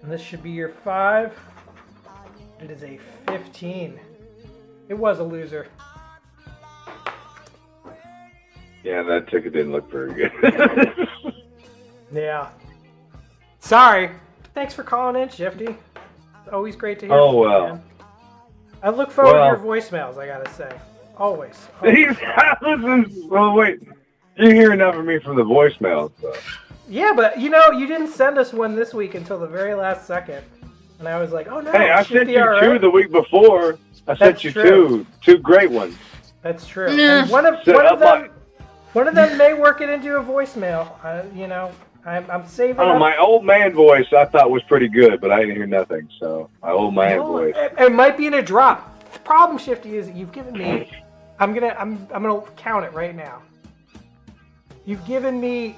And this should be your 5. It is a 15. It was a loser. Yeah, that ticket didn't look very good. Yeah. Sorry. Thanks for calling in, Shifty. It's always great to hear Oh, from you, well. man. I look forward Well. to your voicemails, I gotta say. Always. Well, wait. You hear enough of me from the voicemails, though. Yeah, but you didn't send us one this week until the very last second. And I was like, oh no, Hey, I Shifty, sent you all 2 right. the week before. I sent That's you true. two great ones. That's true. Nah. And one of them may work it into a voicemail. I'm saving Oh, up. my old man voice I thought was pretty good, but I didn't hear nothing. So my old man voice. It might be in a drop. The problem, Shifty, is that you've given me. I'm gonna count it right now. You've given me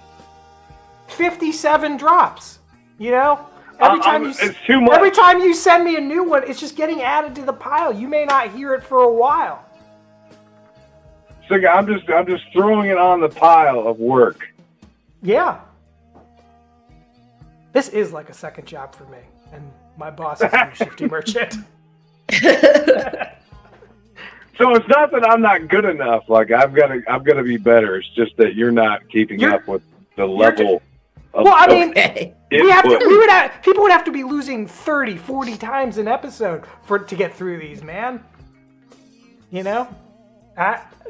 57 drops. You know, every time it's too much. Every time you send me a new one, it's just getting added to the pile. You may not hear it for a while. So I'm just throwing it on the pile of work. Yeah. This is like a second job for me, and my boss is a Shifty Merchant. So it's not that I'm not good enough. Like I've got to be better. It's just that you're not keeping up with the level. Well, I mean, input. people would have to be losing 30, 40 times an episode to get through these, man. You know?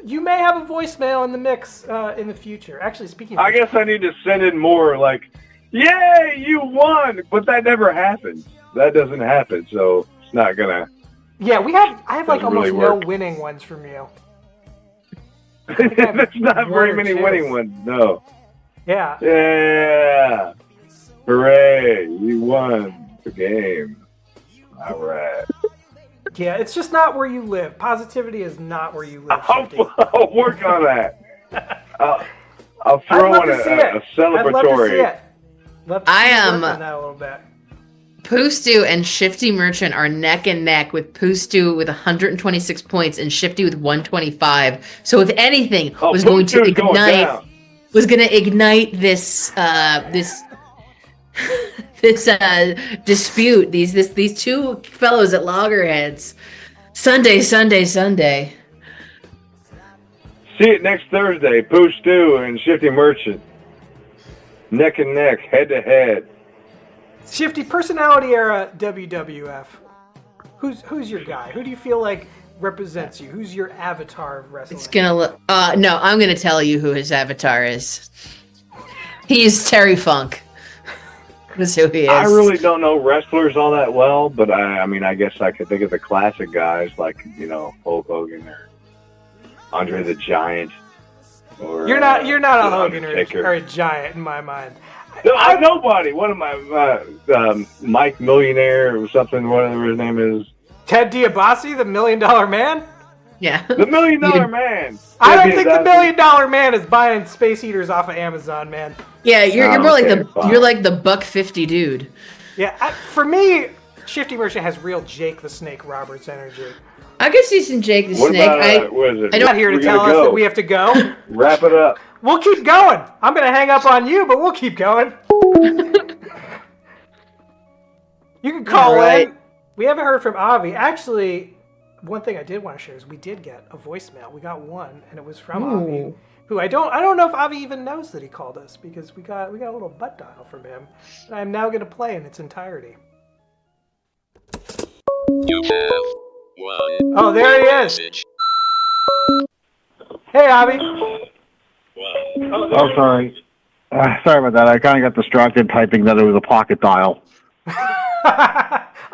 You may have a voicemail in the mix in the future. Actually, speaking of I guess I need to send in more like, yay, you won! But that never happens. That doesn't happen, so it's not gonna... Yeah, I have like almost no winning ones from you. There's not very many winning ones, no. Yeah. Yeah. Hooray, you won the game. All right. Yeah, it's just not where you live. Positivity is not where you live. I'll work on that. I'll throw in a celebratory. I'd love to see it. Work on that a little bit. Poostu and Shifty Merchant are neck and neck, with Poostu with 126 points and Shifty with 125. So if anything was going to ignite this this dispute, these two fellows at loggerheads. Sunday. See it next Thursday. Poostu and Shifty Merchant, neck and neck, head to head. Shifty, personality era WWF. Who's your guy? Who do you feel like represents you? Who's your avatar of wrestling? It's gonna no, I'm gonna tell you who his avatar is. He's Terry Funk. That's who he is. I really don't know wrestlers all that well, but I mean, I guess I could think of the classic guys like, you know, Hulk Hogan or Andre the Giant. Or you're not a Hogan or a Giant in my mind. No, I'm nobody. One of my Mike Millionaire or something, whatever his name is. Ted DiBiase, the $1 Million Man? Yeah. The $1 Million Man. I don't think the $1 Million Man is buying space heaters off of Amazon, man. Yeah, you're more like the $1.50 dude. Yeah, for me, Shifty Merchant has real Jake the Snake Roberts energy. I could see some Jake the Snake. I'm not here to tell us that we have to go. Wrap it up. We'll keep going. I'm going to hang up on you, but we'll keep going. You can call in. We haven't heard from Avi. Actually, one thing I did want to share is we did get a voicemail. We got one, and it was from Avi, who I don't know if Avi even knows that he called us, because we got a little butt dial from him that I'm now going to play in its entirety. You have one. Oh, there he is. Hey, Avi. Oh, sorry. Sorry about that. I kind of got distracted typing that it was a pocket dial.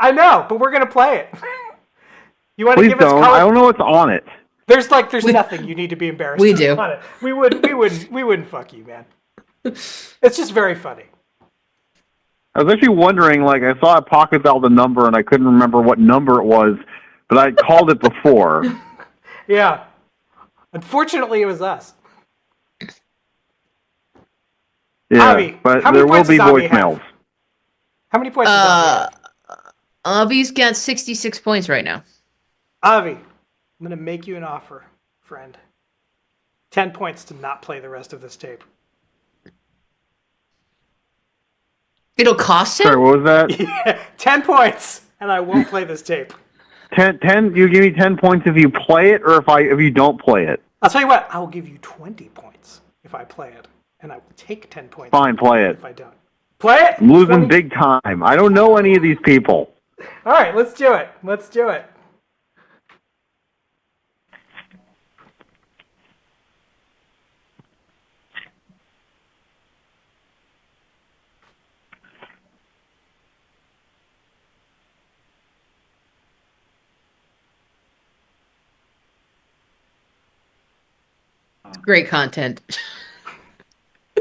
I know, but we're gonna play it. You want to Please give us don't. color? I don't know what's on it. There's nothing you need to be embarrassed. We do. On it. We wouldn't fuck you, man. It's just very funny. I was actually wondering, like, I saw a pocket dial the number and I couldn't remember what number it was, but I called it before. Yeah. Unfortunately, it was us. Yeah, Avi, but how many there will points be does Avi voicemails. have? How many points does Avi have? Avi's got 66 points right now. Avi, I'm going to make you an offer, friend. 10 points to not play the rest of this tape. It'll cost him? Sorry, what was that? Yeah, 10 points, and I won't play this tape. 10, you give me 10 points if you play it, or if you don't play it? I'll tell you what, I will give you 20 points if I play it, and I will take 10 points. Fine, play it. If I don't. Play it? I'm losing big time. I don't know any of these people. All right, let's do it. Let's do it. Great content.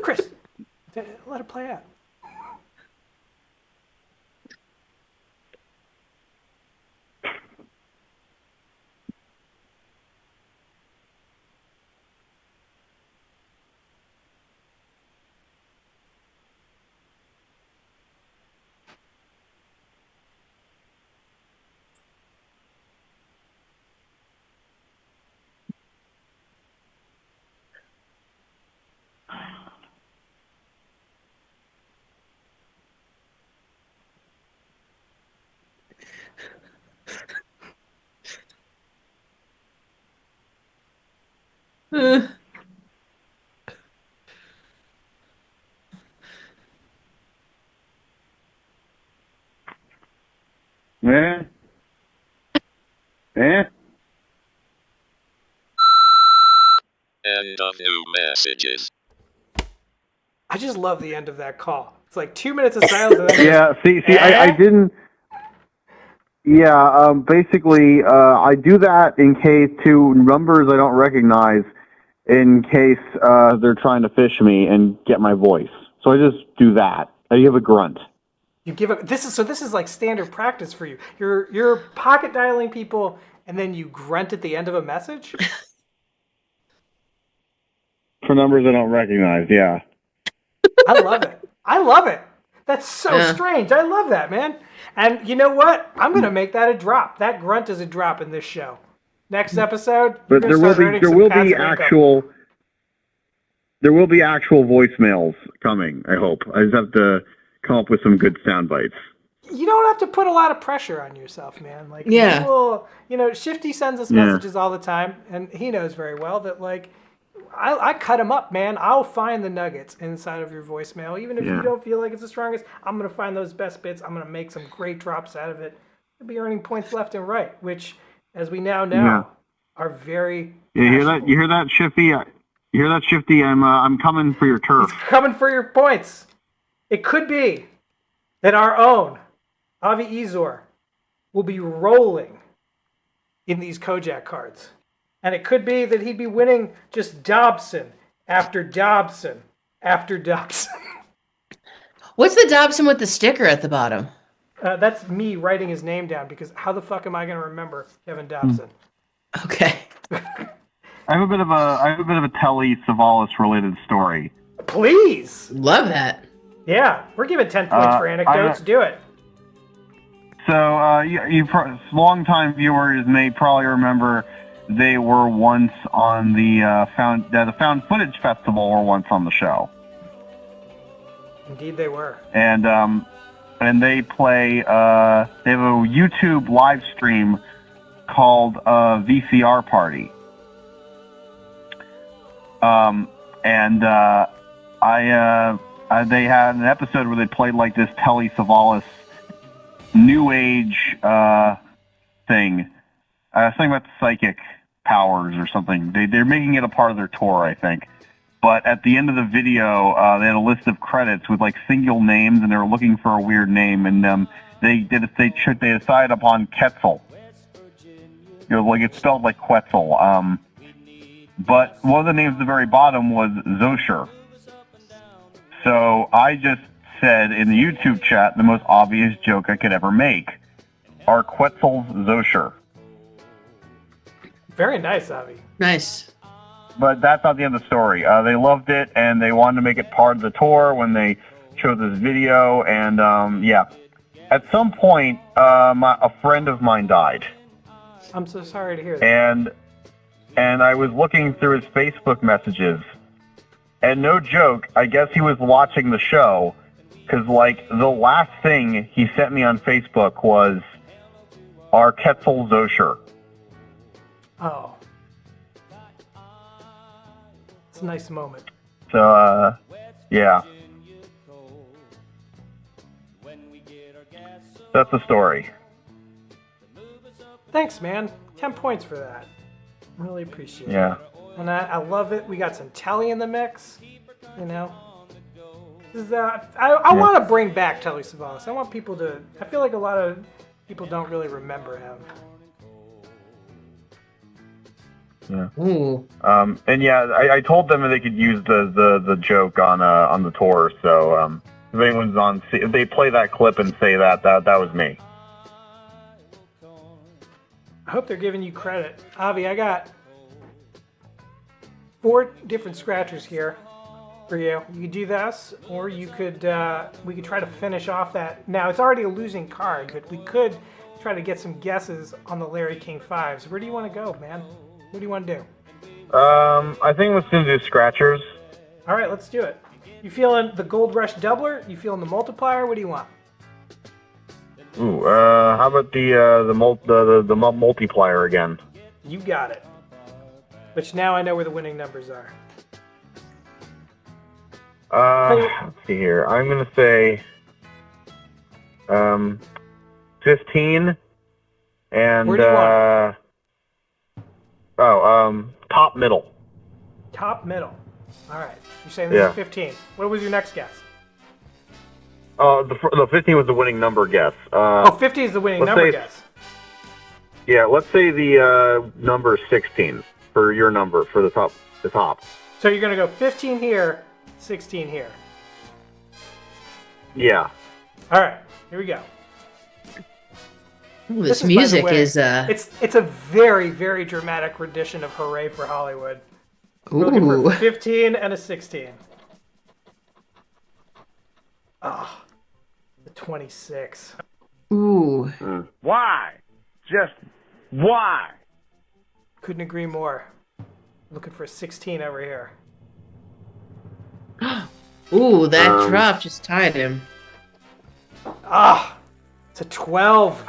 Chris, let it play out. Eh? Eh? End of new messages. I just love the end of that call. It's like 2 minutes of silence. And then Yeah, I didn't. Yeah, basically, I do that in case to numbers I don't recognize, in case they're trying to fish me and get my voice. So I just do that. I give a grunt. you give up. This is like standard practice for you. You're pocket dialing people, and then you grunt at the end of a message. For numbers I don't recognize, yeah. I love it. I love it. That's so strange. I love that, man. And you know what? I'm gonna make that a drop. That grunt is a drop in this show. Next episode, But there will be actual voicemails coming. I hope. I just have to come up with some good sound bites. You don't have to put a lot of pressure on yourself, man. Like, Yeah. people, Shifty sends us messages all the time, and he knows very well that, like, I cut him up, man. I'll find the nuggets inside of your voicemail. Even if you don't feel like it's the strongest, I'm going to find those best bits. I'm going to make some great drops out of it. You'll be earning points left and right, which, as we now know, are very You hear that? You hear that, Shifty? You hear that, Shifty? I'm coming for your turf. coming for your points. It could be that our own Avi Izor will be rolling in these Kojak cards. And it could be that he'd be winning just Dobson after Dobson after Dobson. What's the Dobson with the sticker at the bottom? That's me writing his name down, because how the fuck am I going to remember Kevin Dobson? Okay. I have a bit of a Telly Savalas related story. Please. Love that. Yeah, we're giving 10 points for anecdotes. Do it. So, you long-time viewers may probably remember they were once on the Found Footage Festival, were once on the show. Indeed, they were. And they play. They have a YouTube live stream called VCR Party. They had an episode where they played like this Telly Savalas New Age thing. Something about psychic powers or something. They're making it a part of their tour, I think. But at the end of the video, they had a list of credits with like single names, and they were looking for a weird name, and they decided upon Quetzal. Like it's spelled like Quetzal. But one of the names at the very bottom was Zosher. So I just said in the YouTube chat the most obvious joke I could ever make. Are Quetzals Zosher? Very nice, Avi. Nice. But that's not the end of the story. They loved it, and they wanted to make it part of the tour when they showed this video, and At some point, a friend of mine died. I'm so sorry to hear that. And I was looking through his Facebook messages, and no joke, I guess he was watching the show, because, like, the last thing he sent me on Facebook was, "Are Quetzal Zosher?" Oh. It's a nice moment. So, yeah. That's the story. Thanks, man. 10 points for that. Really appreciate it. Yeah. And I love it. We got some Telly in the mix. You know? This is, I want to bring back Telly Savalas. I want people to... I feel like a lot of people don't really remember him. Yeah. Ooh. And yeah, I told them that they could use the joke on the tour. So if anyone's on, if they play that clip and say that was me. I hope they're giving you credit. Avi, I got 4 different scratchers here for you. You could do this, or you could we could try to finish off that. Now, it's already a losing card, but we could try to get some guesses on the Larry King 5s. Where do you want to go, man? What do you want to do? I think let's do scratchers. All right, let's do it. You feeling the Gold Rush doubler? You feeling the multiplier? What do you want? Ooh, how about the multiplier again? You got it. Which now I know where the winning numbers are. Let's see here. I'm gonna say 15 and Where do you want? top middle. Top middle. All right. You're saying this is 15. What was your next guess? The 15 was the winning number guess. 50 is the winning number guess. Yeah, let's say the number is 16 for your number for the top. So you're gonna go 15 here, 16 here. Yeah. All right. Here we go. Ooh, this music by the way, is. It's a very, very dramatic rendition of "Hooray for Hollywood." We're looking for 15 and a 16. Ah, the 26. Ooh. Why? Just why? Couldn't agree more. Looking for a 16 over here. Ooh, that drop just tied him. Ah, it's a 12.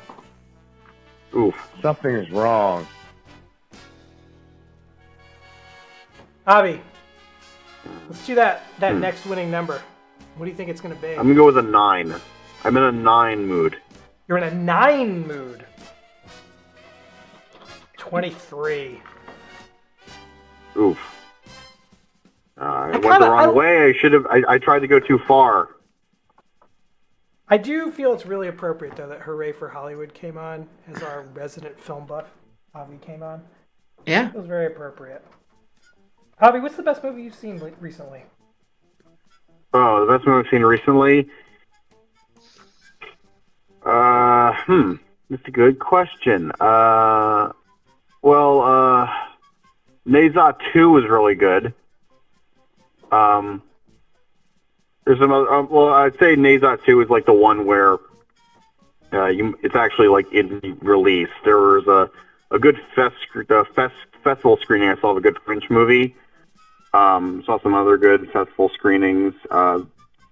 Oof, something is wrong. Avi, let's do that next winning number. What do you think it's going to be? I'm gonna go with a 9. I'm in a 9 mood. You're in a 9 mood. 23. Oof. I went the wrong way. I tried to go too far. I do feel it's really appropriate, though, that Hooray for Hollywood came on as our resident film buff. Avi came on. Yeah. It was very appropriate. Avi, what's the best movie you've seen recently? Oh, the best movie I've seen recently? That's a good question. Nezat 2 was really good. There's some other, I'd say Nezat 2 is like the one where it's actually like in release. There was a good festival screening. I saw of a good French movie. Saw some other good festival screenings. So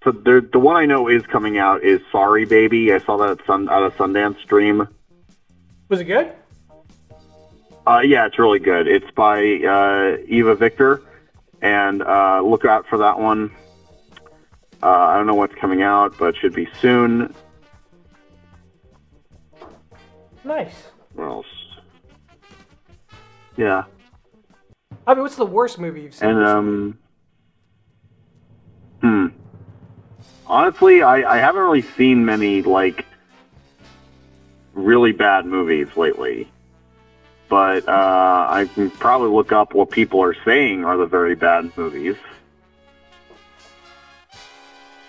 the one I know is coming out is Sorry Baby. I saw that at a Sundance stream. Was it good? Yeah, it's really good. It's by Eva Victor, and look out for that one. I don't know what's coming out, but it should be soon. Nice. What else? Yeah. I mean, what's the worst movie you've seen? And honestly, I haven't really seen many like really bad movies lately. But I can probably look up what people are saying are the very bad movies.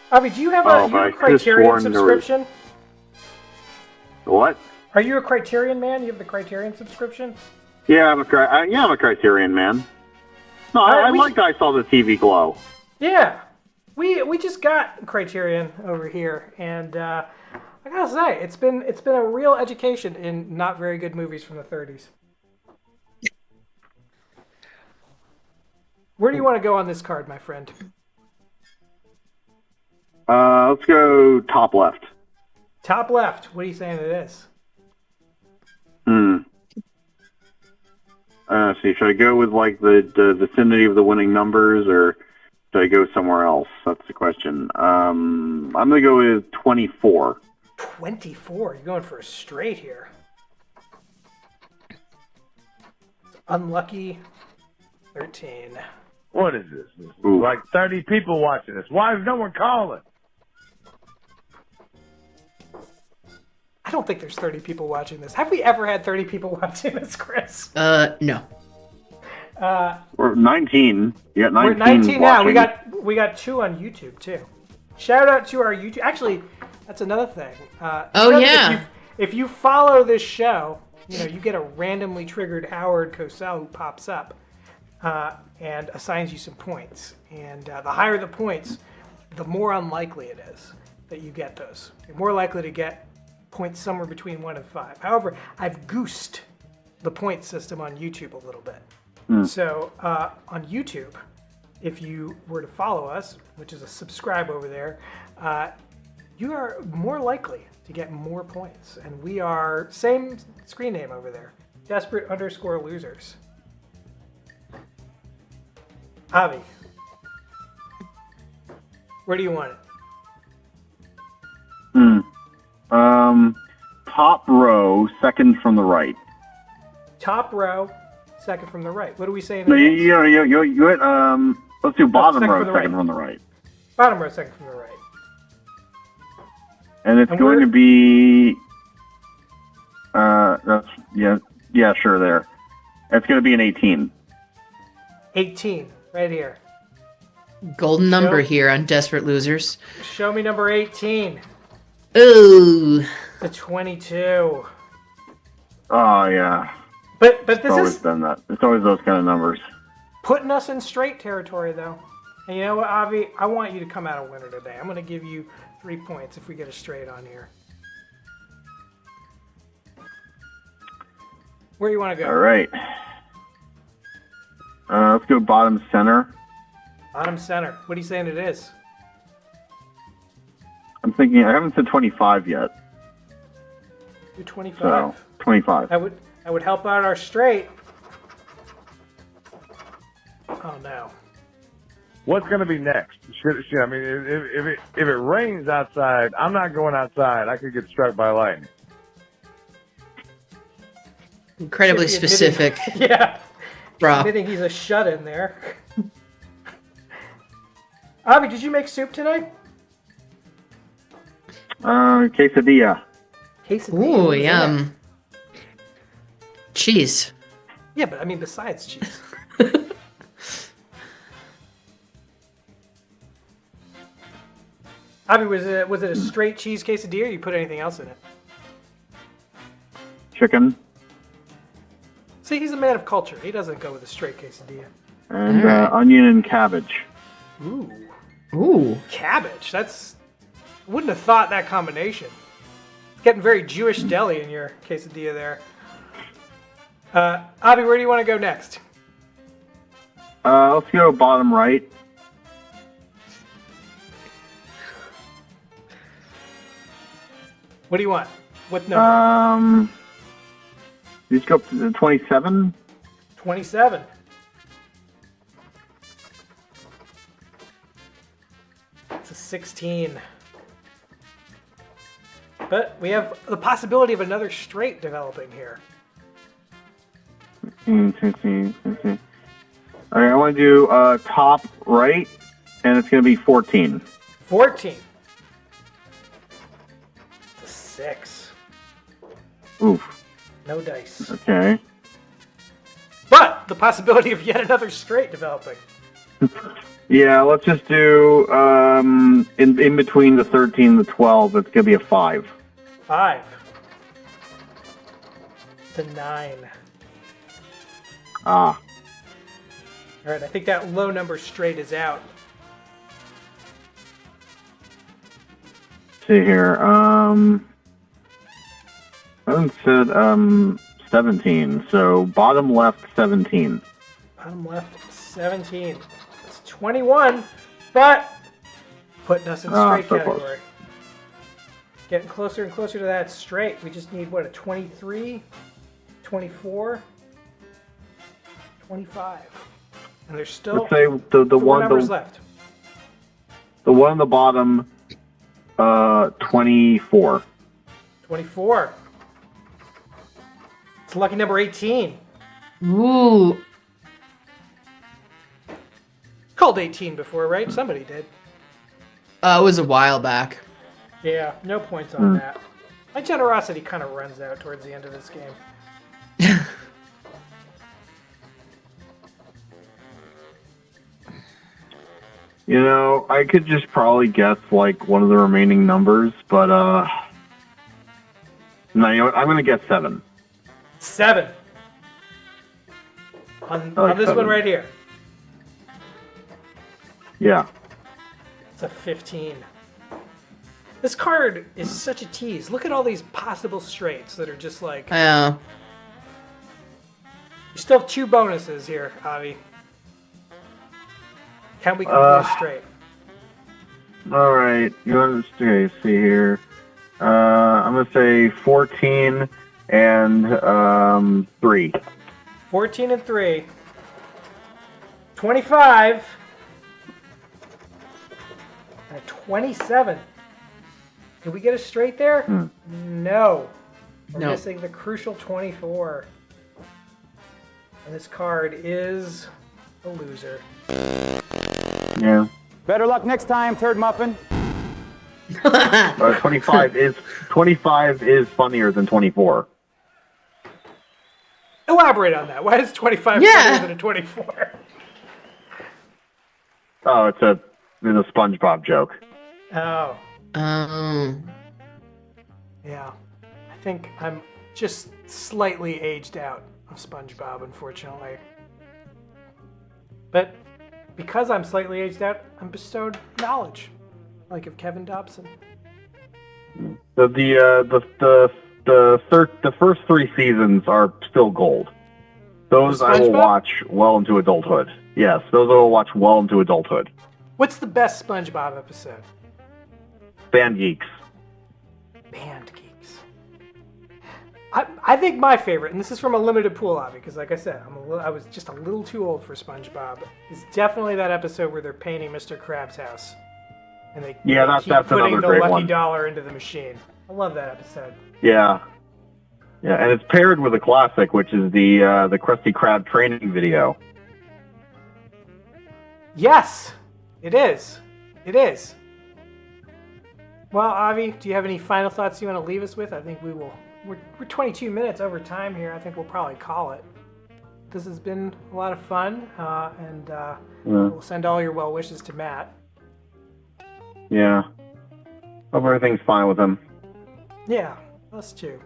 Avi, do you have a Criterion subscription? What? Are you a Criterion man? You have the Criterion subscription? Yeah, I'm a Criterion man. No, I liked I saw the TV Glow. Yeah, we just got Criterion over here, and I gotta say, it's been a real education in not very good movies from the 30s. Where do you want to go on this card, my friend? Let's go top left. Top left. What are you saying it is? See, should I go with like the vicinity of the winning numbers, or should I go somewhere else? That's the question. I'm gonna go with 24. 24. You're going for a straight here. Unlucky 13. What is this? Like 30 people watching this. Why is no one calling? I don't think there's 30 people watching this. Have we ever had 30 people watching this, Chris? No. We're 19. You got 19. We're 19 now. watching. We got 2 on YouTube too. Shout out to our YouTube. Actually, that's another thing. If you follow this show, you get a randomly triggered Howard Cosell who pops up and assigns you some points. And the higher the points, the more unlikely it is that you get those. You're more likely to get points somewhere between 1 and 5. However, I've goosed the point system on YouTube a little bit. So on YouTube, if you were to follow us, which is a subscribe over there, you are more likely to get more points. And we are, same screen name over there, Desperate_Losers. Avi, where do you want it? Top row, second from the right. Top row, second from the right. What are we saying? No, let's do bottom second row, from the second right. from the right. Bottom row, second from the right. And it's going to be, sure, there. It's going to be an 18. 18, right here. Golden number here on Desperate Losers. Show me number 18. Ooh. The 22. Oh, yeah. But this It's always is been that. It's always those kind of numbers. putting us in straight territory, though. And you know what, Avi? I want you to come out a winner today. I'm going to give you 3 points if we get a straight on here. Where do you want to go? All right. Let's go bottom center. Bottom center. What are you saying it is? I'm thinking, I haven't said 25 yet. Do 25. So, 25. That would help out our straight. Oh, no. What's going to be next? I mean, if it rains outside, I'm not going outside. I could get struck by lightning. Incredibly specific. Yeah. Rob. Admitting he's a shut-in there. Avi, did you make soup today? Quesadilla. Quesadilla. Ooh, yum. Cheese. Yeah, but I mean besides cheese. Avi, was it a straight cheese quesadilla or you put anything else in it? Chicken. See, he's a man of culture. He doesn't go with a straight quesadilla. And onion and cabbage. Ooh. Ooh. Cabbage. Wouldn't have thought that combination. It's getting very Jewish deli in your quesadilla there. Avi, where do you want to go next? Let's go bottom right. What do you want? What number? Let's go up to 27. 27. It's a 16. But we have the possibility of another straight developing here. 15. All right, I want to do top right, and it's going to be 14. 14. It's a 6. Oof. No dice. Okay. But the possibility of yet another straight developing. Yeah, let's just do in between the 13 and the 12. It's going to be a 5. 5. It's a 9. Ah. All right, I think that low number straight is out. See here. I said 17. So bottom left 17. Bottom left 17. It's 21, but putting us in straight so category. close. Getting closer and closer to that straight. We just need, what, a 23, 24, 25. And there's still Let's say the four one numbers left. The one on the bottom 24. 24. It's lucky number 18. Ooh. Called 18 before, right? Somebody did. It was a while back. Yeah, no points on that. My generosity kind of runs out towards the end of this game. You know, I could just probably guess like one of the remaining numbers, but no, you know what? I'm going to guess 7. 7. On this 7. one right here. Yeah. It's a 15. This card is such a tease. Look at all these possible straights that are just like... Yeah. You still have 2 bonuses here, Avi. Can we complete straight? All right. You want to see here? I'm going to say 14 and 3. 14 and 3. 25. And a 27. Did we get a straight there? No. We're No. missing the crucial 24. And this card is a loser. Yeah. Better luck next time, Turd Muffin. 25 is funnier than 24. Elaborate on that. Why is 25 Yeah. funnier than a 24? Oh, it's a SpongeBob joke. Oh. Um. Yeah. I think I'm just slightly aged out of SpongeBob, unfortunately. But because I'm slightly aged out, I'm bestowed knowledge, like of Kevin Dobson. The first 3 seasons are still gold. Those I will SpongeBob? watch well into adulthood. Yes, those I will watch well into adulthood. What's the best SpongeBob episode? Band Geeks. Band Geeks. I think my favorite, and this is from a limited pool, Avi, because like I said, I was just a little too old for SpongeBob. Is definitely that episode where they're painting Mr. Krabs' house, and they That's keep putting another the great lucky one. dollar into the machine. I love that episode. Yeah, and it's paired with a classic, which is the Krusty Krab training video. Yes, it is. It is. Well, Avi, do you have any final thoughts you want to leave us with? I think we will. We're 22 minutes over time here. I think we'll probably call it. This has been a lot of fun, and we'll send all your well wishes to Matt. Yeah. Hope everything's fine with him. Yeah, us too.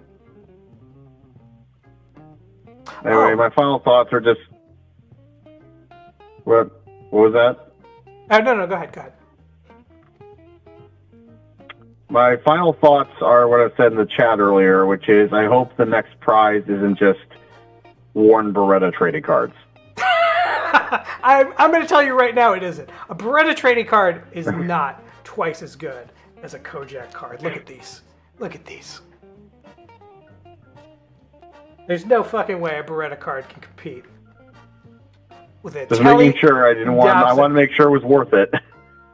Anyway, my final thoughts are just... What was that? Oh, no, go ahead. My final thoughts are what I said in the chat earlier, which is I hope the next prize isn't just worn Beretta trading cards. I'm going to tell you right now, it isn't. A Beretta trading card is not twice as good as a Kojak card. Look at these. There's no fucking way a Beretta card can compete with it. Just making sure I want to make sure it was worth it.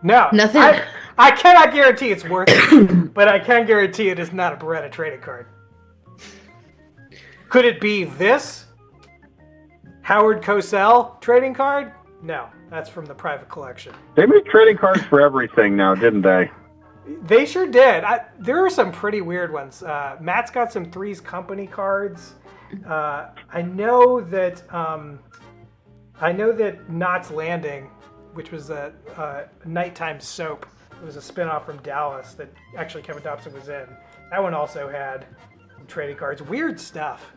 No. Nothing. I cannot guarantee it's worth it, but I can guarantee it is not a Beretta trading card. Could it be this? Howard Cosell trading card? No, that's from the private collection. They made trading cards for everything now, didn't they? They sure did. There are some pretty weird ones. Matt's got some Three's Company cards. I know that Knots Landing, which was a nighttime soap, it was a spinoff from Dallas that actually Kevin Dobson was in. That one also had trading cards. Weird stuff.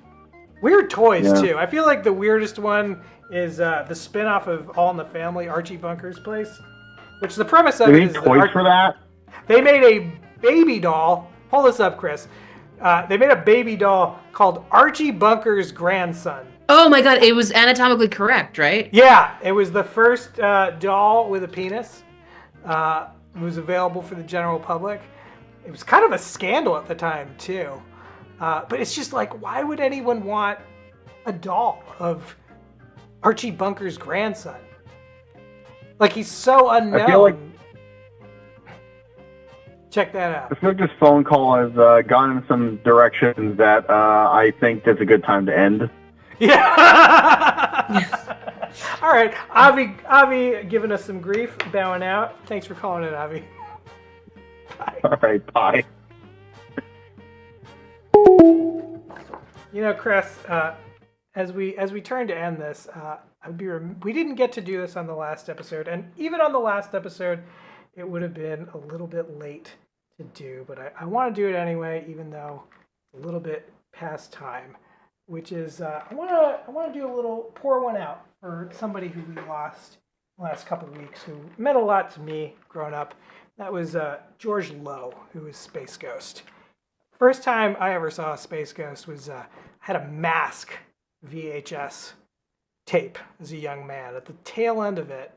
Weird toys too. I feel like the weirdest one is the spinoff of All in the Family, Archie Bunker's place. Which the premise of it is toys for that? They made a baby doll. Pull this up, Chris. They made a baby doll called Archie Bunker's grandson. Oh my god, it was anatomically correct, right? Yeah, it was the first doll with a penis. It was available for the general public. It was kind of a scandal at the time, too. But it's just like, why would anyone want a doll of Archie Bunker's grandson? Like, he's so unknown. I feel like check that out. I feel like this phone call has gone in some directions that I think is a good time to end. Yeah. All right, Avi, giving us some grief, bowing out. Thanks for calling in, Avi. Bye. All right, bye. You know, Chris, as we turn to end this, we didn't get to do this on the last episode, and even on the last episode, it would have been a little bit late to do, but I want to do it anyway, even though it's a little bit past time. Which is, I want to do a little pour one out for somebody who we lost the last couple of weeks, who meant a lot to me growing up. That was George Lowe, who was Space Ghost. First time I ever saw Space Ghost was had a Mask VHS tape as a young man. At the tail end of it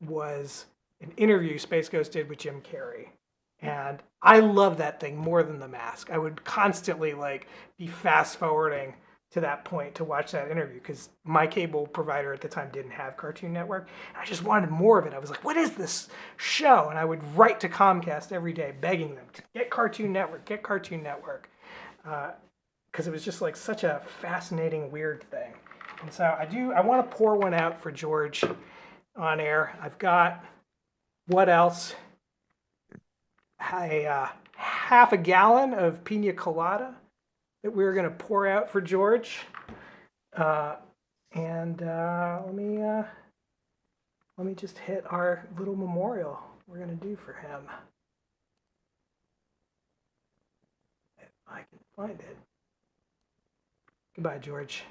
was an interview Space Ghost did with Jim Carrey. And I love that thing more than the Mask. I would constantly be fast forwarding to that point to watch that interview because my cable provider at the time didn't have Cartoon Network. I just wanted more of it. I was like, what is this show? And I would write to Comcast every day begging them to get Cartoon Network, get Cartoon Network. Because it was just like such a fascinating, weird thing. And so I want to pour one out for George on air. I've got, what else? Half a gallon of pina colada that we're going to pour out for George. Let me just hit our little memorial we're going to do for him. If I can find it. Goodbye, George.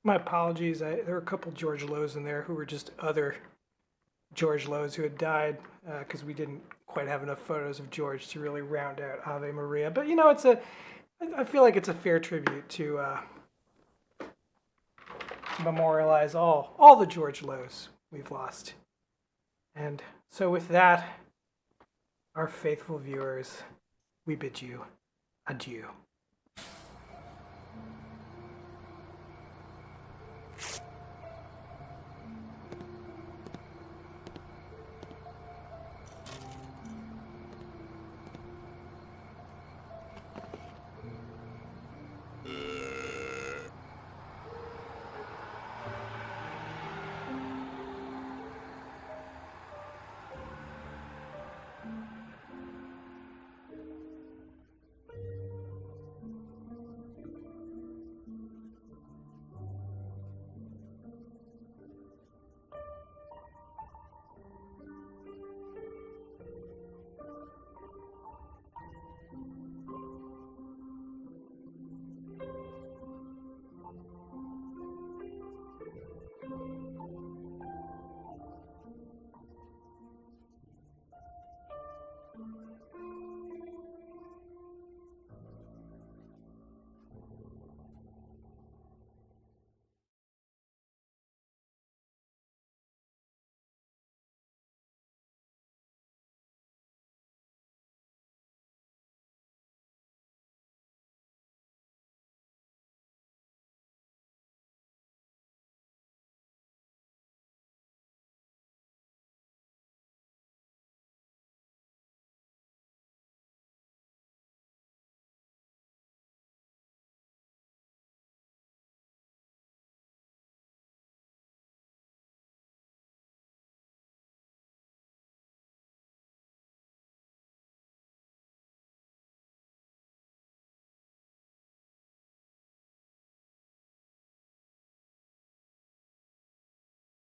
My apologies. There were a couple George Lowe's in there who were just other George Lowe's who had died because we didn't quite have enough photos of George to really round out Ave Maria. But, I feel like it's a fair tribute to memorialize all the George Lowe's we've lost. And so with that, our faithful viewers, we bid you adieu.